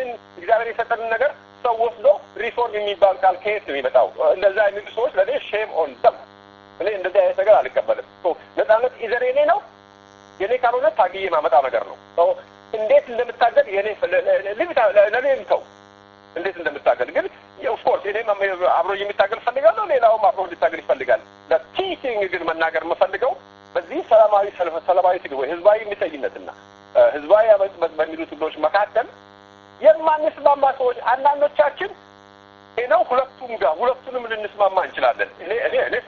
የሰጠንን ነገር ሰው ወስዶ ሪፎርም የሚባል ቃል ከየት ነው የሚመጣው? እንደዛ የሚሉ ሰዎች ለኔ ሼም ኦን ደም። እኔ እንደዚህ አይነት ነገር አልቀበልም። ነፃነት ኢዘር የኔ ነው፣ የኔ ካልሆነ ታግዬ ማመጣው ነገር ነው። እንዴት እንደምታገል የኔ ለኔ ልተው እንዴት እንደምታገል ግን ኦፍ ኮርስ እኔም አብሮ የሚታገል ፈልጋለሁ፣ ሌላውም አብሮ ሊታገል ይፈልጋል። ለቲሲንግ ግን መናገር የምፈልገው በዚህ ሰላማዊ ትግል ወይ ህዝባዊ የሚጠይነትና ህዝባዊ አመጽ በሚሉ ትግሎች መካከል የማንስማማ ሰዎች አንዳንዶቻችን ነው ሁለቱንም ልንስማማ እንችላለን።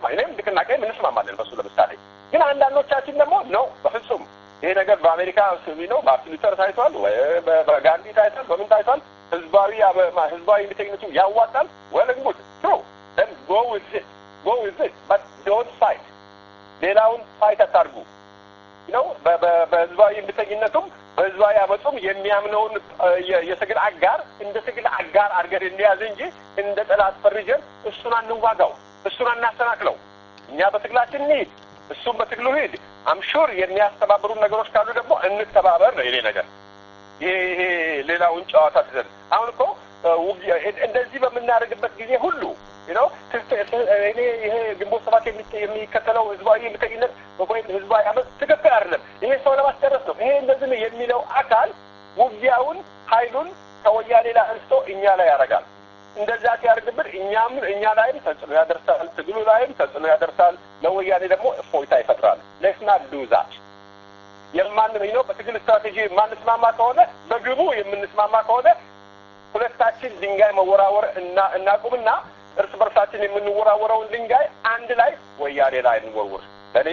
እኔም ንቅናቄ እንስማማለን በሱ ለምሳሌ። ግን አንዳንዶቻችን ደግሞ ነው በፍጹም ይሄ ነገር በአሜሪካ ነው ማርቲን ሉተር ታይቷል ወይ በጋንዲ ታይቷል በምን ታይቷል ህዝባዊ የሚጠይነቱ ያዋጣል well and good true then go with it but don't fight ሌላውን ፋይት አታርጉ ነው በህዝባዊ የሚጠይነቱም በህዝባዊ አመጹም የሚያምነውን የትግል አጋር እንደ ትግል አጋር አድርገን እንያዝ እንጂ እንደ ጠላት ፈርጀን እሱን አንዋጋው እሱን አናሰናክለው። እኛ በትግላችን እንሂድ እሱም በትግሉ ሂድ። አምሹር የሚያስተባብሩ ነገሮች ካሉ ደግሞ እንተባበር ነው የኔ ነገር። ይሄ ሌላውን ጨዋታ ትዘን አሁን እኮ እንደዚህ በምናደርግበት ጊዜ ሁሉ ነው እኔ ይሄ ግንቦት ሰባት የሚከተለው ህዝባዊ የሚጠይነት ወይም ህዝባዊ አመጽ ትክክል አይደለም ይሄ ሰው ለማስጨረስ ነው ይሄ እንደዚህ ነው የሚለው አካል ውጊያውን ኃይሉን ከወያኔ ላይ አንስቶ እኛ ላይ ያደርጋል። እንደዛ ሲያደርግብን እኛ ላይም ተጽዕኖ ያደርሳል፣ ትግሉ ላይም ተጽዕኖ ያደርሳል፣ ለወያኔ ደግሞ እፎይታ ይፈጥራል። let's not do that። የማንመኘው በትግል ስትራቴጂ የማንስማማ ከሆነ በግቡ የምንስማማ ከሆነ ሁለታችን ድንጋይ መወራወር እናቁምና እርስ በርሳችን የምንወራወረውን ድንጋይ አንድ ላይ ወያኔ ላይ እንወርውር። ለኔ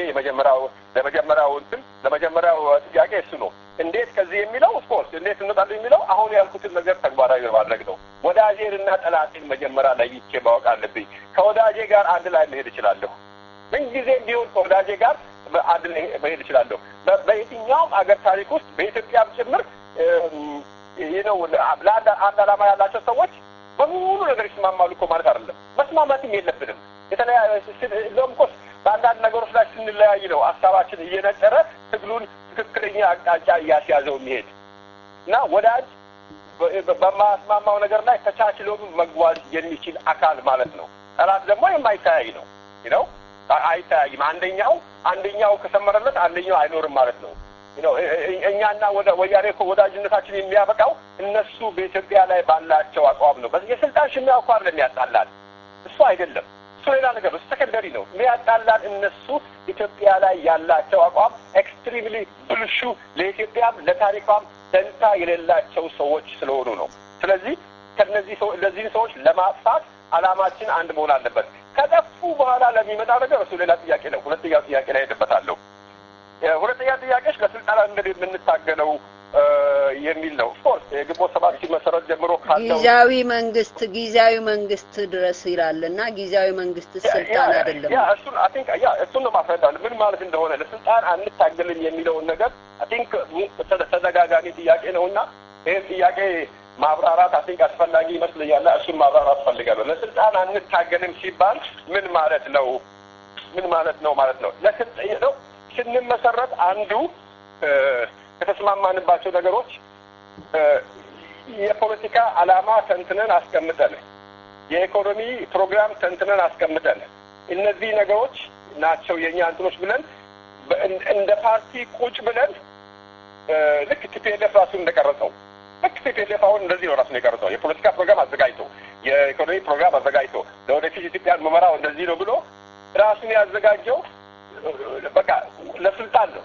ለመጀመሪያው ጥያቄ እሱ ነው። እንዴት ከዚህ የሚለው ኦፍ ኮርስ እንዴት እንወጣለን የሚለው አሁን ያልኩትን ነገር ተግባራዊ ማድረግ ነው። ወዳጄንና ጠላቴን መጀመሪያ ለይቼ ማወቅ አለብኝ። ከወዳጄ ጋር አንድ ላይ መሄድ እችላለሁ። ምን ጊዜም ቢሆን ከወዳጄ ጋር አንድ ላይ መሄድ እችላለሁ። በየትኛውም አገር ታሪክ ውስጥ በኢትዮጵያም ጭምር ነው ለአንድ ዓላማ ያላቸው ሰዎች በሙሉ ነገር ይስማማሉ እኮ ማለት አይደለም። መስማማትም የለብንም። እንደውም እኮ በአንዳንድ ነገሮች ላይ ስንለያይ ነው ሀሳባችን እየነጠረ ትግሉን ትክክለኛ አቅጣጫ እያስያዘው የሚሄድ እና ወዳጅ በማስማማው ነገር ላይ ተቻችሎ መጓዝ የሚችል አካል ማለት ነው። ጠላት ደግሞ የማይተያይ ነው ነው አይተያይም። አንደኛው ከሰመረለት አንደኛው አይኖርም ማለት ነው። እኛና ወያኔ እኮ ወዳጅነታችን የሚያበቃው እነሱ በኢትዮጵያ ላይ ባላቸው አቋም ነው። የስልጣን ሽሚያ እኮ አይደለም ያጣላል፣ እሱ አይደለም፣ እሱ ሌላ ነገር ነው፣ ሰከንደሪ ነው። የሚያጣላን እነሱ ኢትዮጵያ ላይ ያላቸው አቋም ኤክስትሪምሊ ብልሹ፣ ለኢትዮጵያም ለታሪኳም ደንታ የሌላቸው ሰዎች ስለሆኑ ነው። ስለዚህ እነዚህ ሰዎች ለማጥፋት ዓላማችን አንድ መሆን አለበት። ከጠፉ በኋላ ለሚመጣ ነገር እሱ ሌላ ጥያቄ ነው። ሁለተኛው ጥያቄ ላይ ሄድበታለሁ። ሁለተኛ ጥያቄሽ ለስልጣን እንግዲህ የምንታገለው የሚል ነው። ኦፍኮርስ የግንቦት ሰባት ሲመሰረት ጀምሮ ካለው ጊዜያዊ መንግስት ድረስ ይላልና ጊዜያዊ መንግስት ስልጣን አይደለም። እሱን ነው ማስረዳት ምን ማለት እንደሆነ ለስልጣን አንታገልም የሚለውን ነገር ተደጋጋሚ ጥያቄ ነውና ይሄን ጥያቄ ማብራራት አስፈላጊ ይመስለኛል። እሱን ማብራራት ፈልጋለሁ። ለስልጣን አንታገልም ሲባል ምን ማለት ነው ማለት ነው። ለስልጣን ስንመሰረት አንዱ ከተስማማንባቸው ነገሮች የፖለቲካ ዓላማ ተንትነን አስቀምጠን የኢኮኖሚ ፕሮግራም ተንትነን አስቀምጠን እነዚህ ነገሮች ናቸው የኛ እንትኖች ብለን እንደ ፓርቲ ቁጭ ብለን ልክ ቲፒኤልኤፍ ራሱን እንደቀረጸው ልክ ቲፒኤልኤፍ አሁን እንደዚህ ነው ራሱን የቀረጸው የፖለቲካ ፕሮግራም አዘጋጅቶ የኢኮኖሚ ፕሮግራም አዘጋጅቶ ለወደፊት ኢትዮጵያን መመራው እንደዚህ ነው ብሎ ራሱን ያዘጋጀው በቃ ለስልጣን ነው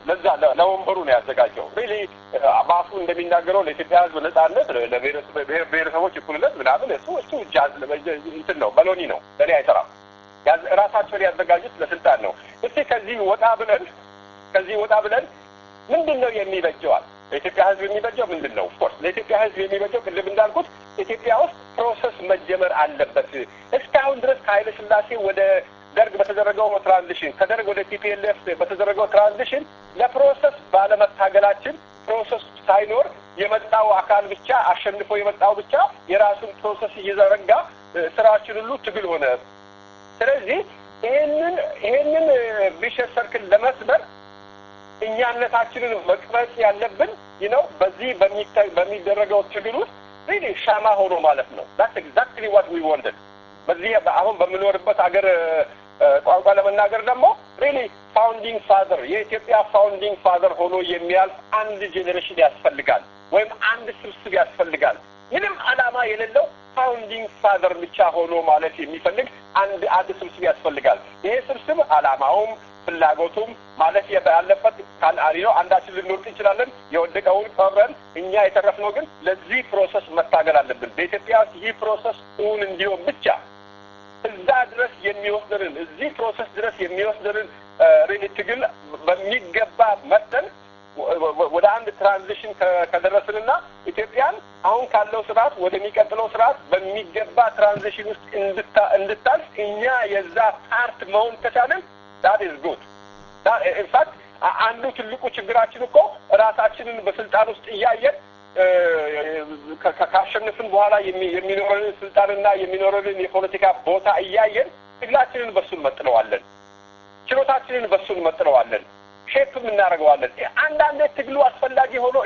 ለወንበሩ ነው ያዘጋጀው። ሪሊ አባቱ እንደሚናገረው ለኢትዮጵያ ሕዝብ ነጻነት ለብሔረሰቦች እኩልነት ምናምን እሱ ጃዝ እንትን ነው በሎኒ ነው ለኔ አይሰራም። ራሳቸውን ያዘጋጁት ለስልጣን ነው። እስቲ ከዚህ ወጣ ብለን ምንድነው የሚበጀዋል? ለኢትዮጵያ ሕዝብ የሚበጀው ምንድነው? ኦፍኮርስ ለኢትዮጵያ ሕዝብ የሚበጀው ቅድም እንዳልኩት ኢትዮጵያ ውስጥ ፕሮሰስ መጀመር አለበት። እስካሁን ድረስ ከኃይለ ሥላሴ ወደ ደርግ በተደረገው ትራንዚሽን ከደርግ ወደ ቲፒኤልኤፍ በተደረገው ትራንዚሽን ለፕሮሰስ ባለመታገላችን ፕሮሰስ ሳይኖር የመጣው አካል ብቻ አሸንፎ የመጣው ብቻ የራሱን ፕሮሰስ እየዘረጋ ስራችን ሁሉ ትግል ሆነ። ስለዚህ ይሄንን ቪሸስ ሰርክል ለመስበር እኛነታችንን መቅረጽ ያለብን በዚህ በሚደረገው ትግል ውስጥ really ሻማ ሆኖ ማለት ነው that's exactly what we wanted በዚህ አሁን በመኖርበት ሀገር ቋንቋ ለመናገር ደግሞ really founding father የኢትዮጵያ founding father ሆኖ የሚያልፍ አንድ ጄኔሬሽን ያስፈልጋል ወይም አንድ ስብስብ ያስፈልጋል ምንም ዓላማ የሌለው founding father ብቻ ሆኖ ማለት የሚፈልግ አንድ ስብስብ ያስፈልጋል ይሄ ስብስብ ዓላማውም ፍላጎቱም ማለት ያለበት ካላሪዮ አንዳችን ልንወርቅ እንችላለን የወደቀውን ቀብረን እኛ የተረፍነው ግን ለዚህ ፕሮሰስ መታገል አለብን በኢትዮጵያ ይህ ፕሮሰስ ኡን እንዲሆን ብቻ እዛ ድረስ የሚወስደን እዚህ ፕሮሰስ ድረስ የሚወስደን ሪሊ ትግል በሚገባ መጠን ወደ አንድ ትራንዚሽን ከደረስንና ኢትዮጵያን አሁን ካለው ስርዓት ወደሚቀጥለው ስርዓት በሚገባ ትራንዚሽን ውስጥ እንድታልፍ እኛ የዛ ፓርት መሆን ከቻለን that is good in fact አንዱ ትልቁ ችግራችን እኮ ራሳችንን በስልጣን ውስጥ እያየን ካሸነፍን በኋላ የሚኖረን ስልጣንና የሚኖረን የፖለቲካ ቦታ እያየን ትግላችንን በሱን መጥለዋለን ችሎታችንን በሱን መጥለዋለን ሼፕም እናደርገዋለን አንዳንድ ትግሉ አስፈላጊ ሆኖ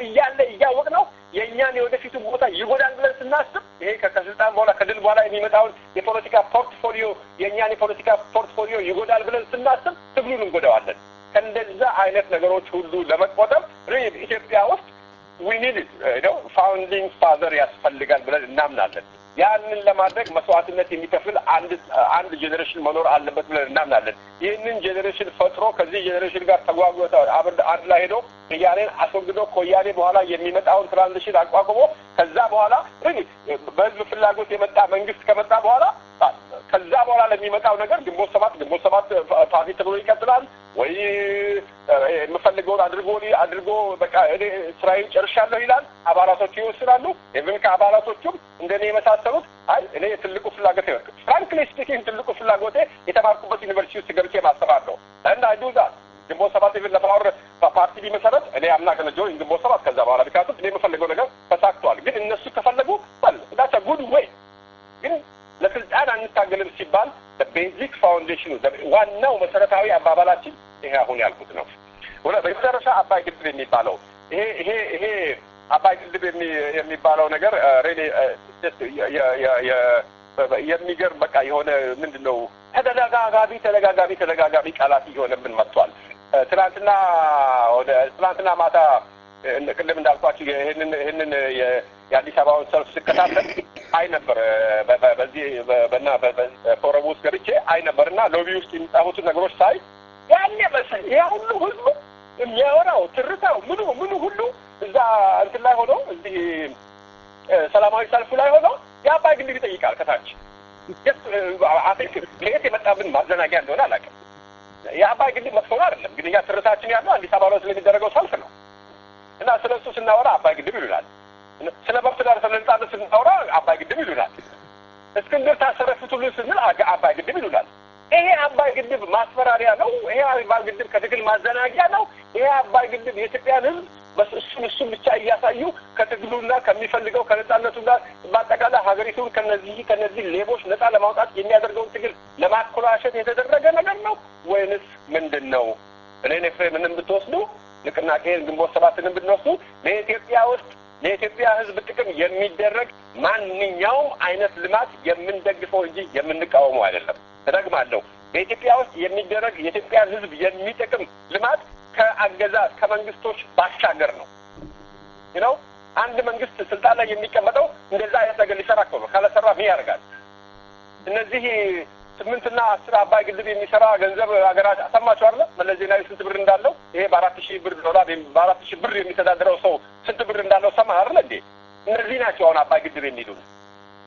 እያወቅ ነው የኛን የወደፊቱ ቦታ ይጎዳል ብለን ስናስብ ይሄ ከስልጣን በኋላ ከድል በኋላ የሚመጣውን የፖለቲካ ፖርትፎሊዮ የኛን የፖለቲካ ፖርትፎሊዮ ይጎዳል ብለን ስናስብ ትግሉን እንጎዳዋለን ከእንደዛ አይነት ነገሮች ሁሉ ለመቆጠብ ኢትዮጵያ ውስጥ we need it founding father ያስፈልጋል ብለን እናምናለን ያንን ለማድረግ መስዋዕትነት የሚከፍል አንድ ጄኔሬሽን መኖር አለበት ብለን እናምናለን ይህንን ጄኔሬሽን ፈጥሮ ከዚህ ጄኔሬሽን ጋር ተጓጉዞ አንድ ላይ ሄዶ ያኔን አስወግዶ ኮያኔ በኋላ የሚመጣውን ትራንዚሽን አቋቁሞ ከዛ በኋላ በህዝብ ፍላጎት የመጣ መንግስት ከመጣ በኋላ ከዛ በኋላ ለሚመጣው ነገር ግንቦት ሰባት ፓርቲ ተብሎ ይቀጥላል ወይ የምፈልገውን አድርጎ በቃ እኔ ስራዬን ጨርሻለሁ ይላል አባላቶቹ ይወስናሉ even ከአባላቶቹም እንደኔ የመሳሰሉት አይ እኔ ትልቁ ፍላጎቴ frankly speaking ትልቁ ፍላጎቴ የተማርኩበት ዩኒቨርሲቲ ውስጥ ገብቼ ማስተማር ነው and I do that ግንቦት ሰባት even ለማወር ፓርቲ ቢመሰረት እኔ አምና ከነጆ ግንቦት ሰባት ከዛ በኋላ ቢካቱ እኔ የምፈልገው ነገር ተሳክቷል ግን እነሱ ከፈለጉ that's a good way ግን ለስልጣን አንታገልም ሲባል the basic foundation ዋናው መሰረታዊ አባባላችን ይሄ አሁን ያልኩት ነው በመጨረሻ አባይ ግድብ የሚባለው ይሄ አባይ ግድብ የሚባለው ነገር really የሚገርም በቃ የሆነ ምንድነው ተደጋጋሚ ቃላት ይሆነብን መጥቷል ትናንትና ማታ ቅድም እንዳልኳችሁ ይሄንን የአዲስ አበባውን ሰልፍ ስከታተል አይ ነበር በዚህ በፎረም ውስጥ ገብቼ አይ ነበርና ሎቢ ውስጥ የሚጻፉት ነገሮች ሳይ ያኔ በሰል ያ ሁሉ ህዝብ የሚያወራው ትርታው ምኑ ሁሉ እዛ እንትን ላይ ሆኖ እዚህ ሰላማዊ ሰልፍ ላይ ሆኖ የአባይ ግድብ ይጠይቃል ከታች አፍሪካ ለየት የመጣብን ማዘናጊያ እንደሆነ አላውቅም የአባይ ግድብ መጥፎ አይደለም ግን ያ ትርታችን ያለው አዲስ አበባ ላይ ስለሚደረገው ሰልፍ ነው እና ስለሱ ስናወራ አባይ ግድብ ይሉናል ስለ መብት ዳር ስለነጻነት ስናወራ አባይ ግድብ ይሉናል እስክንድር ታሰረፍቱልን ስንል አባይ ግድብ ይሉናል ይሄ አባይ ግድብ ማስፈራሪያ ነው ይሄ አባይ ግድብ ከትግል ማዘናጊያ ነው ይሄ አባይ ግድብ የኢትዮጵያን ህዝብ በእሱ ብቻ እያሳዩ ከትግሉና ከሚፈልገው ከነጻነቱ ጋር በአጠቃላይ ሀገሪቱን ከነዚህ ሌቦች ነጻ ለማውጣት የሚያደርገውን ትግል ለማኮላሸት የተደረገ ነገር ነው ወይንስ ምንድነው እኔ ፍሬምንም ብትወስዱ ንቅናቄን ግንቦት ሰባትንም ብትወስዱ ለኢትዮጵያ ህዝብ ጥቅም የሚደረግ ማንኛውም አይነት ልማት የምንደግፈው እንጂ የምንቃወመው አይደለም ተደግማለሁ በኢትዮጵያ ውስጥ የሚደረግ የኢትዮጵያን ህዝብ የሚጠቅም ልማት ከአገዛዝ ከመንግስቶች ባሻገር ነው አንድ መንግስት ስልጣን ላይ የሚቀመጠው እንደዛ አይነት ነገር ሊሰራ ነው ካለሰራ ምን ያደርጋል እነዚህ 8 እና 10 አባይ ግድብ የሚሰራ ገንዘብ አገራች አሰማችሁ አይደል መለስ ዜናዊ ስንት ብር እንዳለው ይሄ በ4000 ብር ዶላር በ4000 ብር የሚተዳደረው ሰው ስንት ብር እንዳለው ሰማ አይደል እንዴ እነዚህ ናቸው አሁን አባይ ግድብ የሚሉት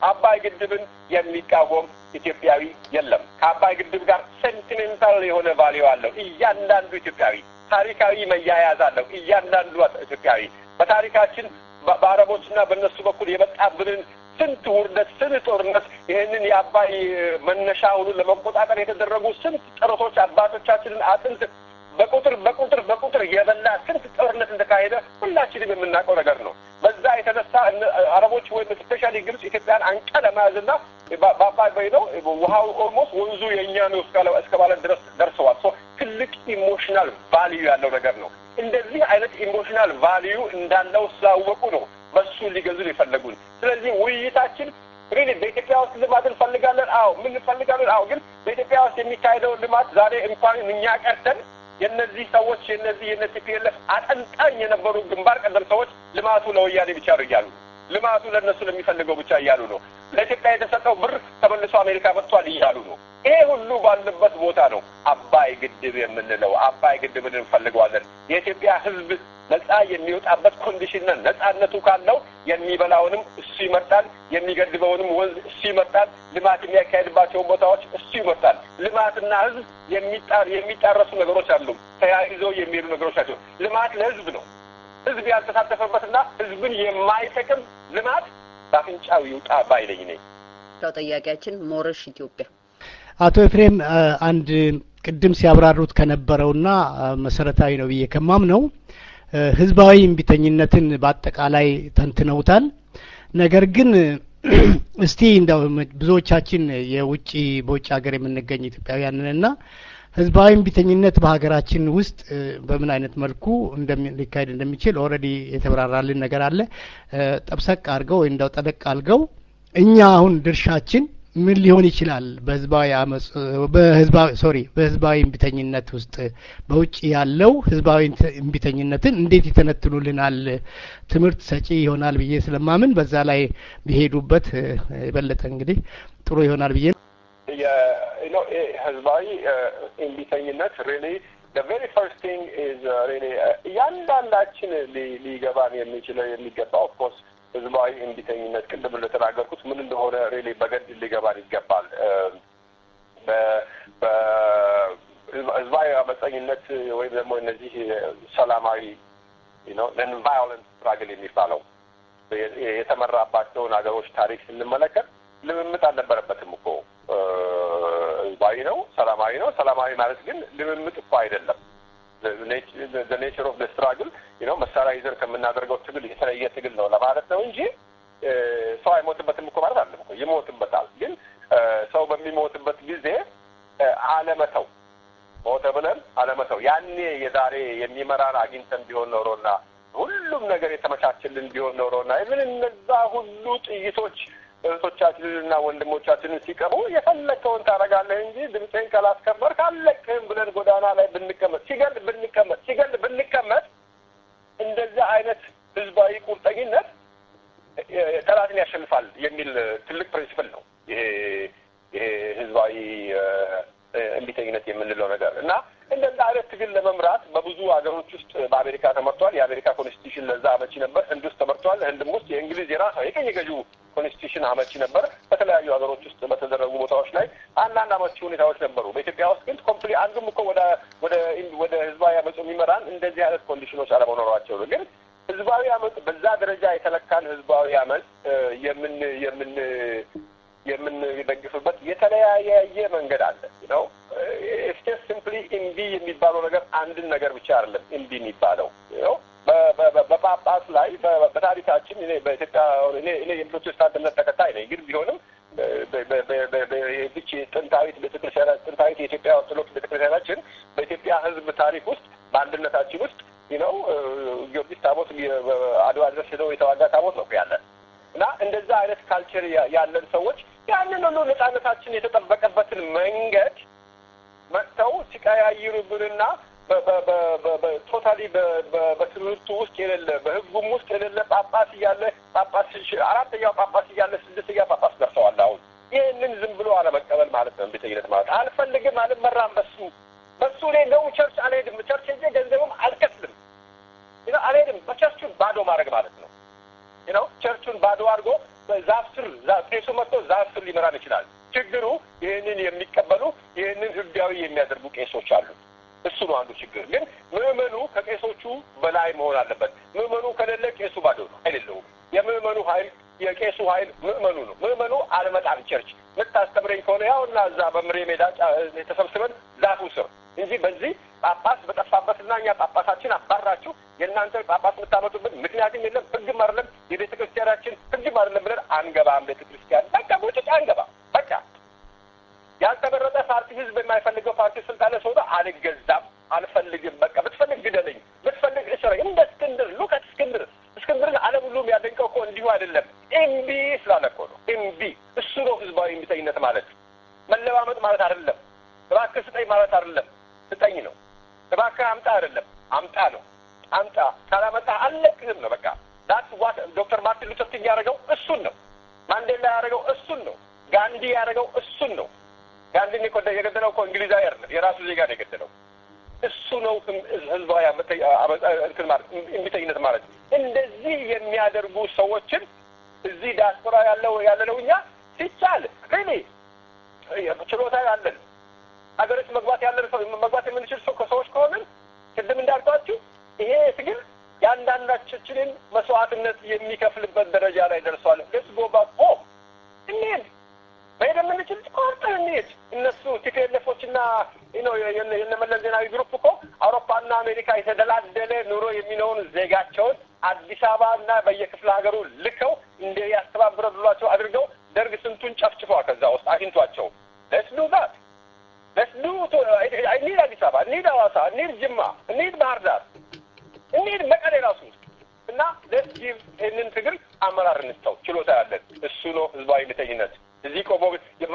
አባይ ግድብን የሚቃወም ኢትዮጵያዊ የለም ከአባይ ግድብ ጋር ሴንቲሜንታል የሆነ ቫልዩ አለው እያንዳንዱ ኢትዮጵያዊ ታሪካዊ መያያዝ አለው እያንዳንዱ ኢትዮጵያዊ በታሪካችን በአረቦችና በእነሱ በኩል የመጣብንን ስንት ውርደት ስንት ጦርነት ይሄንን የአባይ መነሻውን ለመቆጣጠር የተደረጉ ስንት ጥረቶች አባቶቻችንን አጥንት በቁጥር የበላ ስንት ጦርነት እንደካሄደ ሁላችንም የምናውቀው ነገር ነው በዛ የተነሳ አረቦች ወይ ስፔሻሊ ግብጽ ኢትዮጵያን አንቀለ ማዝና በአባይ ነው ውሃው ኦልሞስት ወንዙ የኛ ነው እስከባለ ድረስ ደርሰዋል ትልቅ ኢሞሽናል ቫልዩ ያለው ነገር ነው እንደዚህ አይነት ኢሞሽናል ቫልዩ እንዳለው ስላወቁ ነው በሱ ሊገዙን ይፈልጉን ስለዚህ ውይይታችን ሪሊ በኢትዮጵያ ውስጥ ልማት እንፈልጋለን ምን እንፈልጋለን ግን በኢትዮጵያ ውስጥ የሚካሄደው ልማት ዛሬ እንኳን እኛ ቀርተን የነዚህ ሰዎች የነቲፒኤልኤፍ አጠንጣኝ የነበሩ ግንባር ቀደም ሰዎች ልማቱ ለወያኔ ብቻ ነው ይያሉ ልማቱ ለነሱ ለሚፈልገው ብቻ ይያሉ ነው ለኢትዮጵያ የተሰጠው ብር ተመልሶ አሜሪካ መጥቷል ይያሉ ነው ይሄ ሁሉ ባለበት ቦታ ነው አባይ ግድብ የምንለው አባይ ግድብን እንፈልገዋለን የኢትዮጵያ ህዝብ ነፃ የሚወጣበት ኮንዲሽን ነፃነቱ ካለው የሚበላውንም እሱ ይመርጣል የሚገድበውንም ወንዝ እሱ ይመርጣል ልማት የሚያካሄድባቸው ቦታዎች እሱ ይመርጣል ልማትና ህዝብ የሚጣረሱ ነገሮች አሉ ተያይዘው የሚሄዱ ነገሮች ናቸው ልማት ለህዝብ ነው ህዝብ ያልተሳተፈበትና ህዝብን የማይጠቅም ልማት ባፍንጫው ይውጣ ባይለኝ ነኝ ጥያቄያችን ሞረሽ ኢትዮጵያ አቶ ኤፍሬም አንድ ቅድም ሲያብራሩት ከነበረውና መሰረታዊ ነው ብዬ ከማምነው ህዝባዊ እምቢተኝነትን በአጠቃላይ ተንትነውታል ነገር ግን እስቲ እንደው ብዙዎቻችን በውጭ ሀገር የምንገኝ ኢትዮጵያውያንንና ህዝባዊ እምቢተኝነት በሀገራችን ውስጥ በምን አይነት መልኩ ሊካሄድ እንደሚችል ኦሬዲ የተብራራልን ነገር አለ ጠብሰቅ አድርገው እንደው ጠለቅ አድርገው እኛ አሁን ድርሻችን ምን ሊሆን ይችላል በህዝባዊ አመጽ በህዝባዊ እምቢተኝነት ውስጥ በውጭ ያለው ህዝባዊ እምቢተኝነትን እንዴት ይተነትኑልናል ትምህርት ሰጪ ይሆናል ብዬ ስለማምን በዛ ላይ ቢሄዱበት የበለጠ እንግዲህ ጥሩ ይሆናል ብዬ ህዝባዊ እምቢተኝነት really the very first thing is really ያንዳንዳችን ሊገባን የሚገባው of course ህዝባዊ እምቢተኝነት ቅድም እንደተናገርኩት ምን እንደሆነ ሪሊ በገድ ሊገባን ይገባል ህዝባዊ አመፀኝነት ወይም ደግሞ እነዚህ ሰላማዊ non-violent struggle የሚባለው የተመራባቸውን ሀገሮች ታሪክ ስንመለከት ልምምጥ አልነበረበትም እኮ ህዝባዊ ነው ሰላማዊ ማለት ግን ልምምጥ እኮ አይደለም the nature of the struggle መሳሪያ ይዘን ከምናደርገው ትግል የተለየ ትግል ነው ለማለት ነው እንጂ ሰው አይሞትበትም እኮ ማለት አይደለም እኮ ይሞትበታል ግን ሰው በሚሞትበት ጊዜ አለመተው ሞተ ብለን አለመተው ያኔ የዛሬ የሚመራን አግኝተን ቢሆን ኖሮና ሁሉም ነገር የተመቻቸልን ቢሆን ኖሮና እነዛ ሁሉ ጥይቶች እህቶቻችንና ወንድሞቻችንን ሲቀሙ የፈለከውን ታረጋለህ እንጂ ድምጼን ካላስከበርክ አለቅህም ብለን ጎዳና ላይ ሲገል ብንቀመጥ እንደዛ አይነት ህዝባዊ ቁርጠኝነት ጠላትን ያሸንፋል የሚል ትልቅ ፕሪንሲፕል ነው ይሄ ህዝባዊ እምቢተኝነት የምንለው ነገር እና እንደዛ አይነት ትግል ለመምራት በብዙ ሀገሮች ውስጥ በአሜሪካ ተመርቷል የአሜሪካ ኮንስቲቱሽን ለዛ አመቺ ነበር ህንድ ውስጥ ተመርቷል ህንድም ውስጥ የእንግሊዝ የራሱ የቀኝ ገዢው ኮንስቲቱሽን አመቺ ነበር በተለያዩ ሀገሮች ውስጥ በተደረጉ ቦታዎች ላይ አንዳንድ አመቺ ሁኔታዎች ነበሩ በኢትዮጵያ ውስጥ ግን ኮምፕሊ አንዱም እኮ ወደ ህዝባዊ አመጽ የሚመራን እንደዚህ አይነት ኮንዲሽኖች አለመኖራቸው ነው ግን ህዝባዊ አመጽ በዛ ደረጃ የተለካን ህዝባዊ አመጽ የምንደግፍበት የተለያየ መንገድ አለ ነው it's just simply እምቢ የሚባለው ነገር አንድን ነገር ብቻ አይደለም እምቢ የሚባለው ነው በጳጳስ ላይ በታሪካችን በኢትዮጵያ እኔ የፕሮቴስታንት እምነት ተከታይ ነኝ ግን ቢሆንም በዚህ ጥንታዊት የኢትዮጵያ ኦርቶዶክስ ቤተክርስቲያናችን በኢትዮጵያ ህዝብ ታሪክ ውስጥ በአንድነታችን ውስጥ ጊዮርጊስ ታቦት አድዋ ድረስ ሄደው የተዋጋ ታቦት ነው ያለን እና እንደዛ አይነት ካልቸር ያለን ሰዎች ያንን ሁሉ ነፃነታችን የተጠበቀበትን መንገድ መጥተው ሲቀያይሩብንና ቶታሊ በትምህርቱ ውስጥ የሌለ በህጉም ውስጥ የሌለ ጳጳስ አራተኛው ጳጳስ እያለ ስድስተኛው ጳጳስ ደርሰዋል አሁን ይህንን ዝም ብሎ አለመቀበል ማለት ነው እምቢተኝነት ማለት አልፈልግም አልመራም በሱ ላይ ነው ቸርች አልሄድም ቸርች እንጂ ገንዘብም አልከፍልም አልሄድም በቸርቹ ባዶ ማድረግ ማለት ነው ቸርቹን ባዶ አድርጎ ዛፍ ስር ቄሱ መጥቶ ዛፍ ስር ሊመራን ይችላል ችግሩ ይህንን የሚቀበሉ ይህንን ህጋዊ የሚያደርጉ ቄሶች አሉ እሱ ነው አንዱ ችግር ግን ምዕመኑ ከቄሶቹ በላይ መሆን አለበት ምዕመኑ ከሌለ ቄሱ ባዶ ነው አይደለም የምዕመኑ ኃይል የቄሱ ኃይል ምዕመኑ አልመጣም ቸርች ምታስተምረኝ ከሆነ ያውና እዛ በምሬ ሜዳ ተሰብስበን ዛፉ ስር እንጂ በዚህ ጳጳስ በጠፋበትና እኛ ጳጳሳችን አባራችሁ የእናንተ ጳጳስ የምታመጡብን ምክንያቱም የለም ህግም አይደለም የቤተክርስቲያናችን ህግም አይደለም ብለን አንገባም ቤተክርስቲያን በቃ ወጭ አንገባ በቃ ያልተመረጠ ፓርቲ ህዝብ የማይፈልገው ፓርቲ ስልጣን ሰው አልገዛም አልፈልግም በቃ ብትፈልግ ግደለኝ ብትፈልግ እስረኝ እንደ እስክንድር ሉቃስ እስክንድርን ዓለም ሁሉ ሁሉም ያደንቀው እኮ እንዲሁ አይደለም እምቢ ስላለ እኮ ነው እምቢ እሱ ነው ህዝባዊ እምቢተኝነት ማለት መለማመጥ ማለት አይደለም እባክህ ስጠኝ ማለት አይደለም ስጠኝ ነው እባክህ አምጣ አይደለም አምጣ ነው አምጣ ካላመጣ አለቅህም ነው በቃ that's what ዶክተር ማርቲን ሉተር ኪንግ ያደረገው እሱን ነው ማንዴላ ያደረገው እሱን ነው ጋንዲ ያደረገው እሱን ነው ጋንዲን እኮ የገደለው እኮ እንግሊዛዊ አይደለም የራሱ ዜጋ ነው የገደለው እሱ ነው ህዝባዊ እንትን ማለት እምቢተኝነት ማለት እንደዚህ የሚያደርጉ ሰዎችን እዚህ ዲያስፖራ ያለው እኛ ሲቻል really ችሎታ ያለን አገሮች መግባት የምንችል ሰው ከሰዎች ከሆነ ቅድም እንዳልኳችሁ ይሄ ትግል ያንዳንዳችንን መስዋዕትነት የሚከፍልበት ደረጃ ላይ ደርሷል let's go back home እንሂድ በደም ምንችል ቆርጠን እንሂድ እነሱ ቲፒኤልኤፎችና የነመለስ ዜናዊ ግሩፕ እኮ አውሮፓና አሜሪካ የተደላደለ ኑሮ የሚኖሩን ዜጋቸውን አዲስ አበባና በየክፍለ ሀገሩ ልከው እንደ ያስተባብረዱላቸው አድርገው ደርግ ስንቱን ጨፍጭፈዋል ከዛ ውስጥ አግኝቷቸው let's do that let's do I need አዲስ አበባ need ሐዋሳ need ጅማ need ባህር ዳር need መቀሌ ራሱ እና let's give ይህንን ትግል አመራር እንስተው ችሎታ ያለን እሱ ነው ህዝባዊ እምቢተኝነት እዚህ ቆሞ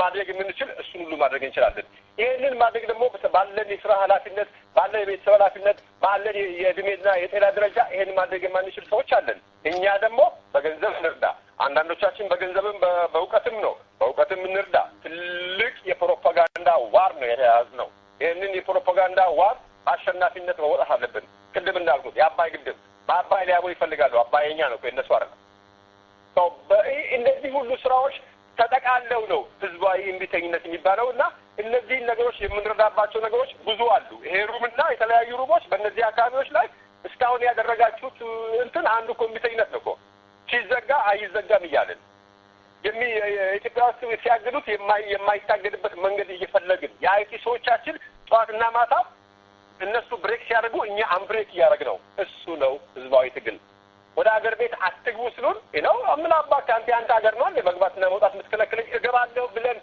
ማድረግ የምንችል እሱን ሁሉ ማድረግ እንችላለን ይሄንን ማድረግ ደግሞ ባለን የሥራ ኃላፊነት ባለን የቤተሰብ ኃላፊነት ባለን የእድሜና የጤና ደረጃ ይሄን ማድረግ የማንችል ሰዎች አለን እኛ ደግሞ በገንዘብ እንርዳ አንዳንዶቻችን በገንዘብም በእውቀትም ነው በእውቀትም እንርዳ ትልቅ የፕሮፓጋንዳ ዋር ነው የተያዝነው ይሄንን የፕሮፓጋንዳ ዋር አሸናፊነት መወጣት አለብን ቅድም እንዳልኩት የአባይ ግድብ በአባይ ሊያቦ ይፈልጋሉ አባይኛ ነው እነሱ አይደለም እነዚህ ሁሉ ስራዎች ተጠቃለው ነው ህዝባዊ እምቢተኝነት የሚባለውና እነዚህ ነገሮች የምንረዳባቸው ነገሮች ብዙ አሉ ይሄ ሩምና የተለያዩ ሩሞች በእነዚህ አካባቢዎች ላይ እስካሁን ያደረጋችሁት እንትን አንዱ እምቢተኝነት ነው እኮ ሲዘጋ አይዘጋም ይያለን የኢትዮጵያ ውስጥ ሲያገዱት የማይታገድበት መንገድ እየፈለግን የአይቲ ሰዎቻችን ጧትና ማታ እነሱ ብሬክ ሲያደርጉ እኛ አንብሬክ ያደርግነው እሱ ነው ህዝባዊ ትግል ወደ ሀገር ቤት አትግቡ ስሉን ነው አምላባ ካንተ አንተ ሀገር ነው ለመግባትና መውጣት ምትከለከለ እገባለሁ ብለን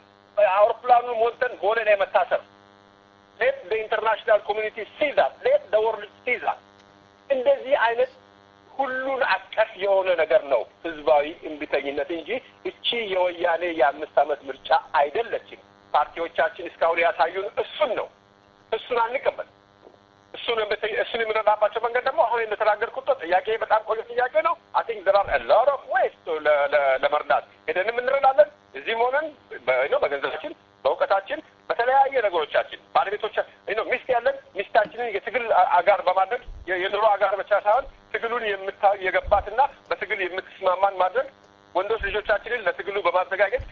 አውሮፕላኑን ሞልተን ጎለ ላይ መታሰር let the international community see that let the world see that እንደዚህ አይነት ሁሉን አቀፍ የሆነ ነገር ነው ህዝባዊ እምቢተኝነት እንጂ እቺ የወያኔ የ5 ዓመት ምርጫ አይደለችም ፓርቲዎቻችን እስካሁን ያሳዩን እሱን ነው እሱን አንቀበል እሱን የምንረዳባቸው መንገድ ደግሞ አሁን እንደተናገርኩት ጥያቄ በጣም ቆንጆ ጥያቄ ነው I think there are a lot of ways to ለመርዳት ሄደንም እንረዳለን እዚህም ሆነን በገንዘባችን በእውቀታችን በተለያየ ነገሮቻችን ባለቤቶች ሚስት ያለን ሚስታችንን የትግል አጋር በማድረግ የኑሮ አጋር ብቻ ሳይሆን ትግሉን የገባትና በትግል የምትስማማን ማድረግ ወንዶች ልጆቻችንን ለትግሉ በማዘጋጀት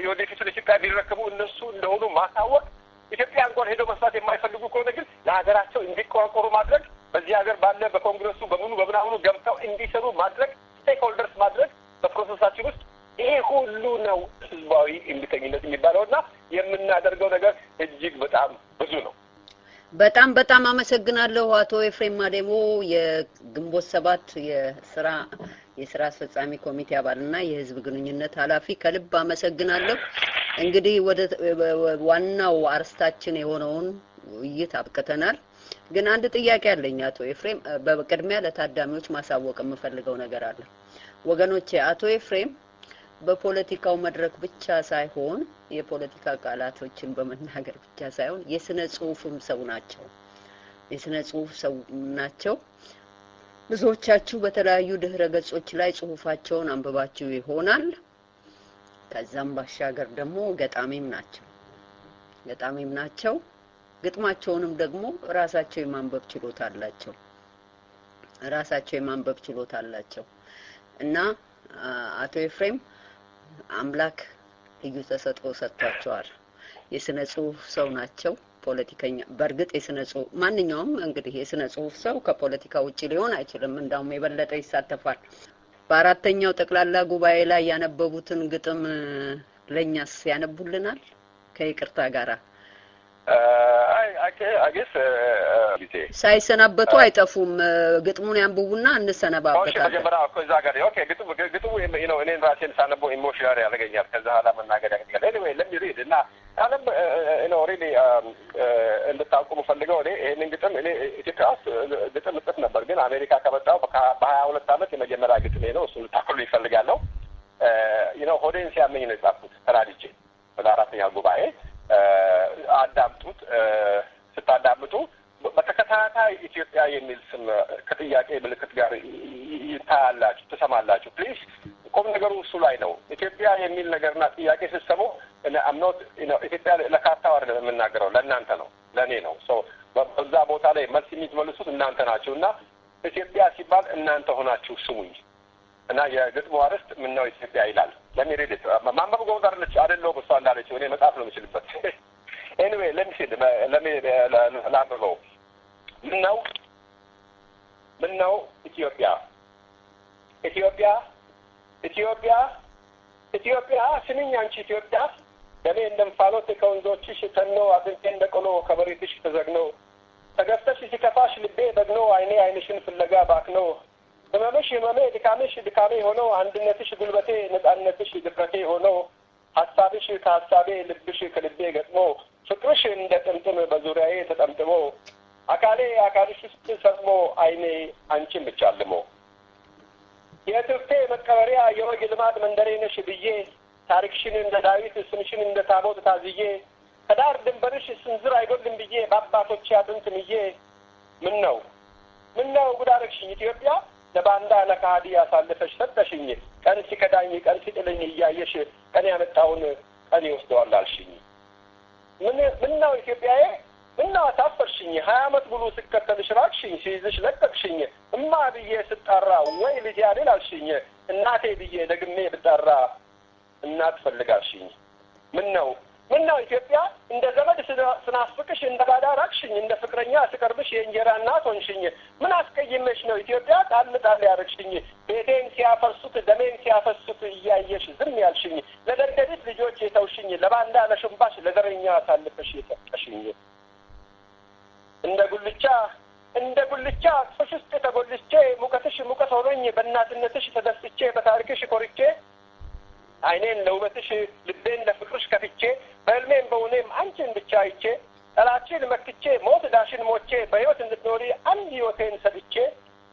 የወደፊቱን ኢትዮጵያ ቢረከቡ እነሱ እንደሆኑ ማሳወቅ ኢትዮጵያ እንኳን ሄደው መስራት የማይፈልጉ ከሆነ ግን ለሀገራቸው እንዲቆራቆሩ ማድረግ በዚህ ሀገር ባለ በኮንግረሱ በምናምኑ ገብተው እንዲሰሩ ማድረግ ስቴክሆልደርስ ማድረግ በፕሮሰሳችን ውስጥ ይሄ ሁሉ ነው ህዝባዊ እምቢተኝነት የሚባለውና የምናደርገው ነገር እጅግ በጣም ብዙ ነው በጣም አመሰግናለሁ አቶ ኤፍሬም ማዴሞ የግንቦት 7 የስራ አስፈጻሚ ኮሚቴ አባልና የህዝብ ግንኙነት ኃላፊ ከልብ አመሰግናለሁ እንግዲህ ወደ ዋናው አርስታችን የሆነውን ውይይት አብቅተናል ግን አንድ ጥያቄ አለኝ አቶ ኤፍሬም በቅድሚያ ለታዳሚዎች ማሳወቅ የምፈልገው ነገር አለ ወገኖቼ አቶ ኤፍሬም በፖለቲካው መድረክ ብቻ ሳይሆን የፖለቲካ ቃላቶችን በመናገር ብቻ ሳይሆን የስነ ጽሁፍም ሰው ናቸው የስነ ጽሁፍ ሰው ናቸው ብዙዎቻችሁ በተለያዩ ድህረ ገጾች ላይ ጽሁፋቸውን አንብባችሁ ይሆናል ከዛም ባሻገር ደግሞ ገጣሚም ናቸው ግጥማቸውንም ደግሞ ራሳቸው የማንበብ ችሎታ አላቸው እና አቶ ኤፍሬም አምላክ ልዩ ተሰጥኦ ሰጥቷቸዋል የስነ ጽሁፍ ሰው ናቸው ፖለቲከኛ በርግጥ የስነ ጽሁፍ ማንኛውም እንግዲህ የስነ ጽሁፍ ሰው ከፖለቲካ ውጪ ሊሆን አይችልም እንዳውም የበለጠ ይሳተፋል በአራተኛው ጠቅላላ ጉባኤ ላይ ያነበቡትን ግጥም ለኛስ ያነቡልናል ከይቅርታ ጋራ አገስ ሳይሰናበቱ አይጠፉም ግጥሙን ያንብቡና እንሰነባበታለን ኦኬ መጀመሪያ እኮ እዛ ጋር ኦኬ ግጥሙ እኔን ራሴን ሳነበው ኢሞሽናል ያደርገኛል ከዛ ኋላ መናገር ያደርጋል anyway let me read እና አለም really እንድታውቁ ፈልገው እኔን ግጥም እኔ ኢትዮጵያ ውስጥ ግጥም ጽፍ ነበር ግን አሜሪካ ከመጣሁ በ22 ዓመት የመጀመሪያ ግጥሜ ነው እሱን ታክሉ ይፈልጋለሁ ሆዴን ሲያመኝ ነው የጻፍኩት ተራድጄ በአራተኛው ጉባኤ አዳምጡት ስታዳምጡ በተከታታይ ኢትዮጵያ የሚል ስም ከጥያቄ ምልክት ጋር ይታያላችሁ ተሰማላችሁ ፕሊዝ ቆም ነገሩ እሱ ላይ ነው ኢትዮጵያ የሚል ነገርና ጥያቄ ሲሰሙ አምኖት ኢትዮጵያ ለካርታው አይደለም የምናገረው ለእናንተ ነው ለኔ ነው ሶ በዛ ቦታ ላይ መልስ የሚመልሱት እናንተ ናችሁና ኢትዮጵያ ሲባል እናንተ ሆናችሁ ስሙኝ እና የግጥሙ አርዕስት ምን ነው ኢትዮጵያ ይላል ለሚሬድ ማንበብ ጎዛርልች አይደለም እሷ እንዳለችው እኔ መጣፍ ነው የምችልበት anyway let me ላንብበው ምን ነው ኢትዮጵያ ስንኝ አንቺ ኢትዮጵያ ደሜ እንደምፋሎት ከወንዞችሽ ተኖ አጥንቴ እንደቆሎ ከበሬትሽ ተዘግኖ ተገፍተሽ ሲከፋሽ ልቤ ደግሞ አይንሽን ፍለጋ ባክኖ ህመምሽ ህመሜ ድካምሽ ድካሜ ሆኖ አንድነትሽ ጉልበቴ ነጻነትሽ ድፍረቴ ሆኖ ሐሳብሽ ከሐሳቤ ልብሽ ከልቤ ገጥሞ ፍቅርሽ እንደ ጥምጥም በዙሪያዬ ተጠምጥሞ አካልሽ ውስጥ ሰጥሞ አይኔ አንቺን ብቻ አልሞ የትርቴ መቀበሪያ የወግ ልማድ መንደሬ ነሽ ብዬ ታሪክሽን እንደ ዳዊት ስምሽን እንደ ታቦት ታዝዬ ከዳር ድንበርሽ ስንዝር አይጎልም ብዬ በአባቶች አጥንት ምዬ ምን ነው ጉዳረክሽኝ ኢትዮጵያ ለባንዳ ለካዲ ያሳልፈሽ ሰጠሽኝ ቀን ሲከዳኝ ቀን ሲጥለኝ እያየሽ ቀን ያመጣውን ቀን ይወስደዋል አልሽኝ ምን ነው ኢትዮጵያዬ ምን ነው ታፈርሽኝ 20 ዓመት ሙሉ ስከተልሽ ራቅሽኝ ሲይዝሽ ለቀቅሽኝ እማ ብዬ ስጣራ ወይ ልጅ አይደል አልሽኝ እናቴ ብዬ ደግሜ ብጣራ እናት ፈልጋሽኝ ምን ነው ኢትዮጵያ እንደ ዘመድ ስናፍቅሽ እንደ ባዳ ራቅሽኝ እንደ ፍቅረኛ ስቀርብሽ የእንጀራ እናት ሆንሽኝ ምን አስቀይመሽ ነው ኢትዮጵያ ጣል ያረግሽኝ ቤቴን ሲያፈርሱት ደሜን ሲያፈሱት እያየሽ ዝም ያልሽኝ ለደደቢት ልጆች የተውሽኝ ለባንዳ ለሽምባሽ ለዘረኛ አሳልፈሽ የሰጠሽኝ እንደ ጉልቻ ጥፍሽ ውስጥ ተጎልቼ ሙቀትሽ ሙቀት ሆኖኝ በእናትነትሽ ተደስቼ በታሪክሽ ኮርቼ አይኔን ለውበትሽ ልቤን ለፍቅርሽ ከፍቼ በህልሜም በውኔም አንቺን ብቻ አይቼ ጠላችን መክቼ ሞት ዳሽን ሞቼ በህይወት እንድትኖሪ አንድ ህይወቴን ሰጥቼ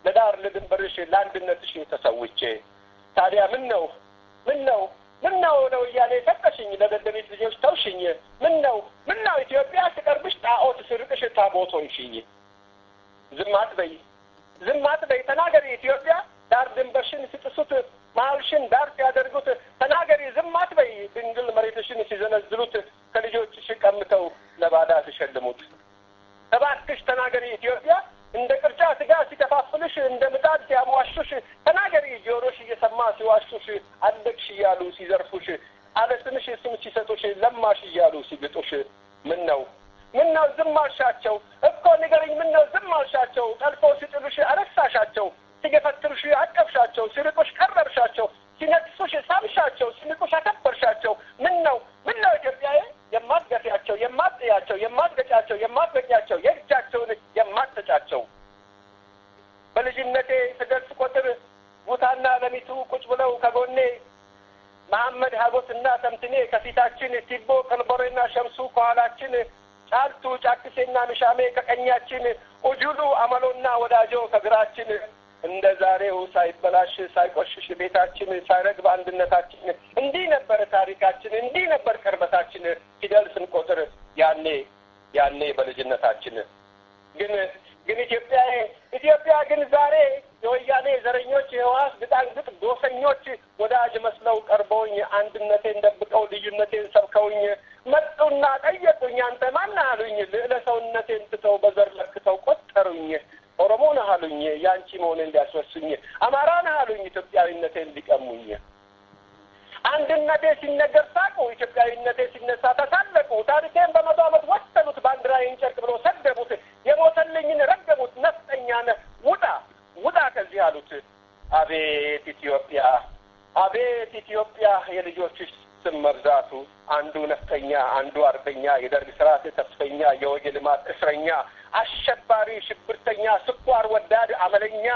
ለዳር ለድንበርሽ ለአንድነትሽ ተሰውቼ ታዲያ ምን ነው ለወያኔ ሰጠሽኝ ለደደቢት ልጆች ተውሽኝ ምን ነው ኢትዮጵያ ስቀርብሽ ጣዖት ስርቅሽ ታቦት ሆንሽኝ ዝም አትበይ ተናገሪ ኢትዮጵያ ዳር ድንበርሽን ሲጥሱት ማልሽን ዳር ሲያደርጉት ተናገሪ ዝም አትበይ ድንግል መሬትሽን ሲዘነዝሉት ከልጆችሽ ቀምተው ለባዳ ሲሸልሙት ተባክሽ ተናገሪ ኢትዮጵያ እንደ ቅርጫ ስጋ ሲከፋፍልሽ እንደ ምጣድ ሲያሟሹሽ ተናገሪ ጆሮሽ እየሰማ ሲዋሹሽ አደግሽ እያሉ ሲዘርፉሽ አለስምሽ ስም ሲሰጡሽ ለማሽ እያሉ ሲግጡሽ ምን ነው ዝም አልሻቸው እኮ ንገሪኝ ምን ነው ዝም አልሻቸው ጠልፎ ሲጥሉሽ አረሳሻቸው ሲገፈትሩሽ አቀፍሻቸው ሲርቁሽ ቀረብሻቸው ሲነጥሱሽ ሳምሻቸው ሲንቁሽ አከበርሻቸው ምን ነው ኢትዮጵያዬ የማትገፊያቸው የማትጥያቸው የማትገጫቸው የማትበቂያቸው የእጃቸውን የማትጫቸው በልጅነቴ ስደርስ ቆጥር ጉታና ለሚቱ ቁጭ ብለው ከጎኔ መሐመድ ሀጎስና ተምትኔ ከፊታችን ቲቦ ቀልቦሬና ሸምሱ ከኋላችን ጫልቱ ጫክሴና ምሻሜ ከቀኛችን ኡጁሉ አመሎና ወዳጆ ከግራችን እንደ ዛሬው ሳይበላሽ ሳይቆሽሽ ቤታችን ሳይረግብ አንድነታችን እንዲህ ነበር ታሪካችን እንዲህ ነበር ቅርበታችን ፊደል ስንቆጥር ያኔ በልጅነታችን ግን ኢትዮጵያ ግን ዛሬ የወያኔ ዘረኞች የህዋስ ግጣንግጥ ዶሰኞች ወዳጅ መስለው ቀርበውኝ አንድነቴን ደብቀው ልዩነቴን ሰብከውኝ መጡና ጠየቁኝ አንተ ማን አሉኝ ልዕለ ሰውነቴን ትተው በዘር ለክተው ቆጠሩኝ ኦሮሞ ነህ አሉኝ ያንቺ መሆኔን ሊያስወስኝ አማራ ነህ አሉኝ ኢትዮጵያዊነቴን ሊቀሙኝ አንድነቴ ሲነገር ሳቁ ኢትዮጵያዊነቴ ሲነሳ ተሳለቁ ታሪኬን በመቶ ዓመት ወሰዱት ባንዲራዬን ጨርቅ ብሎ ሰደቡት የሞተልኝን ረገሙት ነፍጠኛ ነህ ውጣ ከዚህ አሉት አቤት ኢትዮጵያ የልጆችሽ ስም መብዛቱ አንዱ ነፍጠኛ አንዱ አርበኛ የደርግ ስርዓት ተስፈኛ የወጌ ልማት እስረኛ አሸባሪ ሽብርተኛ ስኳር ወዳድ አመለኛ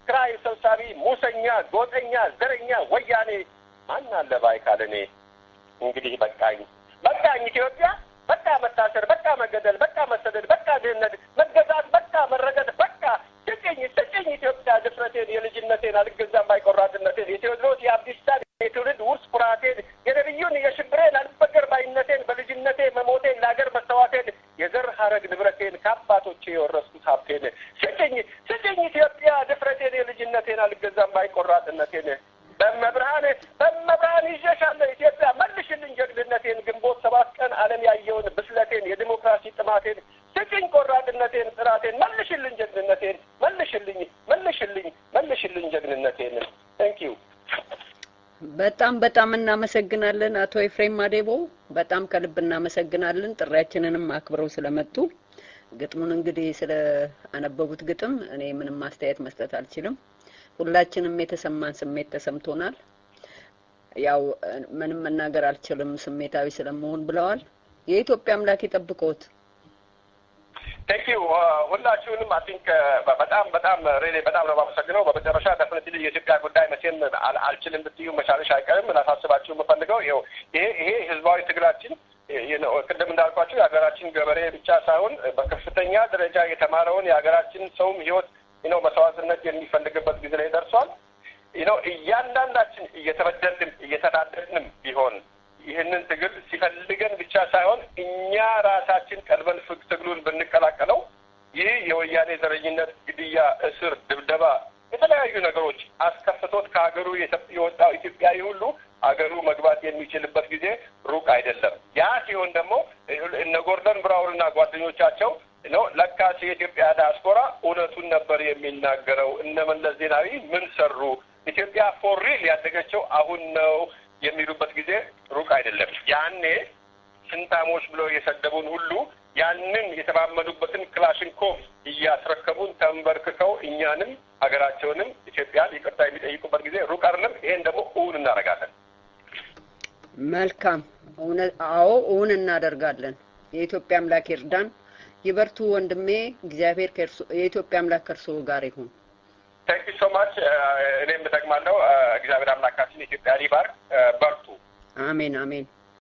ክራይ ሰብሳቢ ሙሰኛ ጎጠኛ ዘረኛ ወያኔ ማን አለ ባይ ካለኔ እንግዲህ በቃኝ ኢትዮጵያ በቃ መታሰር በቃ መገደል በቃ መሰደድ በቃ ድህነት መገዛት በቃ መረገጥ በቃ ስጭኝ ኢትዮጵያ ድፍረቴን የልጅነቴን አልገዛም ባይቆራጥነቴን የቴዎድሮስ የአብዲሳን የትውልድ ውርስ ኩራቴን የነብዩን የሽብሬን አልበገር ባይነቴን በልጅነቴ መሞቴን ለሀገር መስተዋቴን የዘር ሀረግ ንብረቴን ከአባቶቼ የወረስኩት ሀብቴን ስጭኝ ኢትዮጵያ ድፍረቴን የልጅነቴን አልገዛም ባይቆራጥነቴን በመብርሃን ይዤሻለሁ ኢትዮጵያ መልሽልኝ ጀግንነቴን ግንቦት 7 ቀን ዓለም ያየውን ብስለቴን የዲሞክራሲ ጥማቴን ስጭኝ ቆራጥነቴን ጥራቴን መልሽልኝ ጀግንነቴን መልሽልኝ ጀግንነቴን ታንኪዩ በጣም እናመሰግናለን አቶ ኤፍሬም ማዴቦ በጣም ከልብ እናመሰግናለን ጥሪያችንንም አክብረው ስለመጡ ግጥሙን እንግዲህ ስለ አነበቡት ግጥም እኔ ምንም ማስተያየት መስጠት አልችልም ሁላችንም የተሰማን ስሜት ተሰምቶናል ያው ምንም መናገር አልችልም ስሜታዊ ስለመሆን ብለዋል የኢትዮጵያ አምላክ ይጠብቆት ታንኪዩ ሁላችሁንም አይ ቲንክ በጣም ሪሊ በጣም ነው ማመሰግነው በመጨረሻ ደፍነትሊ የኢትዮጵያ ጉዳይ መቼም አልችልም ብትዩ መቻለሽ አይቀርም ላሳስባችሁ የምፈልገው ይሄ ህዝባዊ ትግላችን ቅድም እንዳልኳችሁ የሀገራችን ገበሬ ብቻ ሳይሆን በከፍተኛ ደረጃ የተማረውን የሀገራችን ሰውም ህይወት መስዋዕትነት የሚፈልግበት ጊዜ ላይ ደርሷል እያንዳንዳችን እየተበደልንም እየተናደድንም ቢሆን ይህንን ትግል ሲፈልገን ብቻ ሳይሆን እኛ ራሳችን ቀልበን ትግሉን ብንቀላቀለው ይህ የወያኔ ዘረኝነት ግድያ እስር ድብደባ የተለያዩ ነገሮች አስከፍቶት ከሀገሩ የወጣው ኢትዮጵያዊ ሁሉ አገሩ መግባት የሚችልበት ጊዜ ሩቅ አይደለም ያ ሲሆን ደግሞ እነ ጎርደን ብራውንና ጓደኞቻቸው ለካስ የኢትዮጵያ ዲያስፖራ እውነቱን ነበር የሚናገረው እነ መለስ ዜናዊ ምን ሰሩ ኢትዮጵያ ፎሪል ያደገቸው አሁን ነው የሚሉበት ጊዜ ሩቅ አይደለም ያኔ ስንታሞች ብለው የሰደቡን ሁሉ ያንን የተማመኑበትን ክላሽንኮቭ እያስረከቡን ተንበርክከው እኛንም ሀገራቸውንም ኢትዮጵያን ይቅርታ የሚጠይቁበት ጊዜ ሩቅ አይደለም ይሄን ደግሞ እውን እናደርጋለን መልካም እውን እናደርጋለን የኢትዮጵያ አምላክ ይርዳን ይበርቱ ወንድሜ እግዚአብሔር የኢትዮጵያ አምላክ ከርሶ ጋር ይሁን Thank you so much እኔም ደግማለሁ እግዚአብሔር አምላካችን ኢትዮጵያ ይባርክ በርቱ አሜን